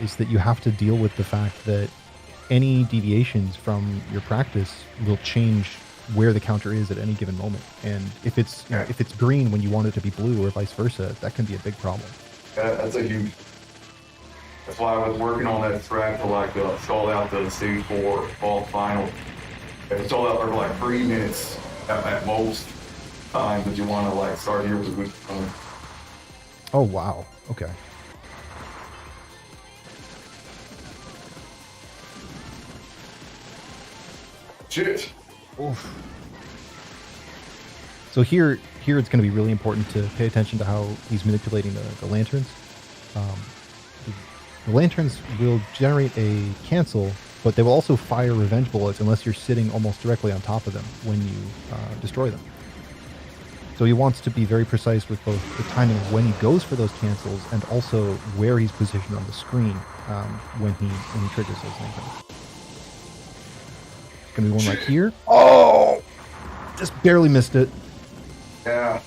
Speaker 2: is that you have to deal with the fact that any deviations from your practice will change where the counter is at any given moment. And if it's if it's green when you want it to be blue or vice versa, that can be a big problem.
Speaker 1: That's a huge. That's why I was working on that strat to like stall out the stage 4 fall final. And stall out for like 3 minutes at most times, but you want to like start here with a good time.
Speaker 2: Oh wow. Okay.
Speaker 1: Shit.
Speaker 2: Oof. So here it's going to be really important to pay attention to how he's manipulating the lanterns. The lanterns will generate a cancel, but they will also fire revenge bullets unless you're sitting almost directly on top of them when you destroy them. So he wants to be very precise with both the timing of when he goes for those cancels and also where he's positioned on the screen when he triggers those lanterns. It's going to be one right here. Oh! Just barely missed it.
Speaker 1: Yeah.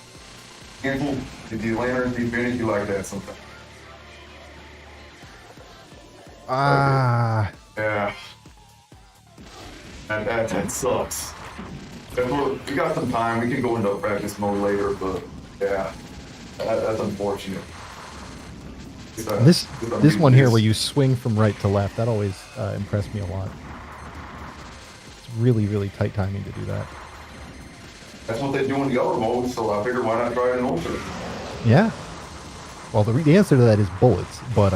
Speaker 1: Careful. If the lanterns be finicky like that sometimes.
Speaker 2: Ah.
Speaker 1: Yeah. That sucks. We got some time. We can go into practice mode later, but yeah, that's unfortunate.
Speaker 2: This one here where you swing from right to left, that always impressed me a lot. It's really, really tight timing to do that.
Speaker 1: That's what they do in the other mode, so I figured why not try it in Ultra?
Speaker 2: Yeah. Well, the answer to that is bullets, but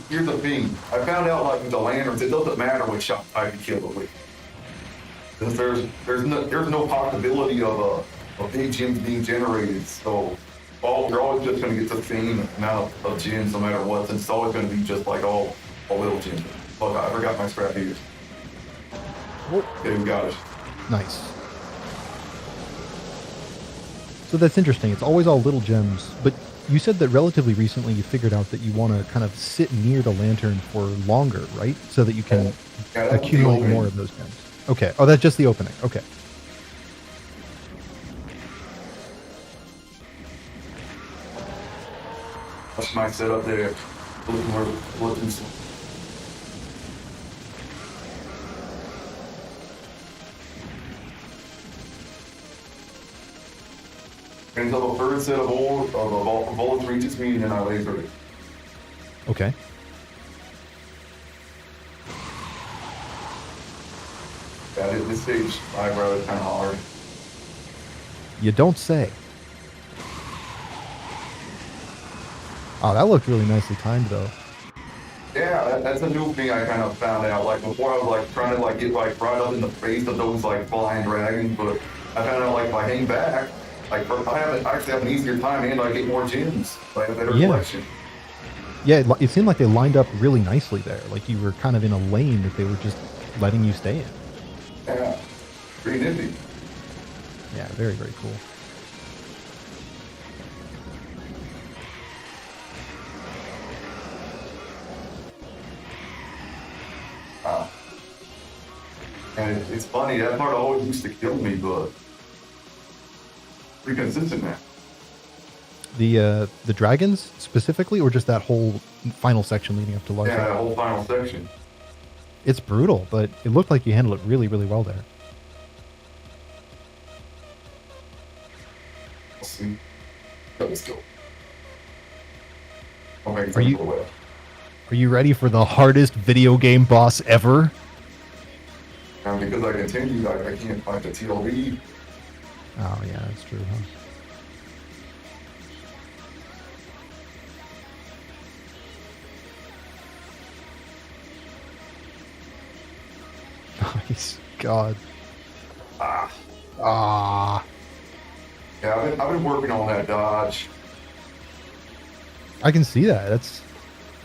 Speaker 1: Here's the thing. I found out like with the lanterns, it doesn't matter what shot type you kill it with. There's no possibility of big gems being generated. So you're always just gonna get the same amount of gems no matter what. And it's always gonna be just like all little gems. Oh God, I forgot my scrap here. Okay, we got it.
Speaker 2: Nice. So that's interesting. It's always all little gems, but you said that relatively recently you figured out that you want to kind of sit near the lantern for longer, right? So that you can accumulate more of those gems. Okay. Oh, that's just the opening. Okay.
Speaker 1: That's my setup there. Looking. Until the third set of bullets reaches me, and then I laser it.
Speaker 2: Okay.
Speaker 1: Yeah, this stage I rather kind of hard.
Speaker 2: You don't say. Oh, that looked really nicely timed, though.
Speaker 1: Yeah, that's a new thing I kind of found out. Like before, I was like trying to get like right up in the face of those like flying dragons, but I found out like if I hang back, I actually have an easier time and I get more gems. I have a better collection.
Speaker 2: Yeah, it seemed like they lined up really nicely there. Like you were kind of in a lane that they were just letting you stay in.
Speaker 1: Yeah, pretty nifty.
Speaker 2: Yeah, very, very cool.
Speaker 1: And it's funny, that part always used to kill me, but pretty consistent now.
Speaker 2: The dragons specifically, or just that whole final section leading up to Larsa?
Speaker 1: Yeah, that whole final section.
Speaker 2: It's brutal, but it looked like you handled it really, really well there.
Speaker 1: Let's see. Let's go.
Speaker 2: Are you ready for the hardest video game boss ever?
Speaker 1: And because I continue, I can't find the TLB.
Speaker 2: Oh yeah, that's true, huh? Nice. God.
Speaker 1: Yeah, I've been working on that dodge.
Speaker 2: I can see that.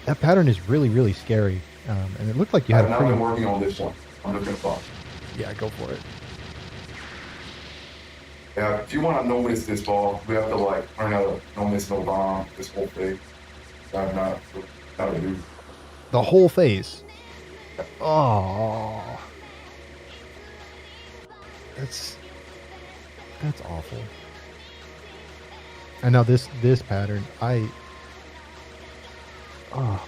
Speaker 2: That pattern is really, really scary. And it looked like you had
Speaker 1: I've been working on this one. I'm looking for.
Speaker 2: Yeah, go for it.
Speaker 1: Yeah, if you want to no miss this ball, we have to like learn how to no miss no bomb this whole thing. I'm not how to do.
Speaker 2: The whole phase. Oh, that's awful. And now this pattern, I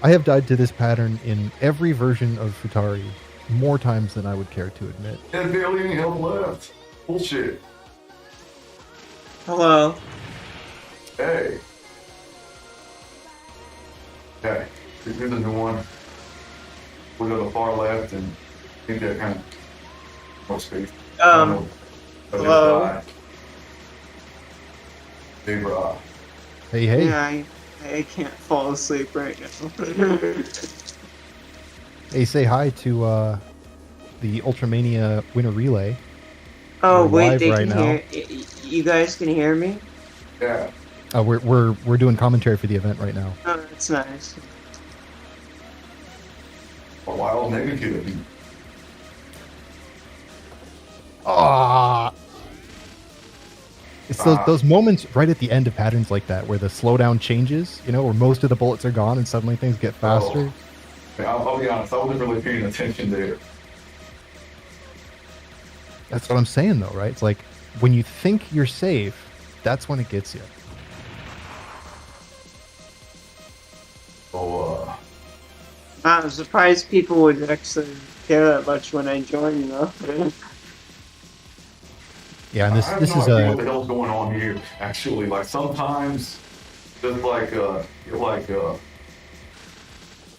Speaker 2: have died to this pattern in every version of Futari more times than I would care to admit.
Speaker 1: There's barely any health left. Bullshit.
Speaker 3: Hello.
Speaker 1: Hey. Okay. Here's the new one. We'll go to the far left and I think that kind of more space.
Speaker 3: Hello.
Speaker 1: Hey, bro.
Speaker 2: Hey.
Speaker 3: Yeah, I can't fall asleep right now.
Speaker 2: Hey, say hi to the Ultramania Winter Relay.
Speaker 3: Oh,
Speaker 2: We're
Speaker 3: wait, they
Speaker 2: right
Speaker 3: can
Speaker 2: now.
Speaker 3: hear. You guys can hear me?
Speaker 1: Yeah.
Speaker 2: We're doing commentary for the event right now.
Speaker 3: Oh, that's nice.
Speaker 1: A wild negative.
Speaker 2: It's those moments right at the end of patterns like that where the slowdown changes, where most of the bullets are gone and suddenly things get faster.
Speaker 1: I'll be honest, I wasn't really paying attention there.
Speaker 2: That's what I'm saying, though, right? It's like when you think you're safe, that's when it gets you.
Speaker 1: So,
Speaker 3: I'm surprised people would actually care that much when I join,
Speaker 2: Yeah, and this
Speaker 1: I have
Speaker 2: is
Speaker 1: no idea what the hell's going on here. Actually, like sometimes, just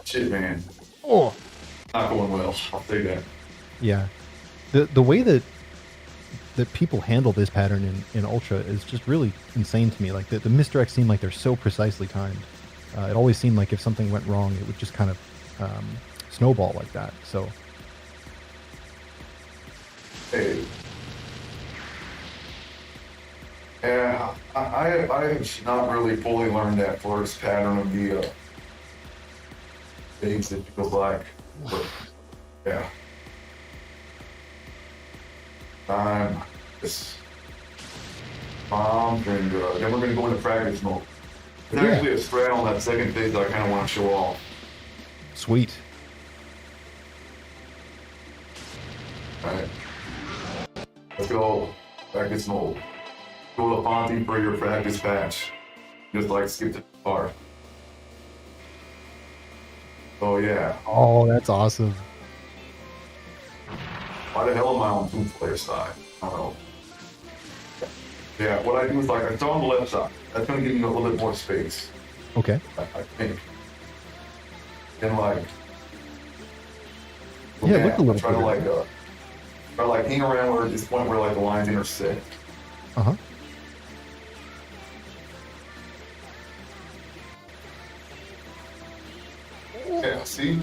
Speaker 1: shit, man.
Speaker 2: Oh,
Speaker 1: Not going well. I'll say that.
Speaker 2: yeah. The way that people handle this pattern in Ultra is just really insane to me. Like the misdirects seem like they're so precisely timed. It always seemed like if something went wrong, it would just kind of snowball like that. So
Speaker 1: Hey. Yeah, I have not really fully learned that first pattern of the things it feels like. But, yeah. It's bombed, and then we're gonna go into practice mode. There's actually a strat on that second phase that I kind of want to show off.
Speaker 2: Sweet.
Speaker 1: Alright. Let's go. Practice mode. Go to Fonty for your practice patch. Just like skip the part. Oh yeah.
Speaker 2: Oh, that's awesome.
Speaker 1: Why the hell am I on two-player side? I don't know. Yeah, what I do is like I start on the left side. That's gonna give me a little bit more space.
Speaker 2: Okay.
Speaker 1: I think. And like.
Speaker 2: Yeah, look a little
Speaker 1: try to
Speaker 2: bigger.
Speaker 1: like try to like hang around where at this point where like the lines intersect.
Speaker 2: Uh-huh.
Speaker 1: Yeah, see?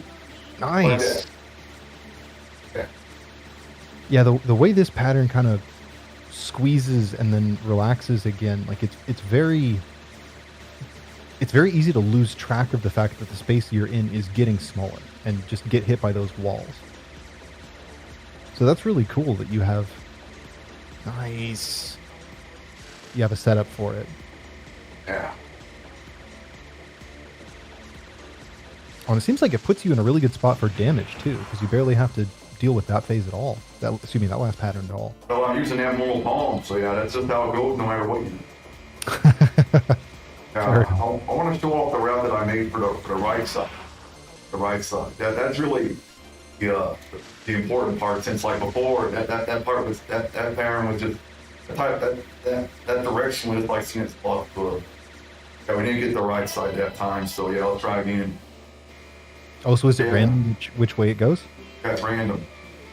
Speaker 2: Nice.
Speaker 1: Yeah.
Speaker 2: Yeah, the way this pattern kind of squeezes and then relaxes again, like it's very easy to lose track of the fact that the space you're in is getting smaller and just get hit by those walls. So that's really cool that you have nice. You have a setup for it.
Speaker 1: Yeah.
Speaker 2: Oh, and it seems like it puts you in a really good spot for damage too, because you barely have to deal with that phase at all. That last pattern at all.
Speaker 1: Well, I'm using abnormal palm, so yeah, that's just how it goes no matter what you do. I want to show off the route that I made for the right side. The right side. That's really the important part. Since like before, that part was that pattern was just that direction was just like seeing its bluff. Yeah, we didn't get the right side that time, so yeah, I'll try again.
Speaker 2: Oh, so is it random which way it goes?
Speaker 1: That's random.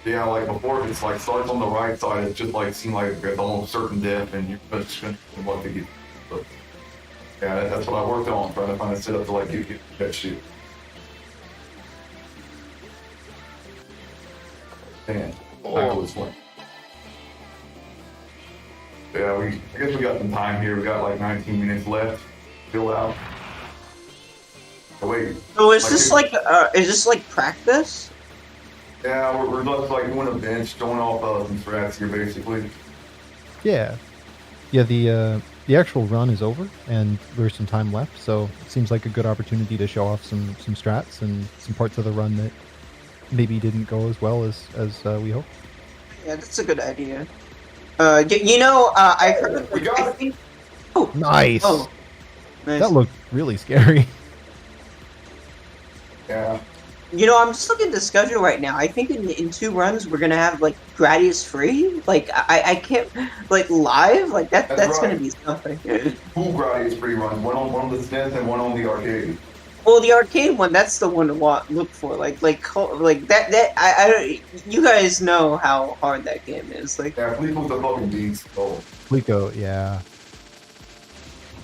Speaker 1: Yeah, like before, if it's like starts on the right side, it's just like seem like it's almost certain depth, and you're just gonna want to get. But yeah, that's what I worked on, trying to find a setup to like get that shit. And back to this one. Yeah, I guess we got some time here. We got like 19 minutes left. Fill out. Oh, wait.
Speaker 3: So is this like practice?
Speaker 1: Yeah, we're just like doing a bench, showing off some strats here, basically.
Speaker 2: Yeah. Yeah, the actual run is over, and there's some time left, so it seems like a good opportunity to show off some strats and some parts of the run that maybe didn't go as well as we hoped.
Speaker 3: Yeah, that's a good idea. I heard.
Speaker 1: We got
Speaker 3: I
Speaker 1: it.
Speaker 3: think.
Speaker 2: Nice!
Speaker 3: Oh, nice.
Speaker 2: That looked really scary.
Speaker 1: Yeah.
Speaker 3: I'm just looking at the schedule right now. I think in 2 runs we're gonna have like Gradius free. Like I can't like live. Like that's
Speaker 1: right.
Speaker 3: gonna be something.
Speaker 1: 2 Gradius free runs, one on the SNES and one on the arcade.
Speaker 3: Well, the arcade one, that's the one to look for. Like that. I don't. You guys know how hard that game is. Like.
Speaker 1: Yeah, Fleetwood's a fucking beast. Oh.
Speaker 2: Fleeko, yeah.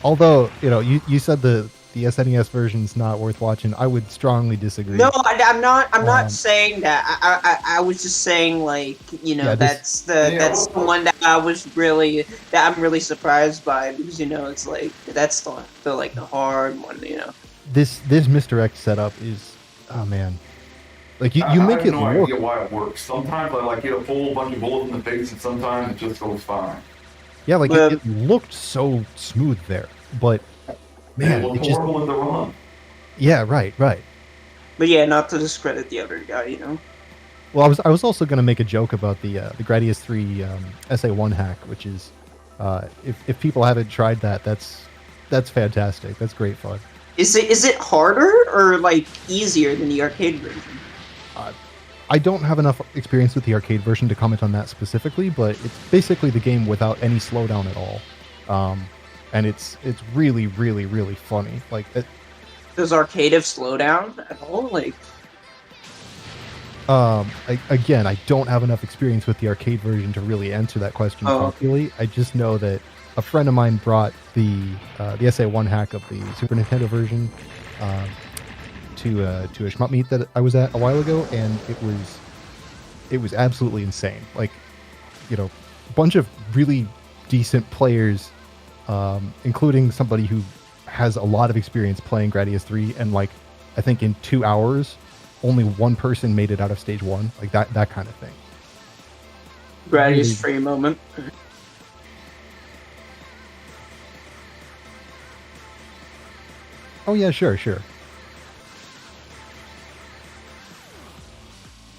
Speaker 2: Although, you said the SNES version's not worth watching. I would strongly disagree.
Speaker 3: No, I'm not. I'm not saying that. I was just saying like that's the one that I'm really surprised by because it's like that's the hard one.
Speaker 2: This Mr. X setup is, oh man, like you make it
Speaker 1: I have no
Speaker 2: work.
Speaker 1: idea why it works. Sometimes I get a full bunch of bullets in the face, and sometimes it just goes fine.
Speaker 2: Yeah, like it looked so smooth there, but man,
Speaker 1: it looked horrible in the run.
Speaker 2: Yeah, right.
Speaker 3: But yeah, not to discredit the other guy,
Speaker 2: Well, I was also going to make a joke about the Gradius 3 SA1 hack, which is if people haven't tried that's fantastic. That's great fun.
Speaker 3: Is it harder or like easier than the arcade version?
Speaker 2: I don't have enough experience with the arcade version to comment on that specifically, but it's basically the game without any slowdown at all, and it's really, really, really funny. Like,
Speaker 3: does arcade have slowdown at all? Like,
Speaker 2: again, I don't have enough experience with the arcade version to really answer that question properly. I just know that a friend of mine brought the SA1 hack of the Super Nintendo version to a shmup meet that I was at a while ago, and it was absolutely insane. Like, a bunch of really decent players, including somebody who has a lot of experience playing Gradius 3, and like I think in 2 hours only one person made it out of stage 1, like that kind of thing.
Speaker 3: Gradius really... 3 moment.
Speaker 2: Oh yeah, sure.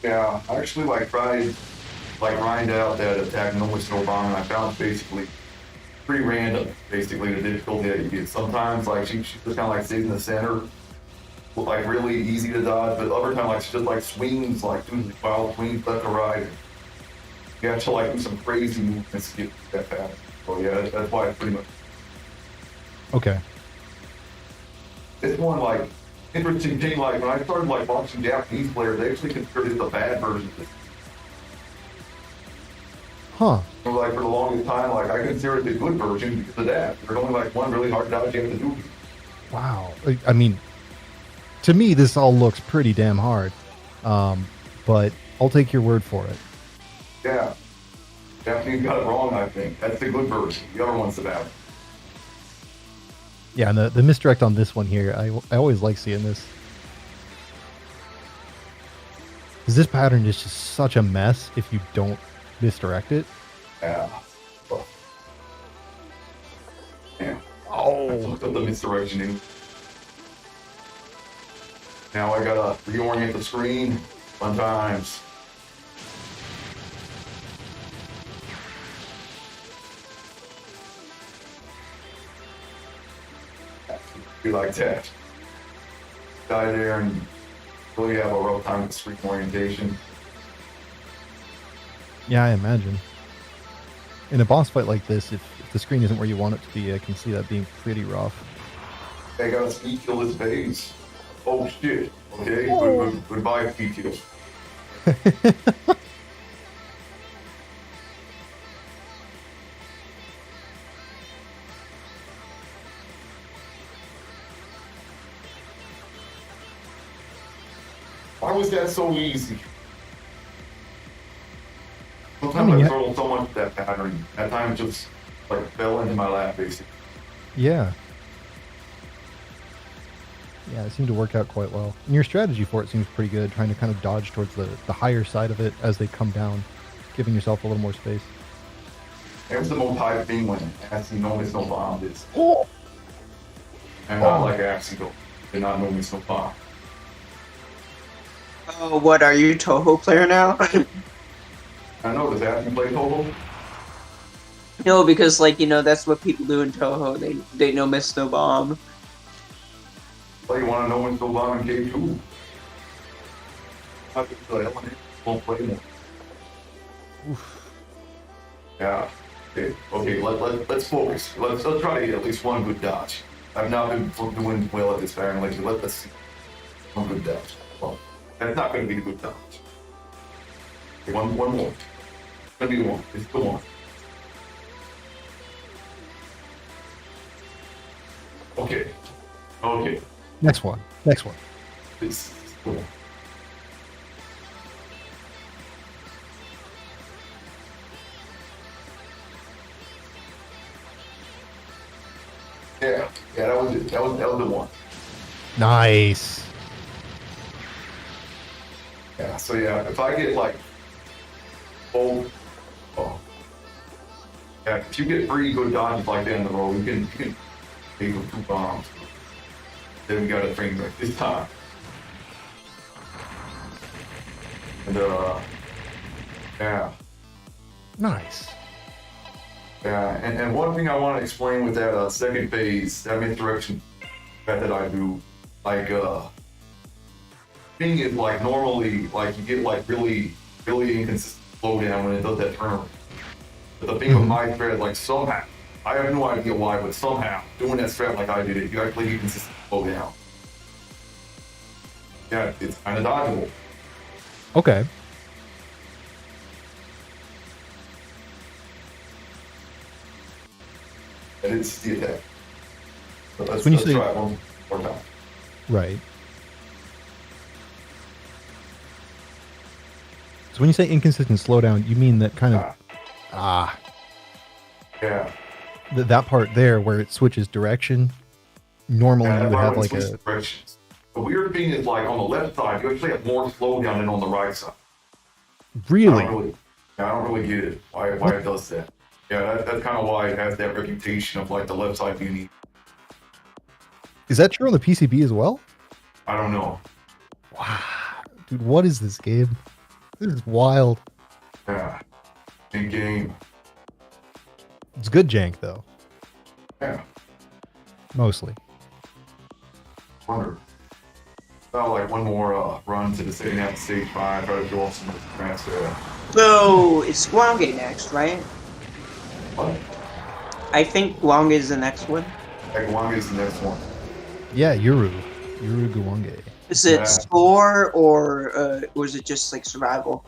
Speaker 1: Yeah, I actually tried grind out that attack no bomb, and I found basically pretty random, basically the difficulty that you get. Sometimes she's just kind of sitting in the center, really easy to dodge, but other times she just swings, doing wild swings left or right. You have to do some crazy movements to get that fast. So yeah, that's why it's pretty much.
Speaker 2: Okay.
Speaker 1: It's one interesting thing. When I started watching Japanese players, they actually considered it the bad version of this.
Speaker 2: Huh.
Speaker 1: So for the longest time, I considered it the good version because of that. There's only one really hard dodge you have to do.
Speaker 2: Wow. I mean, to me, this all looks pretty damn hard. But I'll take your word for it.
Speaker 1: Yeah. Japanese got it wrong, I think. That's the good version. The other one's the bad.
Speaker 2: Yeah, and the misdirect on this one here, I always like seeing this. Because this pattern is just such a mess if you don't misdirect it.
Speaker 1: Yeah. Yeah.
Speaker 2: Oh.
Speaker 1: I looked up the misdirection in. Now I gotta reorient the screen fun times. Be like that. Die there and really have a rough time with screen orientation.
Speaker 2: Yeah, I imagine. In a boss fight like this, if the screen isn't where you want it to be, I can see that being pretty rough.
Speaker 1: I gotta speed kill this phase. Oh shit. Okay, oh. Goodbye speed kill. Why was that so easy? Sometimes I struggled so much with that pattern. At times just fell into my lap basically.
Speaker 2: Yeah. Yeah, it seemed to work out quite well. And your strategy for it seems pretty good, trying to kind of dodge towards the higher side of it as they come down, giving yourself a little more space.
Speaker 1: There's the most high thing when actually no miss no bomb is.
Speaker 2: Oh!
Speaker 1: And not like Accidental. Did not know miss no bomb.
Speaker 3: Oh, what are you, Toho player now?
Speaker 1: I know, does that you play Toho?
Speaker 3: No, because that's what people do in Toho. They no miss no bomb.
Speaker 1: Well, you want to know when no bomb in K2? I think the element won't play more. Oof. Yeah. Okay. Let's focus. Let's try to get at least one good dodge. I've not been doing well at this pattern lately. Let's see one good dodge. Well, that's not going to be a good dodge. Okay, one more. It's going to be the one. It's the one. Okay.
Speaker 2: Next one.
Speaker 1: This is the one. Yeah, that was it. That was the one.
Speaker 2: Nice.
Speaker 1: Yeah, so yeah, if I get yeah, if you get 3 good dodges like that in a row, you can take with 2 bombs. Then we got a train wreck this time. And yeah.
Speaker 2: Nice.
Speaker 1: Yeah, and one thing I want to explain with that second phase, that misdirection that I do, thing is normally you get really inconsistent slowdown when it does that turn. But the thing with my thread, somehow, I have no idea why, but somehow doing that strat like I did it, you actually get consistent slowdown. Yeah, it's kind of dodgeable.
Speaker 2: Okay.
Speaker 1: And it's the attack. So let's
Speaker 2: try
Speaker 1: it one more time.
Speaker 2: Right. So when you say inconsistent slowdown, you mean that kind of Ah,
Speaker 1: Yeah.
Speaker 2: that part there where it switches direction. Normally
Speaker 1: Yeah,
Speaker 2: you would have like
Speaker 1: switch
Speaker 2: a
Speaker 1: directions. The weird thing is, like, on the left side, you actually have more slowdown than on the right side.
Speaker 2: really.
Speaker 1: I don't really get it. Why it does that. Yeah, that's kind of why it has that reputation of, like, the left side being easy.
Speaker 2: Is that true on the PCB as well?
Speaker 1: I don't know.
Speaker 2: Wow, dude, what is this game? This is wild.
Speaker 1: Yeah. In game.
Speaker 2: It's good jank though,
Speaker 1: Yeah.
Speaker 2: mostly.
Speaker 1: Wonder. About like one more run to the second half of stage 5. Try to draw some grants there.
Speaker 3: So it's Guange next, right?
Speaker 1: What?
Speaker 3: I think Guange is the next one.
Speaker 1: Ekwanga is the next one.
Speaker 2: Yeah, Yuru Guwange.
Speaker 3: Is it
Speaker 1: Yeah.
Speaker 3: score or is it just like survival?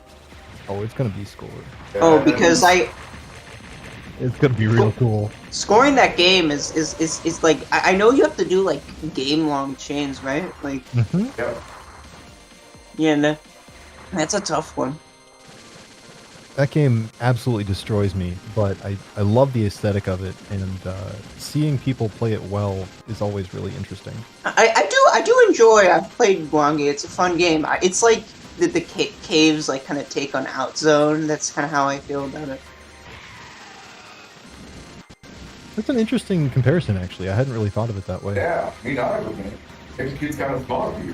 Speaker 2: Oh, it's gonna be scored.
Speaker 3: Oh,
Speaker 1: Yeah,
Speaker 3: because
Speaker 2: It's gonna be real cool.
Speaker 3: scoring that game is like I know you have to do like game long chains, right? Like
Speaker 2: Mm-hmm.
Speaker 1: Yep.
Speaker 3: yeah, no, that's a tough one.
Speaker 2: That game absolutely destroys me, but I love the aesthetic of it, and seeing people play it well is always really interesting.
Speaker 3: I do enjoy. I've played Guange. It's a fun game. It's like the caves like kind of take on Outzone. That's kind of how I feel about it.
Speaker 2: That's an interesting comparison, actually. I hadn't really thought of it that way.
Speaker 1: Yeah, me neither, man. Execute's kind of smart here.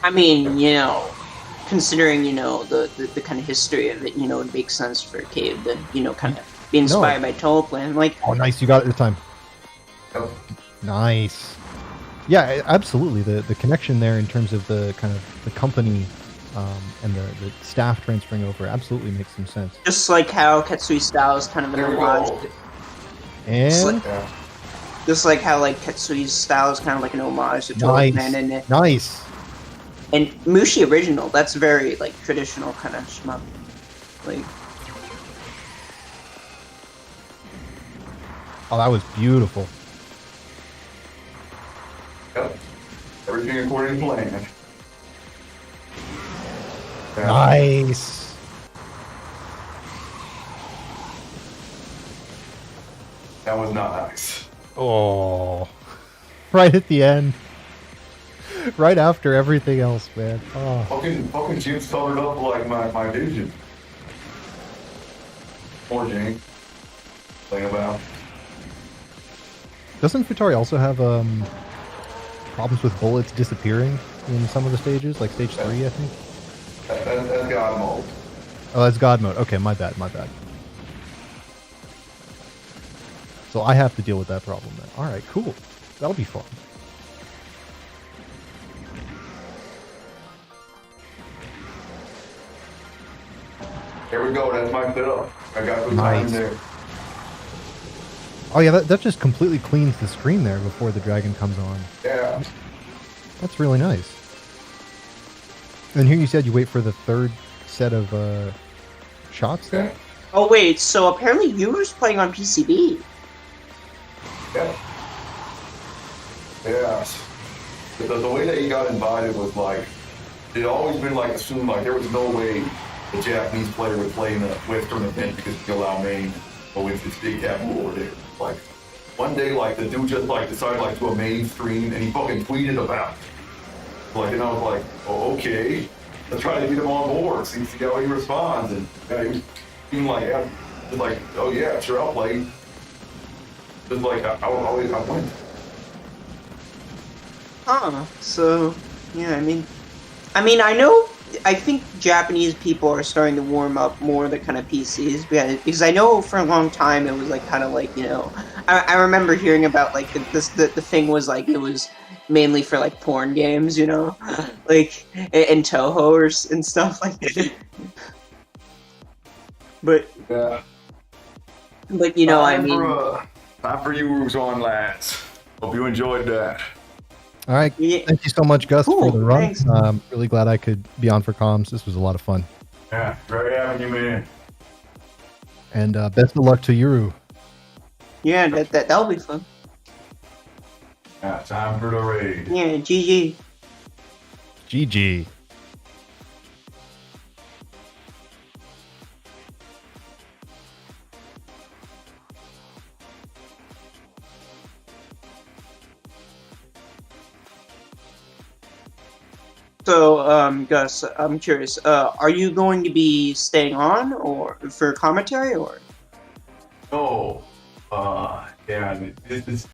Speaker 3: I mean, you know, considering the kind of history of it, it makes sense for Cave to kind of be inspired by Toleplan. Like,
Speaker 2: Oh, nice! You got it this time.
Speaker 1: Yep.
Speaker 2: Nice. Yeah, absolutely. The connection there in terms of the kind of the company and the staff transferring over absolutely makes some sense.
Speaker 3: just like how Katsui's style is kind of an
Speaker 1: There we
Speaker 3: homage.
Speaker 1: go.
Speaker 2: And
Speaker 1: Yeah.
Speaker 3: Just like how like Katsui's style is kind of like an homage to
Speaker 2: nice,
Speaker 3: Toleplan
Speaker 2: nice.
Speaker 3: and Mushi original. That's very like traditional kind of shmup. Like,
Speaker 2: Oh, that was beautiful.
Speaker 1: Yep. Everything according to plan. Yeah.
Speaker 2: Nice.
Speaker 1: That was not nice.
Speaker 2: Oh, right at the end, right after everything else, man. Oh,
Speaker 1: Fucking Jim's covered up like my vision. Poor Jane. Thing about.
Speaker 2: doesn't Futari also have problems with bullets disappearing in some of the stages, like stage 3, I think?
Speaker 1: That's God mode.
Speaker 2: Oh, that's God mode. Okay, my bad, my bad. So I have to deal with that problem then. All right, cool. That'll be fun.
Speaker 1: Here we go. That's my setup. I got good
Speaker 2: Nice.
Speaker 1: time in there.
Speaker 2: Oh yeah, that just completely cleans the screen there before the dragon comes on.
Speaker 1: Yeah.
Speaker 2: That's really nice. And here you said you wait for the third set of shots there?
Speaker 1: Yeah.
Speaker 3: oh wait, so apparently you were playing on PCB.
Speaker 1: Yeah. Yeah. The way that he got invited was like, it always been like assumed like there was no way the Japanese player would play in a Western event because he allowed main or with this big capital over there. Like one day like the dude just like decided like to a mainstream and he fucking tweeted about it. Like and I was like, oh, okay. Let's try to get him on board, see how he responds. And yeah, he was being like, yeah, just like, oh yeah, sure I'll play. Just like I went.
Speaker 3: Huh. So, yeah, I mean, I think Japanese people are starting to warm up more to kind of PCs because I know for a long time it was like kind of like I remember hearing about like the thing was like it was mainly for like porn games, like and Toho and stuff like that. But
Speaker 1: Yeah.
Speaker 3: I mean.
Speaker 1: Time for you, on lads. Hope you enjoyed that.
Speaker 2: All right.
Speaker 3: Yeah.
Speaker 2: Thank you so much, Gus,
Speaker 3: Cool,
Speaker 2: for the run.
Speaker 3: thanks.
Speaker 2: Really glad I could be on for comms. This was a lot of fun.
Speaker 1: Yeah, very having you, man.
Speaker 2: And best of luck to Yuru.
Speaker 3: Yeah, that'll be fun.
Speaker 1: Yeah, time for the raid.
Speaker 3: Yeah, GG.
Speaker 2: GG.
Speaker 3: So, Gus, I'm curious. Are you going to be staying on or for commentary or?
Speaker 1: No. Yeah, this is